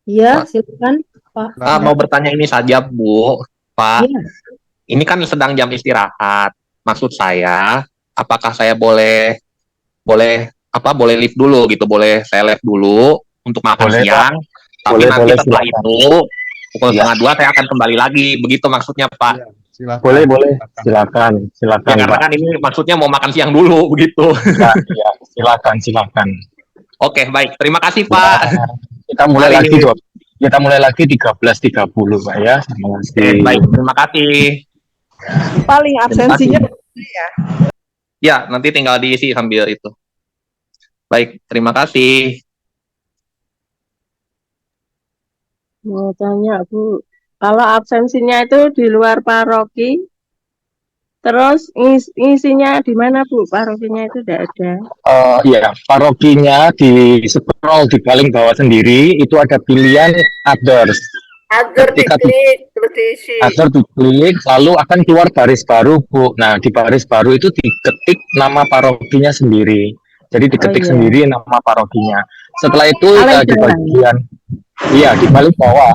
Iya,
Pak.
silakan Pak.
Mau bertanya ini saja, Bu. Pak,
Iya.
ini kan sedang jam istirahat. Maksud saya, apakah saya boleh live dulu gitu, boleh saya live dulu untuk makan
Boleh,
siang. Tapi
Boleh,
nanti
boleh,
setelah
silakan.
itu pukul
Iya.
1:30 saya akan kembali lagi. Begitu maksudnya, Pak.
Iya, silakan.
Boleh, boleh.
Silakan.
Silakan,
Ya karena
Pak.
kan ini maksudnya mau makan siang dulu begitu.
Ya, ya, silakan.
Oke, baik. Terima kasih, Pak.
Kita mulai
Mari.
lagi 13.30 Pak ya. Terima
Oke,
kasih.
baik. Terima kasih.
Paling absensinya
Ya, nanti tinggal diisi sambil itu. Baik, terima kasih.
mau tanya Bu, kalau absensinya itu di luar paroki, terus ngisinya di mana Bu? Parokinya itu tidak ada.
Iya, parokinya di scroll di paling bawah sendiri itu ada pilihan others.
Other
Ketika
diklik, terus diisi.
Other diklik, lalu akan keluar baris baru, Bu. Nah, di baris baru itu diketik nama parokinya sendiri. Jadi diketik
iya.
sendiri nama parokinya. Setelah itu
Paling
di
bawah.
bagian, iya di paling bawah